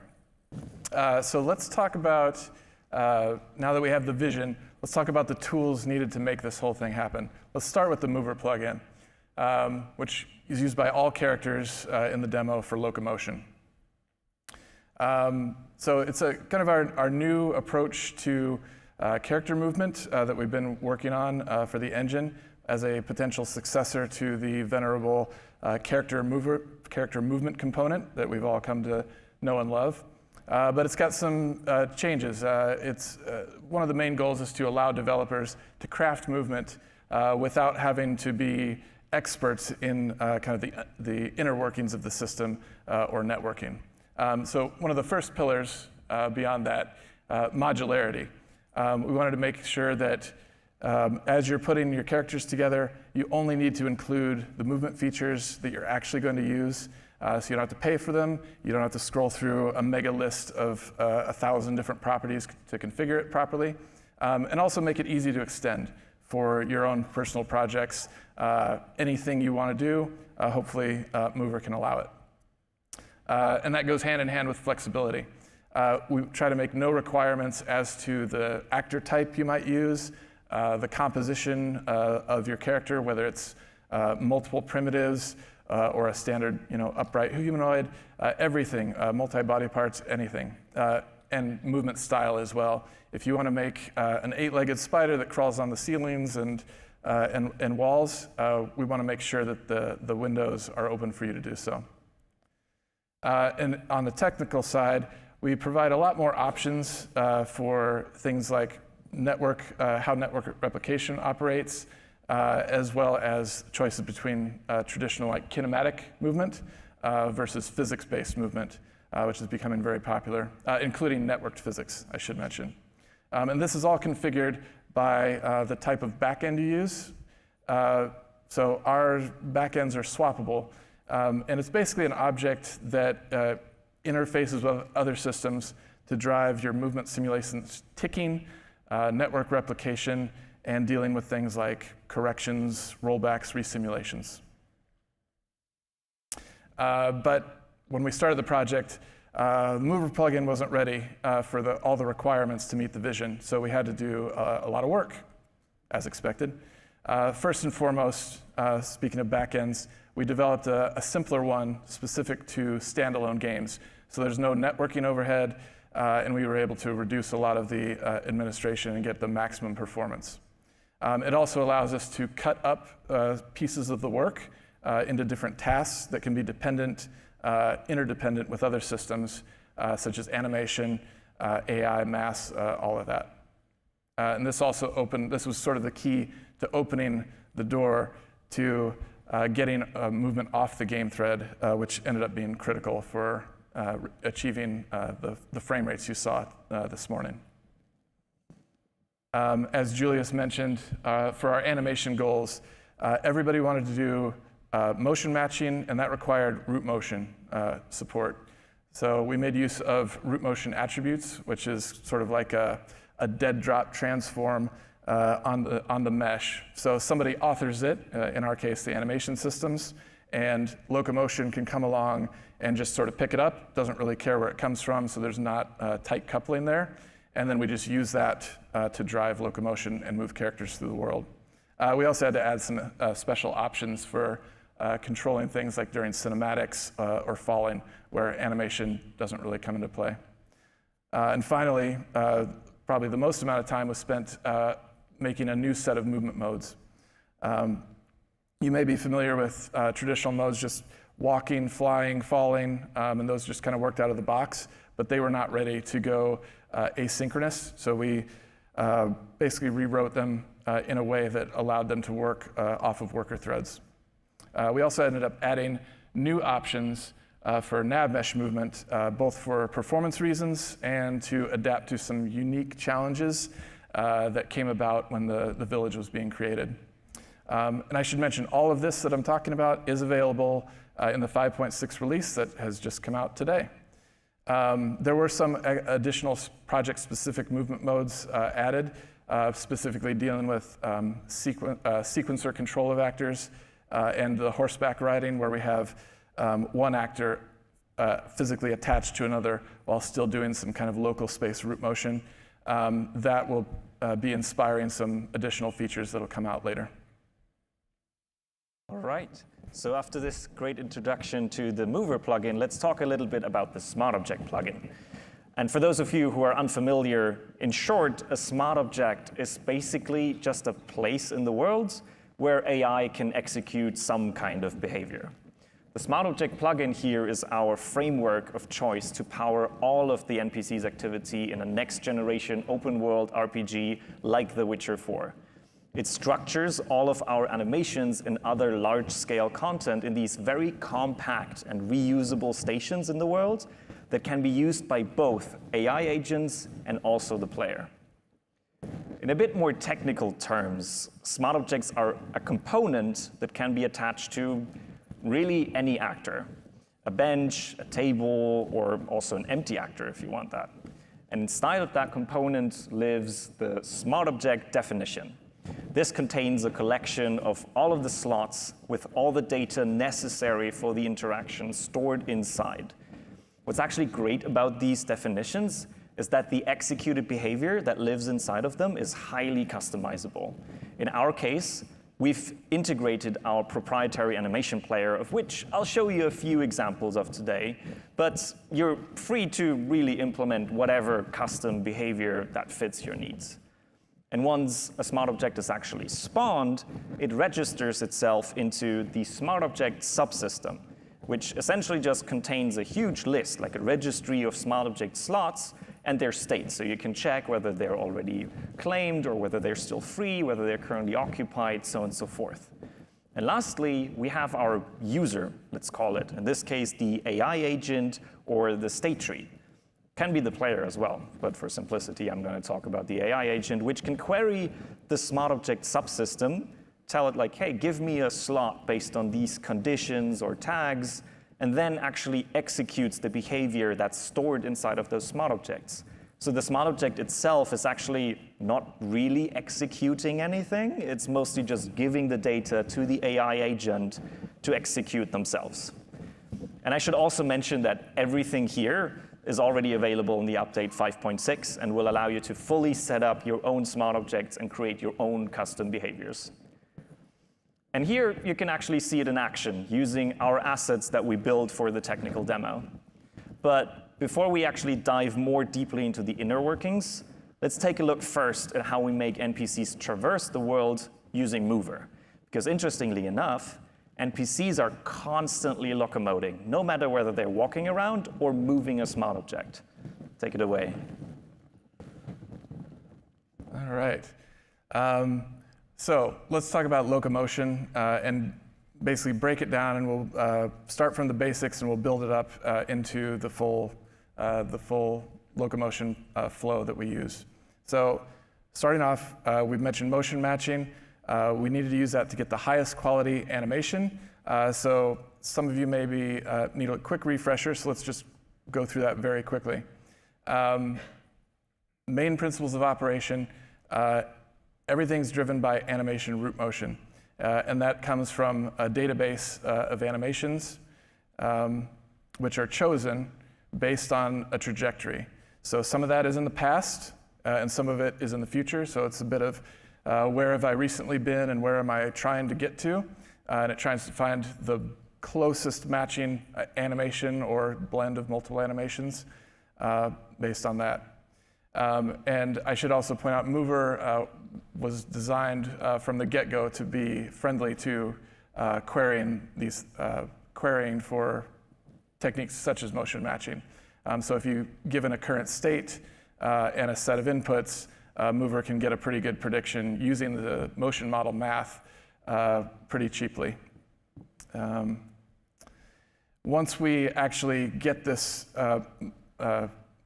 So let's talk about, now that we have the vision, let's talk about the tools needed to make this whole thing happen. Let's start with the Mover plugin, which is used by all characters in the demo for locomotion. So it's a kind of our new approach to character movement that we've been working on for the engine as a potential successor to the venerable character movement component that we've all come to know and love. But it's got some changes. One of the main goals is to allow developers to craft movement without having to be experts in kind of the inner workings of the system or networking. So one of the first pillars beyond that, modularity. We wanted to make sure that as you're putting your characters together, you only need to include the movement features that you're actually going to use. So you don't have to pay for them. You don't have to scroll through a mega list of 1,000 different properties to configure it properly. And also make it easy to extend for your own personal projects. Anything you want to do, hopefully Mover can allow it. And that goes hand in hand with flexibility. We try to make no requirements as to the actor type you might use, the composition of your character, whether it's multiple primitives or a standard, upright humanoid, everything, multi-body parts, anything, and movement style as well. If you want to make an 8-legged spider that crawls on the ceilings and walls, we want to make sure that the windows are open for you to do so. And on the technical side, we provide a lot more options for things like how network replication operates, as well as choices between traditional like kinematic movement versus physics-based movement, which is becoming very popular, including networked physics, I should mention. And this is all configured by the type of backend you use. So our backends are swappable. And it's basically an object that interfaces with other systems to drive your movement simulations ticking, network replication, and dealing with things like corrections, rollbacks, resimulations. But when we started the project, the Mover plugin wasn't ready for all the requirements to meet the vision, so we had to do a lot of work, as expected. First and foremost, speaking of backends, we developed a simpler one specific to standalone games. So there's no networking overhead, and we were able to reduce a lot of the administration and get the maximum performance. It also allows us to cut up pieces of the work into different tasks that can be interdependent with other systems, such as animation, AI, mass, all of that. And this was sort of the key to opening the door to getting movement off the game thread, which ended up being critical for achieving the frame rates you saw this morning. As Julius mentioned, for our animation goals, everybody wanted to do motion matching, and that required root motion support. So we made use of root motion attributes, which is sort of like a dead drop transform on the mesh. So somebody authors it, in our case, the animation systems, and Locomotion can come along and just sort of pick it up. Doesn't really care where it comes from, so there's not tight coupling there. And then we just use that to drive Locomotion and move characters through the world. We also had to add some special options for controlling things like during cinematics or falling, where animation doesn't really come into play. And finally, probably the most amount of time was spent making a new set of movement modes. You may be familiar with traditional modes, just walking, flying, falling, and those just kind of worked out of the box, but they were not ready to go asynchronous. So we basically rewrote them in a way that allowed them to work off of worker threads. We also ended up adding new options for nav mesh movement, both for performance reasons and to adapt to some unique challenges that came about when the village was being created. And I should mention, all of this that I'm talking about is available in the 5.6 release that has just come out today. There were some additional project-specific movement modes added, specifically dealing with sequencer control of actors and the horseback riding, where we have one actor physically attached to another while still doing some kind of local space root motion. That will be inspiring some additional features that will come out later. All right. So after this great introduction to the Mover plugin, let's talk a little bit about the Smart Object plugin. And for those of you who are unfamiliar, in short, a smart object is basically just a place in the world where AI can execute some kind of behavior. The Smart Object plugin here is our framework of choice to power all of the NPC's activity in a next-generation open-world RPG like The Witcher 4. It structures all of our animations and other large-scale content in these very compact and reusable stations in the world that can be used by both AI agents and also the player. In a bit more technical terms, smart objects are a component that can be attached to really any actor, a bench, a table, or also an empty actor if you want that. And inside of that component lives the smart object definition. This contains a collection of all of the slots with all the data necessary for the interaction stored inside. What's actually great about these definitions is that the executed behavior that lives inside of them is highly customizable. In our case, we've integrated our proprietary animation player, of which I'll show you a few examples of today, but you're free to really implement whatever custom behavior that fits your needs. And once a smart object is actually spawned, it registers itself into the smart object subsystem. which essentially just contains a huge list, like a registry of smart object slots and their state. So you can check whether they're already claimed or whether they're still free, whether they're currently occupied, so on and so forth. And lastly, we have our user, let's call it. In this case, the AI agent or the state tree. Can be the player as well, but for simplicity, I'm going to talk about the AI agent, which can query the smart object subsystem, tell it like, hey, give me a slot based on these conditions or tags, and then actually executes the behavior that's stored inside of those smart objects. So the smart object itself is actually not really executing anything. It's mostly just giving the data to the AI agent to execute themselves. And I should also mention that everything here is already available in the update 5.6 and will allow you to fully set up your own smart objects and create your own custom behaviors. And here you can actually see it in action using our assets that we built for the technical demo. But before we actually dive more deeply into the inner workings, let's take a look first at how we make NPCs traverse the world using Mover. Because interestingly enough, NPCs are constantly locomoting, no matter whether they're walking around or moving a smart object. Take it away. All right. So let's talk about locomotion and basically break it down, and we'll start from the basics and we'll build it up into the full locomotion flow that we use. So starting off, we've mentioned motion matching. We needed to use that to get the highest quality animation. So some of you maybe need a quick refresher, so let's just go through that very quickly. Main principles of operation, everything's driven by animation root motion. And that comes from a database of animations, which are chosen based on a trajectory. So some of that is in the past, and some of it is in the future. So it's a bit of where have I recently been and where am I trying to get to? And it tries to find the closest matching animation or blend of multiple animations based on that. And I should also point out, Mover was designed from the get-go to be friendly to querying for techniques such as motion matching. So if you given a current state and a set of inputs, Mover can get a pretty good prediction using the motion model math pretty cheaply. Once we actually get this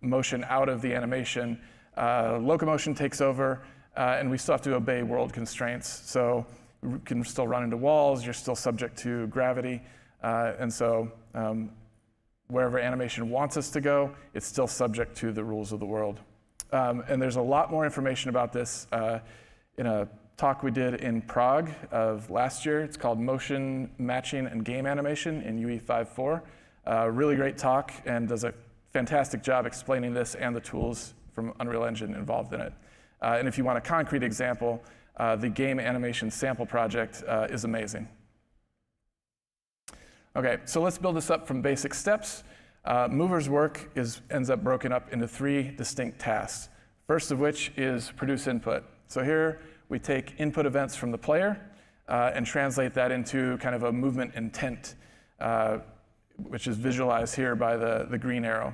motion out of the animation, Locomotion takes over, and we still have to obey world constraints. So you can still run into walls, you're still subject to gravity, and so wherever animation wants us to go, it's still subject to the rules of the world. And there's a lot more information about this in a talk we did in Prague of last year. It's called Motion Matching and Game Animation in UE 5.4. Really great talk and does a fantastic job explaining this and the tools from Unreal Engine involved in it. And if you want a concrete example, the game animation sample project is amazing. Okay, so let's build this up from basic steps. Mover's work ends up broken up into 3 distinct tasks. First of which is produce input. So here we take input events from the player and translate that into kind of a movement intent, which is visualized here by the green arrow.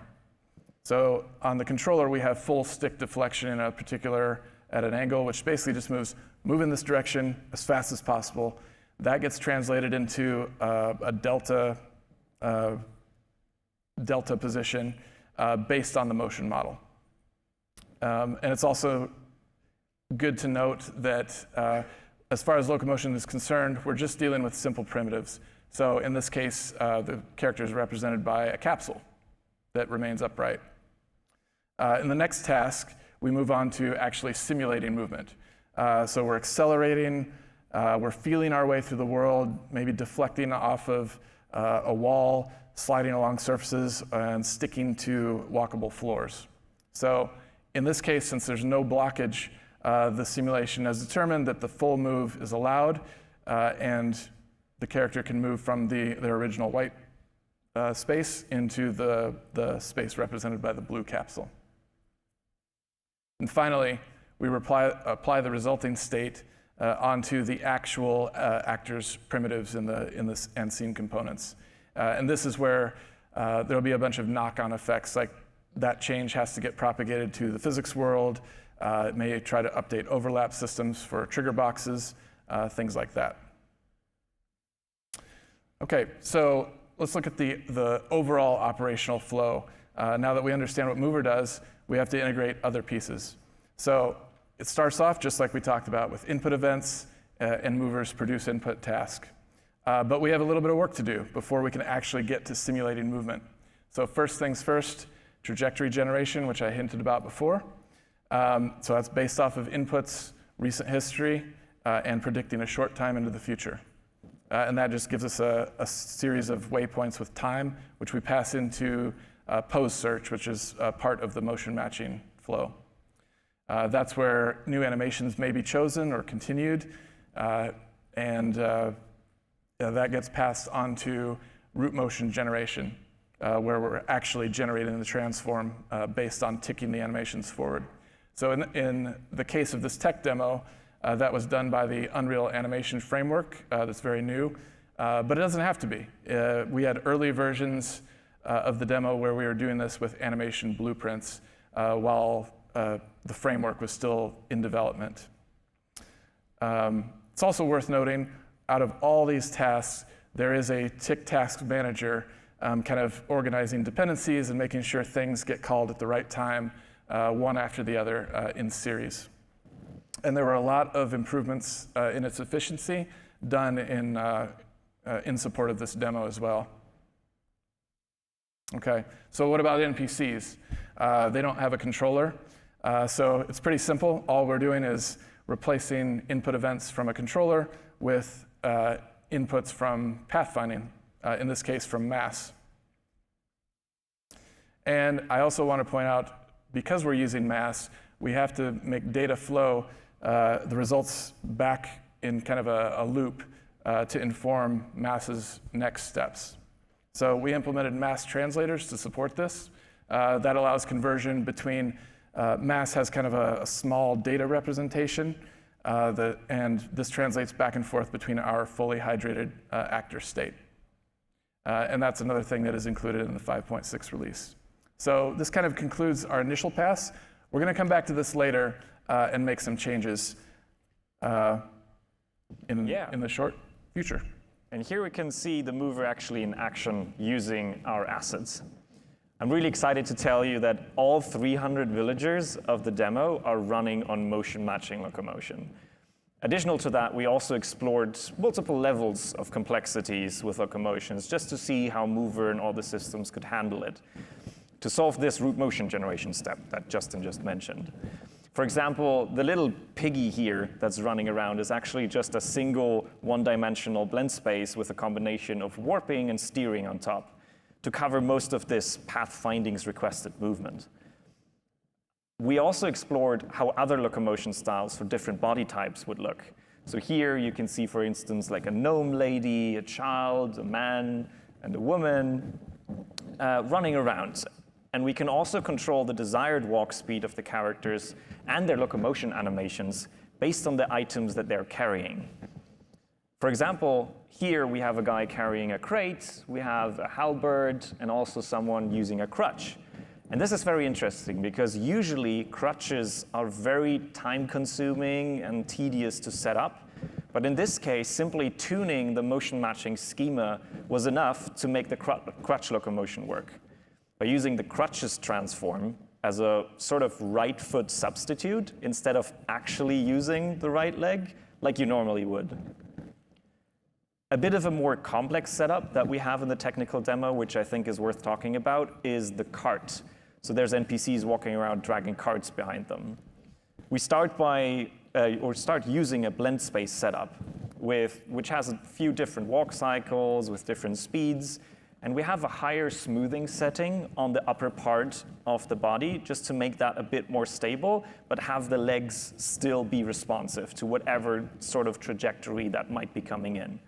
So on the controller, we have full stick deflection in a particular, at an angle, which basically just move in this direction as fast as possible. That gets translated into a delta position based on the motion model. And it's also good to note that as far as locomotion is concerned, we're just dealing with simple primitives. So in this case, the character is represented by a capsule that remains upright. In the next task, we move on to actually simulating movement. So we're accelerating, we're feeling our way through the world, maybe deflecting off of a wall, sliding along surfaces, and sticking to walkable floors. So in this case, since there's no blockage, the simulation has determined that the full move is allowed, and the character can move from their original white space into the space represented by the blue capsule. And finally, we apply the resulting state onto the actual actor's primitives in the end scene components. And this is where there'll be a bunch of knock-on effects, like that change has to get propagated to the physics world. It may try to update overlap systems for trigger boxes, things like that. Okay, so let's look at the overall operational flow. Now that we understand what Mover does, we have to integrate other pieces. So it starts off just like we talked about with input events and Mover's produce input task. But we have a little bit of work to do before we can actually get to simulating movement. So first things first, trajectory generation, which I hinted about before. So that's based off of inputs, recent history, and predicting a short time into the future. And that just gives us a series of waypoints with time, which we pass into pose search, which is part of the motion matching flow. That's where new animations may be chosen or continued, and that gets passed on to root motion generation, where we're actually generating the transform based on ticking the animations forward. So in the case of this tech demo, that was done by the Unreal Animation Framework that's very new, but it doesn't have to be. We had early versions of the demo where we were doing this with animation blueprints while the framework was still in development. It's also worth noting, out of all these tasks, there is a tick task manager kind of organizing dependencies and making sure things get called at the right time, one after the other in series. And there were a lot of improvements in its efficiency done in support of this demo as well. Okay, so what about NPCs? They don't have a controller, so it's pretty simple. All we're doing is replacing input events from a controller with inputs from pathfinding, in this case from mass. And I also want to point out, because we're using mass, we have to make data flow the results back in kind of a loop to inform mass's next steps. So we implemented mass translators to support this. That allows conversion between, mass has kind of a small data representation, and this translates back and forth between our fully hydrated actor state. And that's another thing that is included in the 5.6 release. So this kind of concludes our initial pass. We're going to come back to this later and make some changes in the short future. And here we can see the mover actually in action using our assets. I'm really excited to tell you that all 300 villagers of the demo are running on motion matching Locomotion. Additional to that, we also explored multiple levels of complexities with Locomotions just to see how mover and all the systems could handle it, to solve this root motion generation step that Justin just mentioned. For example, the little piggy here that's running around is actually just a single one-dimensional blend space with a combination of warping and steering on top to cover most of this pathfinding's requested movement. We also explored how other locomotion styles for different body types would look. So here you can see, for instance, like a gnome lady, a child, a man, and a woman running around. And we can also control the desired walk speed of the characters and their locomotion animations based on the items that they're carrying. For example, here we have a guy carrying a crate, we have a halberd, and also someone using a crutch. And this is very interesting because usually crutches are very time-consuming and tedious to set up. But in this case, simply tuning the motion matching schema was enough to make the crutch locomotion work. By using the crutches transform as a sort of right foot substitute instead of actually using the right leg like you normally would. A bit of a more complex setup that we have in the technical demo, which I think is worth talking about, is the cart. So there's NPCs walking around dragging carts behind them. We start using a blend space setup which has a few different walk cycles with different speeds. And we have a higher smoothing setting on the upper part of the body just to make that a bit more stable, but have the legs still be responsive to whatever sort of trajectory that might be coming in.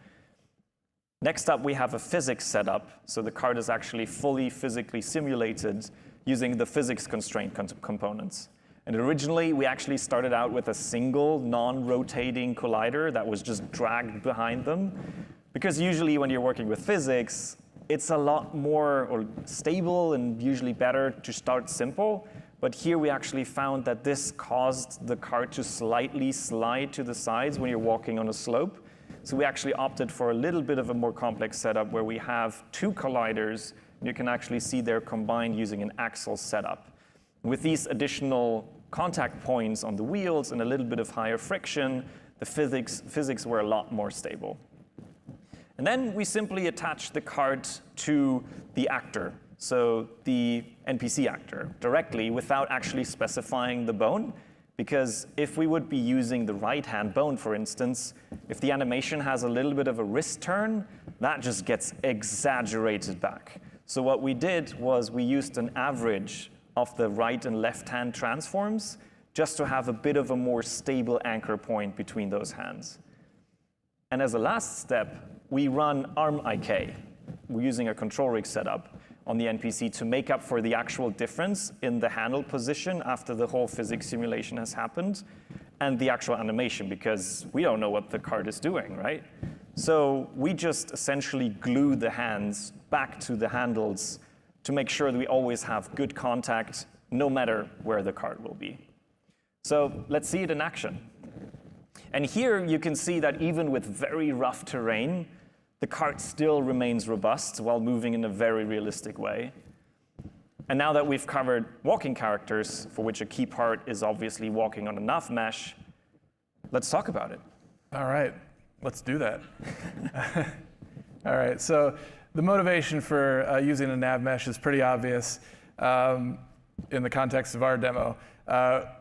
Next up, we have a physics setup. So the cart is actually fully physically simulated using the physics constraint components. And originally, we actually started out with a single non-rotating collider that was just dragged behind them. Because usually when you're working with physics, it's a lot more stable and usually better to start simple. But here we actually found that this caused the cart to slightly slide to the sides when you're walking on a slope. So we actually opted for a little bit of a more complex setup where we have 2 colliders. And you can actually see they're combined using an axle setup. With these additional contact points on the wheels and a little bit of higher friction, the physics were a lot more stable. And then we simply attached the cart to the actor, so the NPC actor, directly without actually specifying the bone. Because if we would be using the right-hand bone, for instance, if the animation has a little bit of a wrist turn, that just gets exaggerated back. So what we did was we used an average of the right and left-hand transforms just to have a bit of a more stable anchor point between those hands. And as a last step, we run arm IK. We're using a control rig setup on the NPC to make up for the actual difference in the handle position after the whole physics simulation has happened and the actual animation, because we don't know what the cart is doing, right? So we just essentially glue the hands back to the handles to make sure that we always have good contact no matter where the cart will be. So let's see it in action. And here you can see that even with very rough terrain, the cart still remains robust while moving in a very realistic way. And now that we've covered walking characters, for which a key part is obviously walking on a nav mesh, let's talk about it. All right, let's do that. All right, so the motivation for using a nav mesh is pretty obvious in the context of our demo.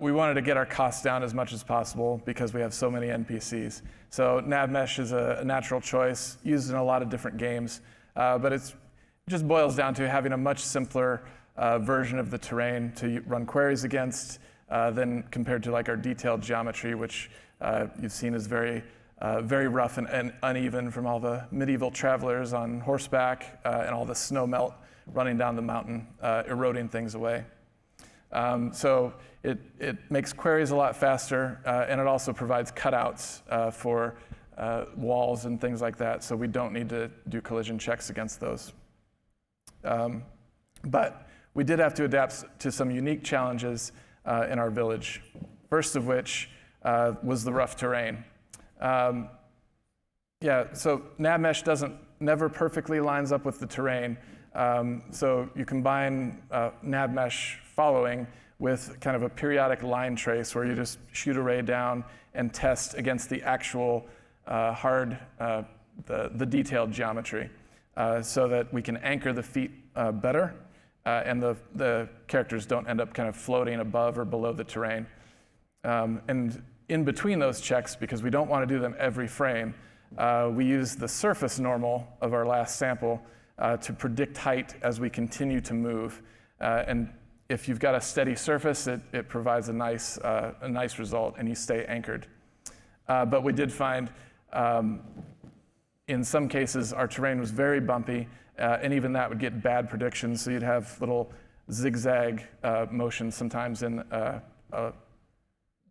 We wanted to get our costs down as much as possible because we have so many NPCs. So nav mesh is a natural choice used in a lot of different games, but it just boils down to having a much simpler version of the terrain to run queries against than compared to like our detailed geometry, which you've seen is very rough and uneven from all the medieval travelers on horseback and all the snow melt running down the mountain, eroding things away. So it makes queries a lot faster, and it also provides cutouts for walls and things like that, so we don't need to do collision checks against those. But we did have to adapt to some unique challenges in our village, first of which was the rough terrain. So nav mesh never perfectly lines up with the terrain. So you combine nav mesh following with kind of a periodic line trace where you just shoot a ray down and test against the actual the detailed geometry so that we can anchor the feet better and the characters don't end up kind of floating above or below the terrain. And in between those checks, because we don't want to do them every frame, we use the surface normal of our last sample to predict height as we continue to move. And if you've got a steady surface, it provides a nice result, and you stay anchored. But we did find, in some cases, our terrain was very bumpy, and even that would get bad predictions. So you'd have little zigzag motion sometimes in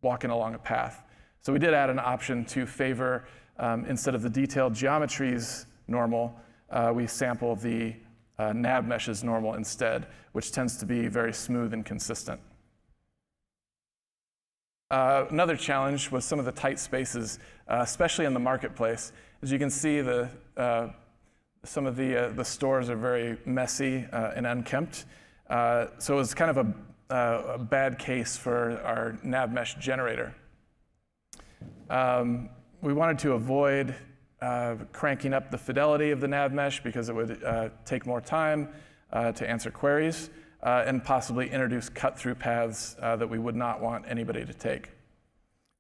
walking along a path. So we did add an option to favor, instead of the detailed geometries normal, we sample the nav meshes normal instead, which tends to be very smooth and consistent. Another challenge was some of the tight spaces, especially in the marketplace. As you can see, some of the stores are very messy and unkempt. So it was kind of a bad case for our nav mesh generator. We wanted to avoid cranking up the fidelity of the nav mesh because it would take more time to answer queries and possibly introduce cut-through paths that we would not want anybody to take.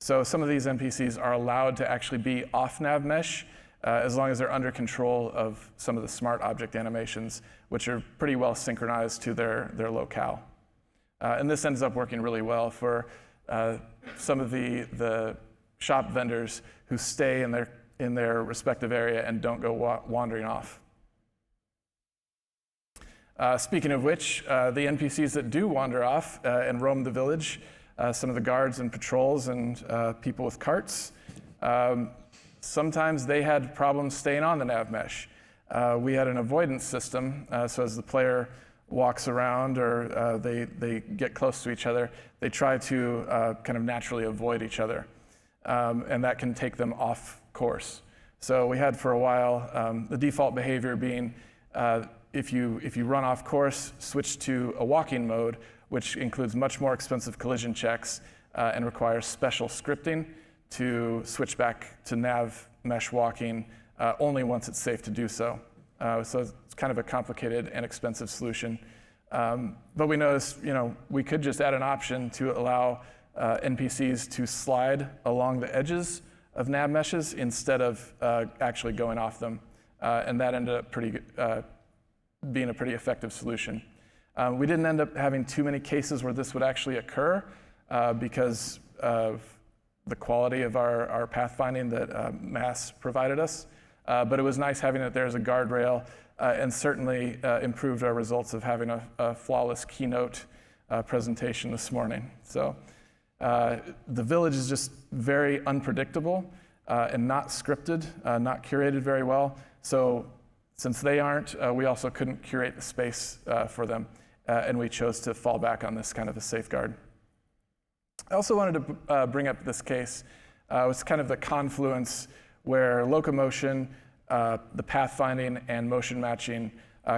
So some of these NPCs are allowed to actually be off nav mesh as long as they're under control of some of the smart object animations, which are pretty well synchronized to their locale. And this ends up working really well for some of the shop vendors who stay in their respective area and don't go wandering off. Speaking of which, the NPCs that do wander off and roam the village, some of the guards and patrols and people with carts, sometimes they had problems staying on the nav mesh. we had an avoidance system. So as the player walks around or they get close to each other, they try to kind of naturally avoid each other. And that can take them off course. So we had for a while the default behavior being if you run off course, switch to a walking mode, which includes much more expensive collision checks and requires special scripting to switch back to nav mesh walking only once it's safe to do so. So it's kind of a complicated and expensive solution. But we noticed, we could just add an option to allow NPCs to slide along the edges of nav meshes instead of actually going off them. And that ended up being a pretty effective solution. We didn't end up having too many cases where this would actually occur because of the quality of our pathfinding that Mass provided us. But it was nice having it there as a guardrail and certainly improved our results of having a flawless keynote presentation this morning. So the village is just very unpredictable and not scripted, not curated very well. So since they aren't, we also couldn't curate the space for them. And we chose to fall back on this kind of a safeguard. I also wanted to bring up this case. It was kind of the confluence where locomotion, the pathfinding, and motion matching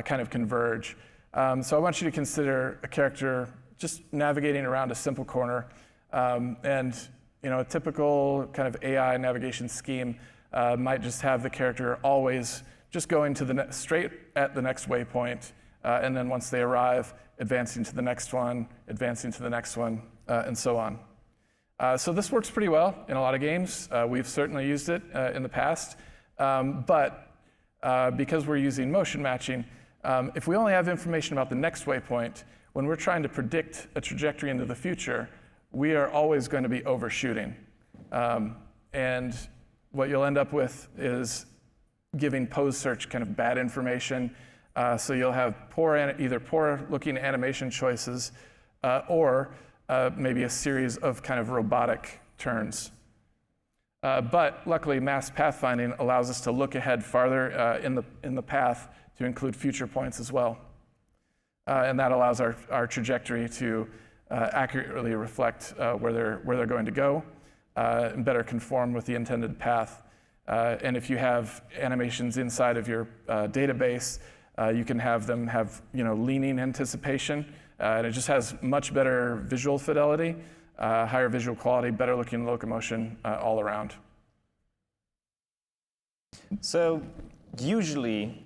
kind of converge. So I want you to consider a character just navigating around a simple corner. And a typical kind of AI navigation scheme might just have the character always just going to straight at the next waypoint, and then once they arrive, advancing to the next one, advancing to the next one, and so on. So this works pretty well in a lot of games. We've certainly used it in the past. But because we're using motion matching, if we only have information about the next waypoint, when we're trying to predict a trajectory into the future, we are always going to be overshooting. And what you'll end up with is giving pose search kind of bad information. So you'll have either poor looking animation choices or maybe a series of kind of robotic turns. But luckily, mass pathfinding allows us to look ahead farther in the path to include future points as well. And that allows our trajectory to accurately reflect where they're going to go and better conform with the intended path. And if you have animations inside of your database, you can have them have leaning anticipation, and it just has much better visual fidelity, higher visual quality, better looking locomotion all around. So usually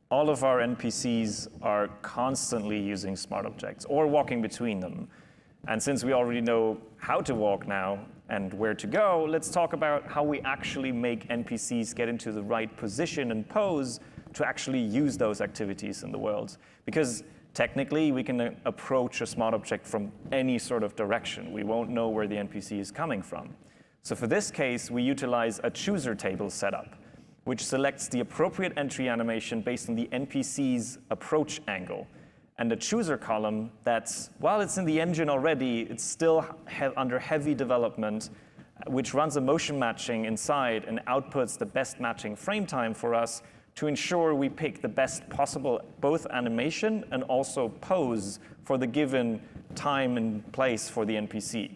all of our NPCs are constantly using smart objects or walking between them. And since we already know how to walk now and where to go, let's talk about how we actually make NPCs get into the right position and pose to actually use those activities in the world. Because technically, we can approach a smart object from any sort of direction. We won't know where the NPC is coming from. So for this case, we utilize a chooser table setup, which selects the appropriate entry animation based on the NPC's approach angle. And the chooser column that's, while it's in the engine already, it's still under heavy development, which runs a motion matching inside and outputs the best matching frame time for us to ensure we pick the best possible both animation and also pose for the given time and place for the NPC.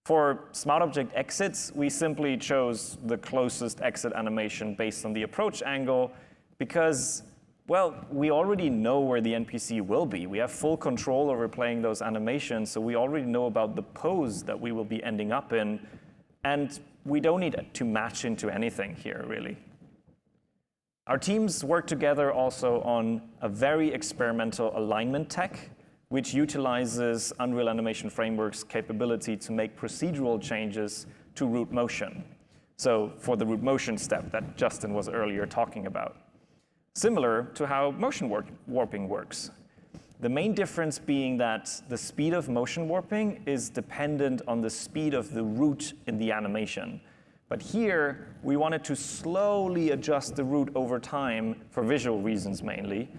For smart object exits, we simply chose the closest exit animation based on the approach angle because, well, we already know where the NPC will be. We have full control over playing those animations, so we already know about the pose that we will be ending up in, and we don't need to match into anything here, really. Our teams work together also on a very experimental alignment tech, which utilizes Unreal Animation Framework's capability to make procedural changes to root motion. So for the root motion step that Justin was earlier talking about. Similar to how motion warping works. The main difference being that the speed of motion warping is dependent on the speed of the root in the animation. But here, we wanted to slowly adjust the root over time for visual reasons mainly.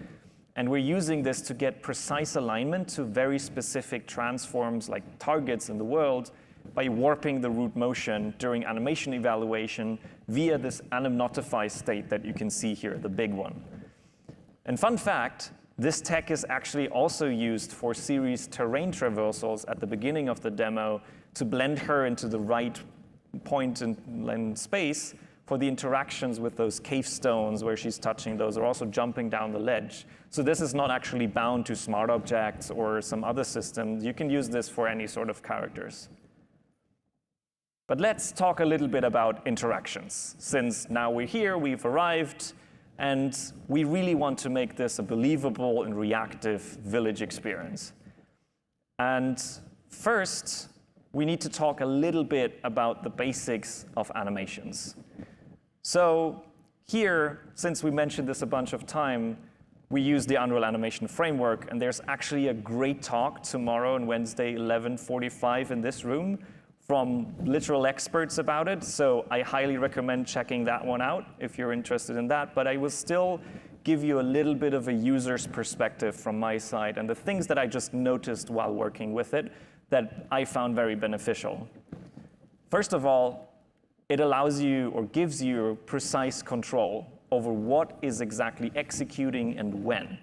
And we're using this to get precise alignment to very specific transforms like targets in the world by warping the root motion during animation evaluation via this anim notify state that you can see here, the big one. And fun fact, this tech is actually also used for Siri's terrain traversals at the beginning of the demo to blend her into the right point in space for the interactions with those cave stones where she's touching those, or also jumping down the ledge. So this is not actually bound to smart objects or some other system. You can use this for any sort of characters. But let's talk a little bit about interactions. Since now we're here, we've arrived, and we really want to make this a believable and reactive village experience. And first, we need to talk a little bit about the basics of animations. So here, since we mentioned this a bunch of time, we use the Unreal Animation Framework, and there's actually a great talk tomorrow on Wednesday, 11:45 in this room from literal experts about it. So I highly recommend checking that one out if you're interested in that. But I will still give you a little bit of a user's perspective from my side and the things that I just noticed while working with it that I found very beneficial. First of all, it allows you or gives you precise control over what is exactly executing and when.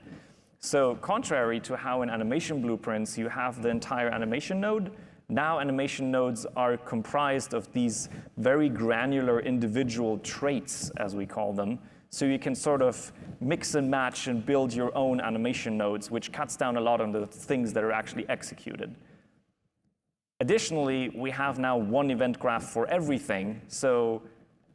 So contrary to how in animation blueprints you have the entire animation node, now animation nodes are comprised of these very granular individual traits, as we call them. So you can sort of mix and match and build your own animation nodes, which cuts down a lot on the things that are actually executed. Additionally, we have now one event graph for everything. So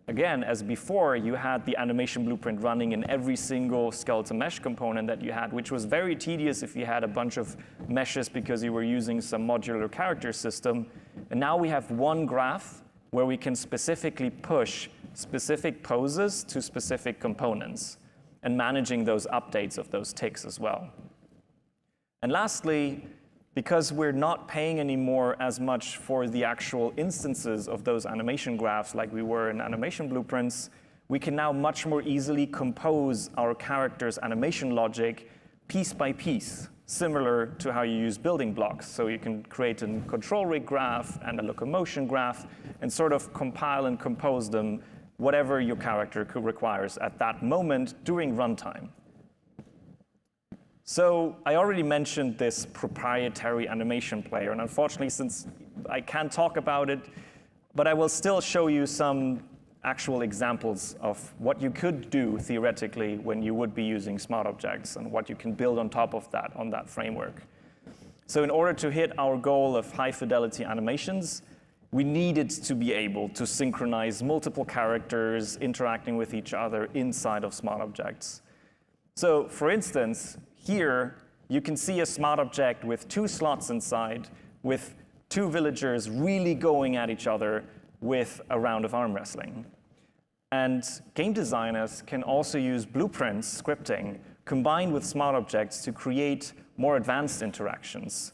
again, as before, you had the animation blueprint running in every single skeletal mesh component that you had, which was very tedious if you had a bunch of meshes because you were using some modular character system. And now we have one graph where we can specifically push specific poses to specific components and managing those updates of those ticks as well. And lastly, because we're not paying anymore as much for the actual instances of those animation graphs like we were in animation blueprints, we can now much more easily compose our character's animation logic piece by piece, similar to how you use building blocks. So you can create a control rig graph and a locomotion graph and sort of compile and compose them, whatever your character requires at that moment during runtime. So I already mentioned this proprietary animation player, and unfortunately, since I can't talk about it, but I will still show you some actual examples of what you could do theoretically when you would be using smart objects and what you can build on top of that on that framework. So in order to hit our goal of high fidelity animations, we needed to be able to synchronize multiple characters interacting with each other inside of smart objects. So for instance, here, you can see a smart object with 2 slots inside, with 2 villagers really going at each other with a round of arm wrestling. And game designers can also use blueprints scripting combined with smart objects to create more advanced interactions,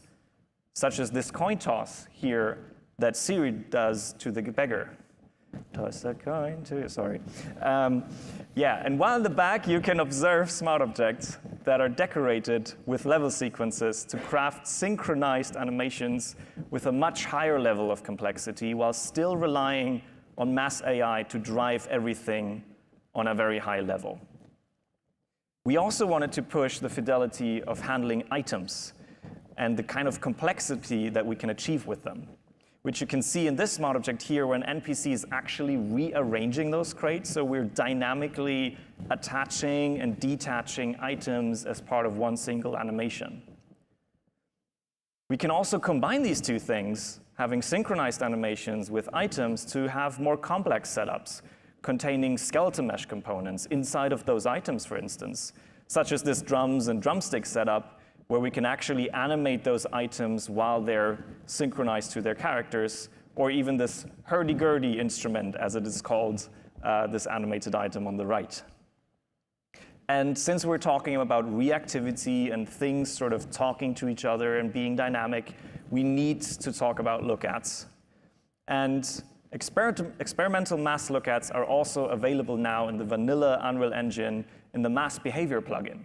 such as this coin toss here that Siri does to the beggar. Toss a coin to you, sorry. Yeah, and while in the back, you can observe smart objects that are decorated with level sequences to craft synchronized animations with a much higher level of complexity while still relying on mass AI to drive everything on a very high level. We also wanted to push the fidelity of handling items and the kind of complexity that we can achieve with them, which you can see in this smart object here where an NPC is actually rearranging those crates. So we're dynamically attaching and detaching items as part of one single animation. We can also combine these two things, having synchronized animations with items to have more complex setups containing skeleton mesh components inside of those items, for instance, such as this drums and drumstick setup, where we can actually animate those items while they're synchronized to their characters, or even this hurdy-gurdy instrument, as it is called, this animated item on the right. And since we're talking about reactivity and things sort of talking to each other and being dynamic, we need to talk about lookats. And experimental mass lookats are also available now in the vanilla Unreal Engine in the mass behavior plugin.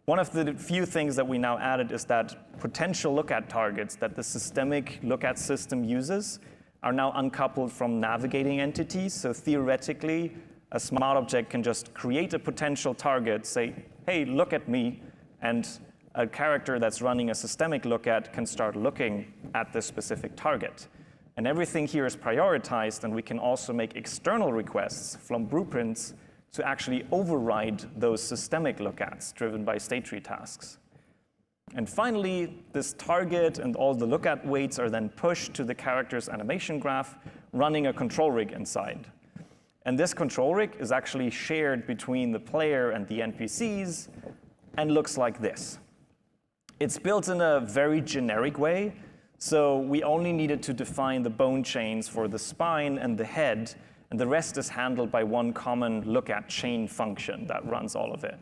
One of the few things that we now added is that potential look-at targets that the systemic look-at system uses are now uncoupled from navigating entities. So theoretically, a smart object can just create a potential target, say, hey, look at me, and a character that's running a systemic look-at can start looking at this specific target. And everything here is prioritized, and we can also make external requests from blueprints to actually override those systemic look-ats driven by state tree tasks. And finally, this target and all the look-at weights are then pushed to the character's animation graph, running a control rig inside. And this control rig is actually shared between the player and the NPCs and looks like this. It's built in a very generic way, so we only needed to define the bone chains for the spine and the head, and the rest is handled by one common look-at chain function that runs all of it.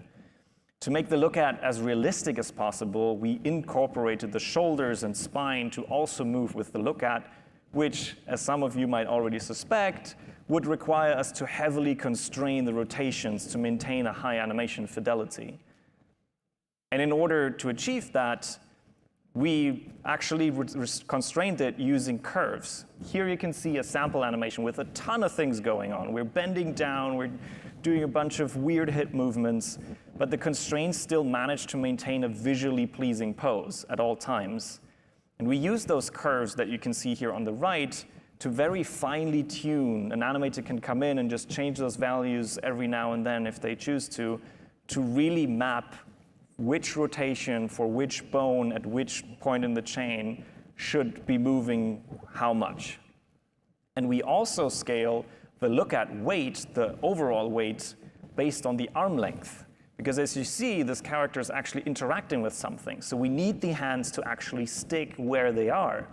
To make the look-at as realistic as possible, we incorporated the shoulders and spine to also move with the look-at, which, as some of you might already suspect, would require us to heavily constrain the rotations to maintain a high animation fidelity. And in order to achieve that, we actually constrained it using curves. Here you can see a sample animation with a ton of things going on. We're bending down, we're doing a bunch of weird hip movements, but the constraints still manage to maintain a visually pleasing pose at all times. And we use those curves that you can see here on the right to very finely tune. An animator can come in and just change those values every now and then if they choose to really map which rotation for which bone at which point in the chain should be moving how much. And we also scale the look-at weight, the overall weight, based on the arm length. Because as you see, this character is actually interacting with something. So we need the hands to actually stick where they are.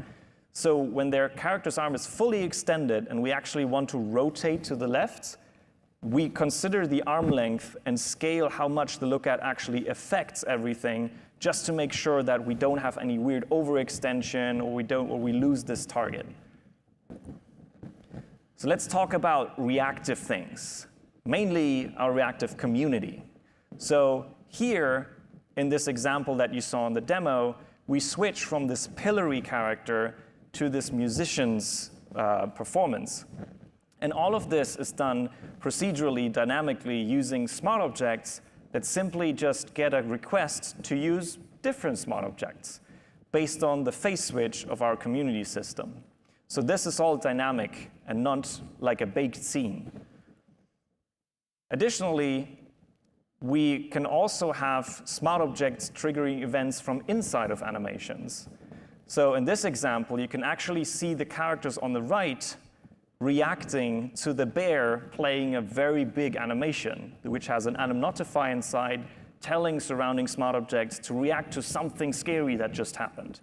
So when their character's arm is fully extended and we actually want to rotate to the left, we consider the arm length and scale how much the look-at actually affects everything, just to make sure that we don't have any weird overextension or we lose this target. So let's talk about reactive things, mainly our reactive community. So here, in this example that you saw in the demo, we switch from this pillory character to this musician's performance. And all of this is done procedurally, dynamically, using smart objects that simply just get a request to use different smart objects based on the phase switch of our community system. So this is all dynamic and not like a baked scene. Additionally, we can also have smart objects triggering events from inside of animations. So in this example, you can actually see the characters on the right reacting to the bear playing a very big animation, which has an animatify inside telling surrounding smart objects to react to something scary that just happened.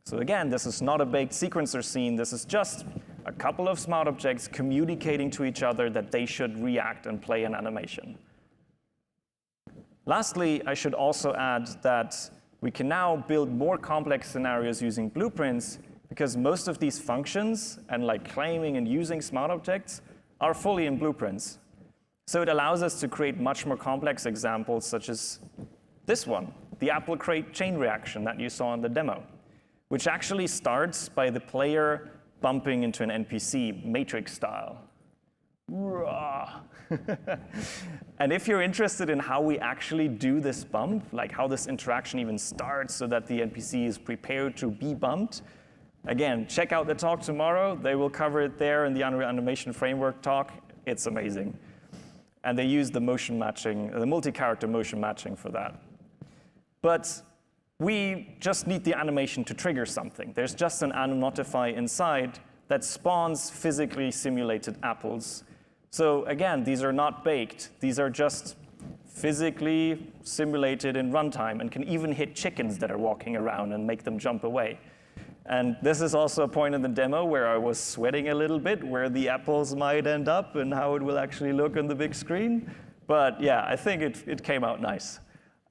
So again, this is not a baked sequencer scene. This is just a couple of smart objects communicating to each other that they should react and play an animation. Lastly, I should also add that we can now build more complex scenarios using blueprints, because most of these functions and like claiming and using smart objects are fully in blueprints. So it allows us to create much more complex examples, such as this one, the apple crate chain reaction that you saw in the demo, which actually starts by the player bumping into an NPC, Matrix style. And if you're interested in how we actually do this bump, like how this interaction even starts so that the NPC is prepared to be bumped, again, check out the talk tomorrow. They will cover it there in the Unreal Animation Framework talk. It's amazing. And they use the motion matching, the multi-character motion matching for that. But we just need the animation to trigger something. There's just an animatify inside that spawns physically simulated apples. So again, these are not baked. These are just physically simulated in runtime and can even hit chickens that are walking around and make them jump away. And this is also a point in the demo where I was sweating a little bit where the apples might end up and how it will actually look on the big screen. But yeah, I think it came out nice.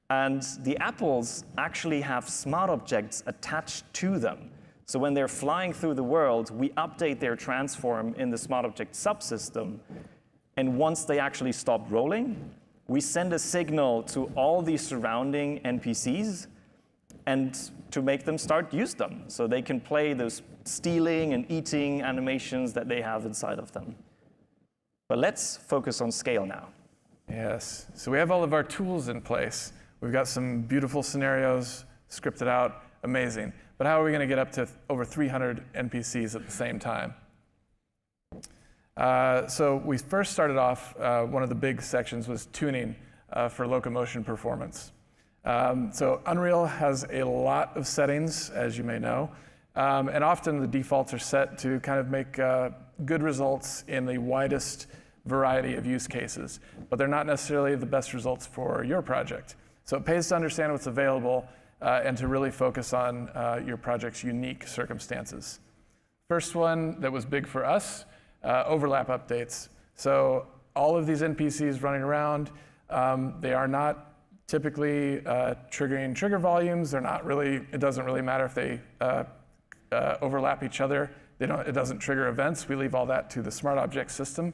And the apples actually have smart objects attached to them. So when they're flying through the world, we update their transform in the smart object subsystem. And once they actually stop rolling, we send a signal to all the surrounding NPCs and to make them start use them so they can play those stealing and eating animations that they have inside of them. But let's focus on scale now. Yes. So we have all of our tools in place. We've got some beautiful scenarios scripted out, amazing. But how are we going to get up to over 300 NPCs at the same time? So we first started off, one of the big sections was tuning for locomotion performance. So Unreal has a lot of settings, as you may know, and often the defaults are set to kind of make good results in the widest variety of use cases, but they're not necessarily the best results for your project. So it pays to understand what's available and to really focus on your project's unique circumstances. First one that was big for us, overlap updates. So all of these NPCs running around, they are not typically triggering trigger volumes. They're not really, it doesn't really matter if they overlap each other. It doesn't trigger events. We leave all that to the smart object system.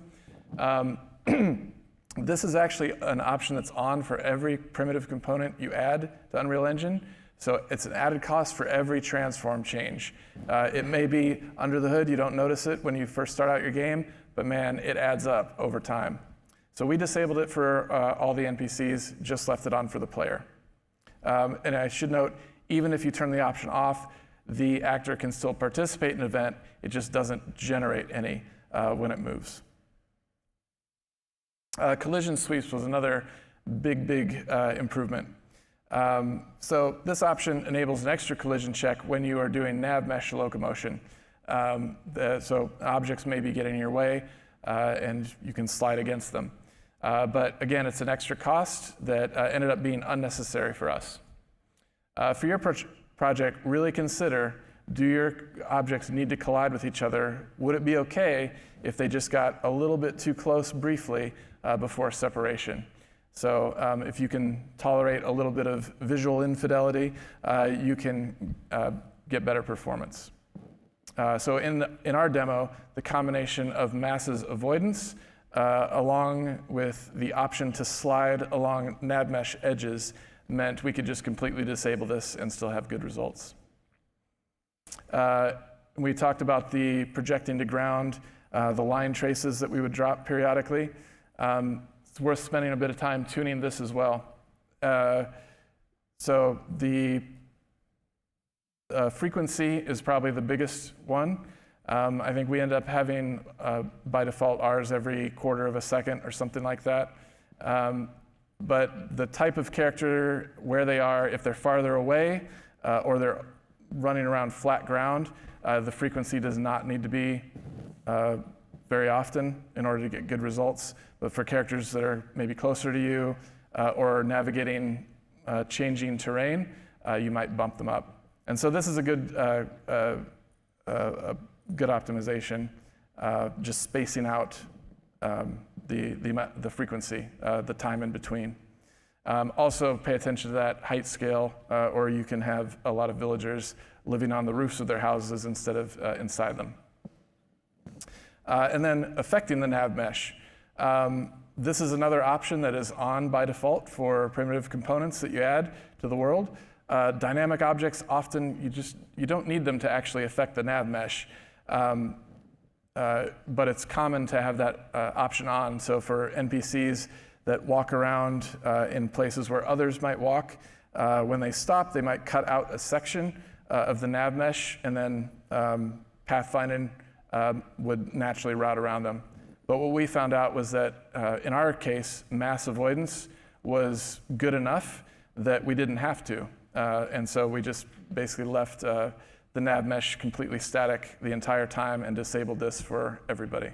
This is actually an option that's on for every primitive component you add to Unreal Engine. So it's an added cost for every transform change. It may be under the hood, you don't notice it when you first start out your game, but man, it adds up over time. So we disabled it for all the NPCs, just left it on for the player. And I should note, even if you turn the option off, the actor can still participate in an event, it just doesn't generate any when it moves. Collision sweeps was another big improvement. So this option enables an extra collision check when you are doing nav mesh locomotion. So objects may be getting in your way and you can slide against them. But again, it's an extra cost that ended up being unnecessary for us. For your project, really consider, do your objects need to collide with each other? Would it be okay if they just got a little bit too close briefly before separation? So if you can tolerate a little bit of visual infidelity, you can get better performance. So in our demo, the combination of masses avoidance along with the option to slide along nav mesh edges meant we could just completely disable this and still have good results. We talked about the projecting to ground, the line traces that we would drop periodically. It's worth spending a bit of time tuning this as well. So the frequency is probably the biggest one. I think we end up having, by default, ours every quarter of a second or something like that. But the type of character, where they are, if they're farther away or they're running around flat ground, the frequency does not need to be very often in order to get good results. But for characters that are maybe closer to you or navigating changing terrain, you might bump them up. And so this is a good optimization, just spacing out the frequency, the time in between. Also pay attention to that height scale, or you can have a lot of villagers living on the roofs of their houses instead of inside them. And then affecting the nav mesh. This is another option that is on by default for primitive components that you add to the world. Dynamic objects, often you don't need them to actually affect the nav mesh, but it's common to have that option on. So for NPCs that walk around in places where others might walk, when they stop, they might cut out a section of the nav mesh, and then pathfinding would naturally route around them. But what we found out was that in our case, mass avoidance was good enough that we didn't have to. And so we just basically left the nav mesh completely static the entire time and disabled this for everybody.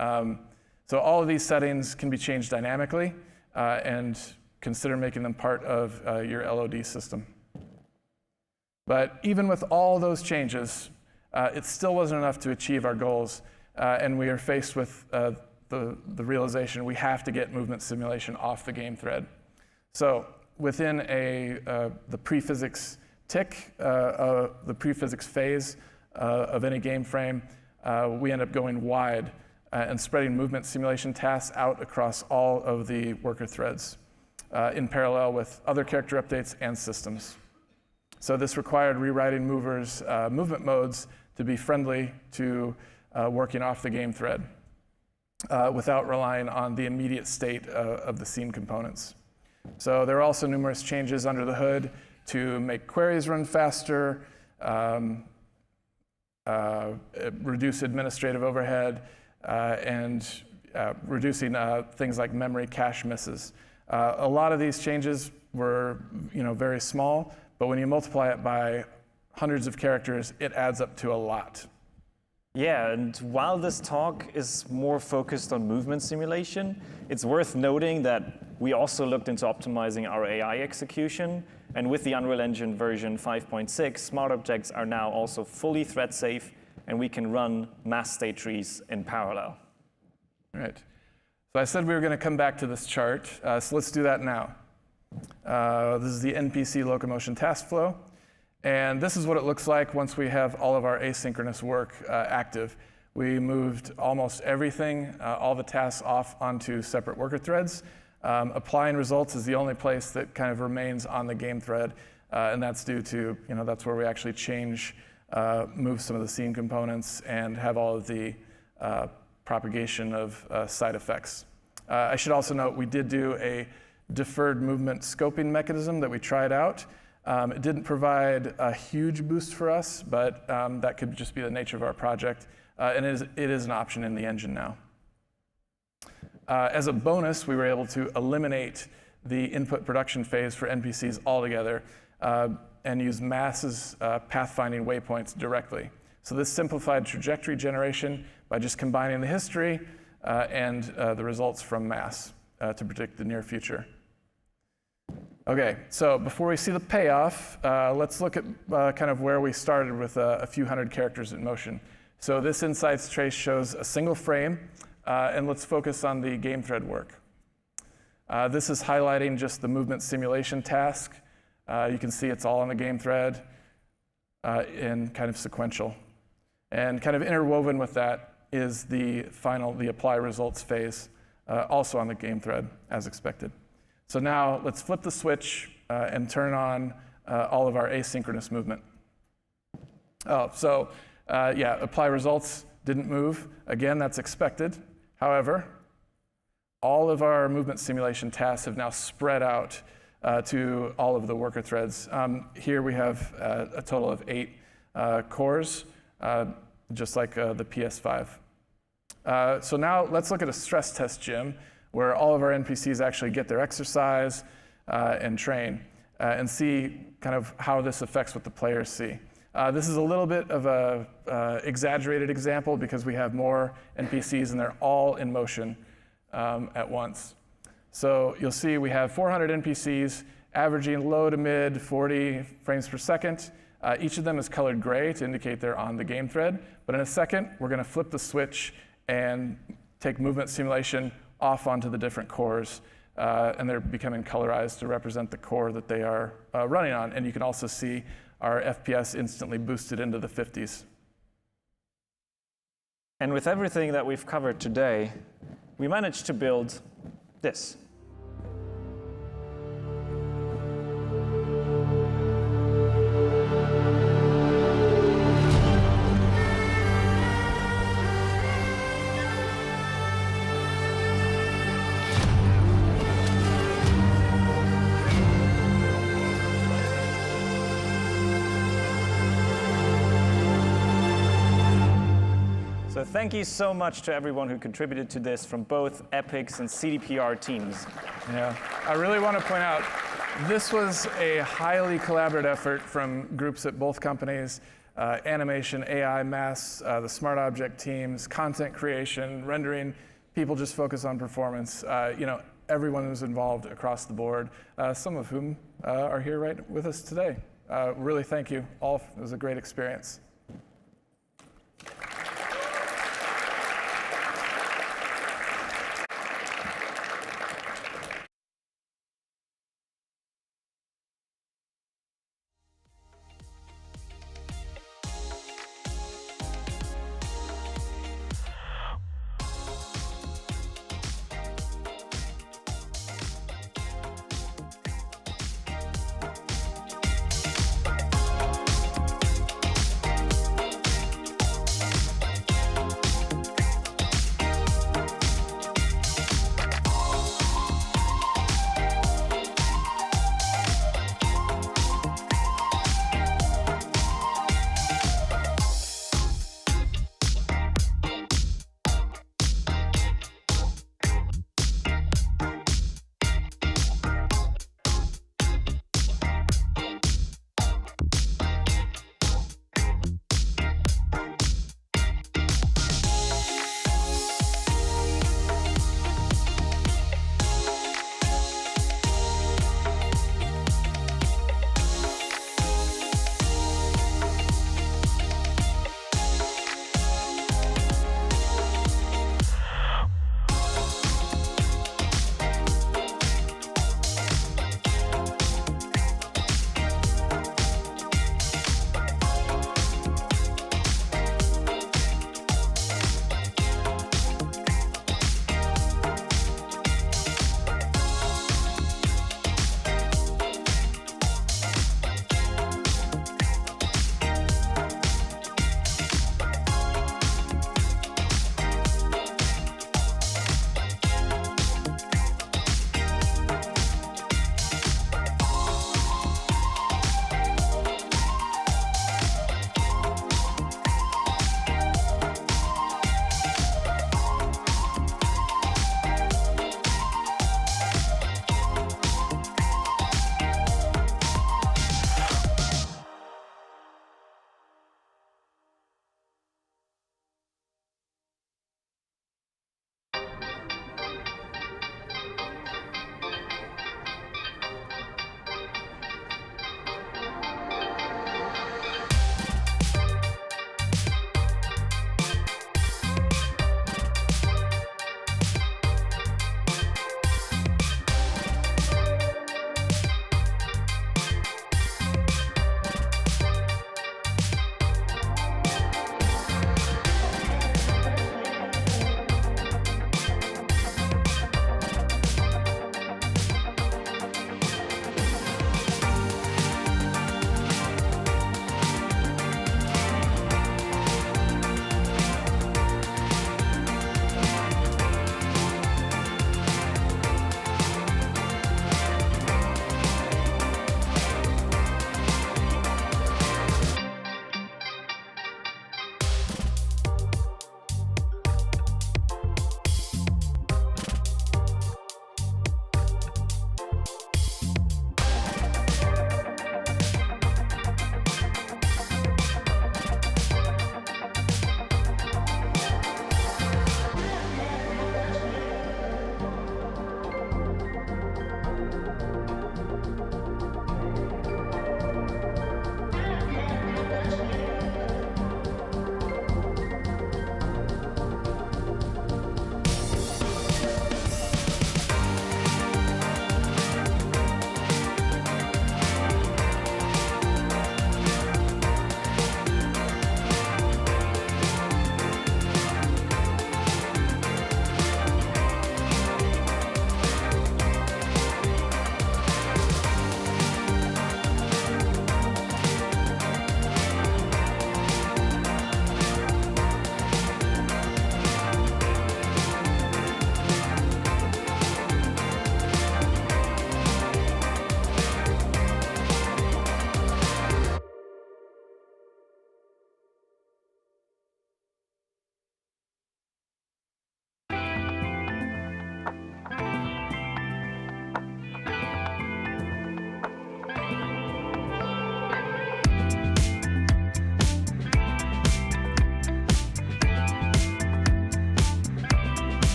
So all of these settings can be changed dynamically, and consider making them part of your LOD system. But even with all those changes, it still wasn't enough to achieve our goals, and we are faced with the realization we have to get movement simulation off the game thread. So within the pre-physics tick, the pre-physics phase of any game frame, we end up going wide and spreading movement simulation tasks out across all of the worker threads in parallel with other character updates and systems. So this required rewriting movers' movement modes to be friendly to working off the game thread without relying on the immediate state of the scene components. So there are also numerous changes under the hood to make queries run faster, reduce administrative overhead, and reducing things like memory cache misses. A lot of these changes were, very small, but when you multiply it by hundreds of characters, it adds up to a lot. Yeah, and while this talk is more focused on movement simulation, it's worth noting that we also looked into optimizing our AI execution. And with the Unreal Engine version 5.6, smart objects are now also fully thread safe, and we can run mass state trees in parallel. Right. So I said we were going to come back to this chart, so let's do that now. This is the NPC Locomotion task flow. And this is what it looks like once we have all of our asynchronous work active. We moved almost everything, all the tasks off onto separate worker threads. Applying results is the only place that kind of remains on the game thread, and that's due to, that's where we actually change, move some of the scene components and have all of the propagation of side effects. I should also note we did do a deferred movement scoping mechanism that we tried out. It didn't provide a huge boost for us, but that could just be the nature of our project, and it is an option in the engine now. As a bonus, we were able to eliminate the input production phase for NPCs altogether and use Mass's pathfinding waypoints directly. So this simplified trajectory generation by just combining the history and the results from Mass to predict the near future. Okay, so before we see the payoff, let's look at kind of where we started with a few hundred characters in motion. So this insights trace shows a single frame, and let's focus on the game thread work. This is highlighting just the movement simulation task. You can see it's all on the game thread in kind of sequential. And kind of interwoven with that is the apply results phase, also on the game thread as expected. So now let's flip the switch and turn on all of our asynchronous movement. Apply results didn't move. Again, that's expected. However, all of our movement simulation tasks have now spread out to all of the worker threads. Here we have a total of 8 cores, just like the PS5. So now let's look at a stress test gym where all of our NPCs actually get their exercise and train and see kind of how this affects what the players see. This is a little bit of a exaggerated example because we have more NPCs and they're all in motion at once. So you'll see we have 400 NPCs averaging low to mid 40 frames per second. Each of them is colored gray to indicate they're on the game thread. But in a second, we're going to flip the switch and take movement simulation off onto the different cores, and they're becoming colorized to represent the core that they are running on. And you can also see our FPS instantly boosted into the 50s. And with everything that we've covered today, we managed to build this. So thank you so much to everyone who contributed to this from both Epic's and CDPR teams. Yeah, I really want to point out, this was a highly collaborative effort from groups at both companies, animation, AI, Mass, the smart object teams, content creation, rendering, people just focus on performance. Everyone was involved across the board, some of whom are here right with us today. Really thank you all. It was a great experience.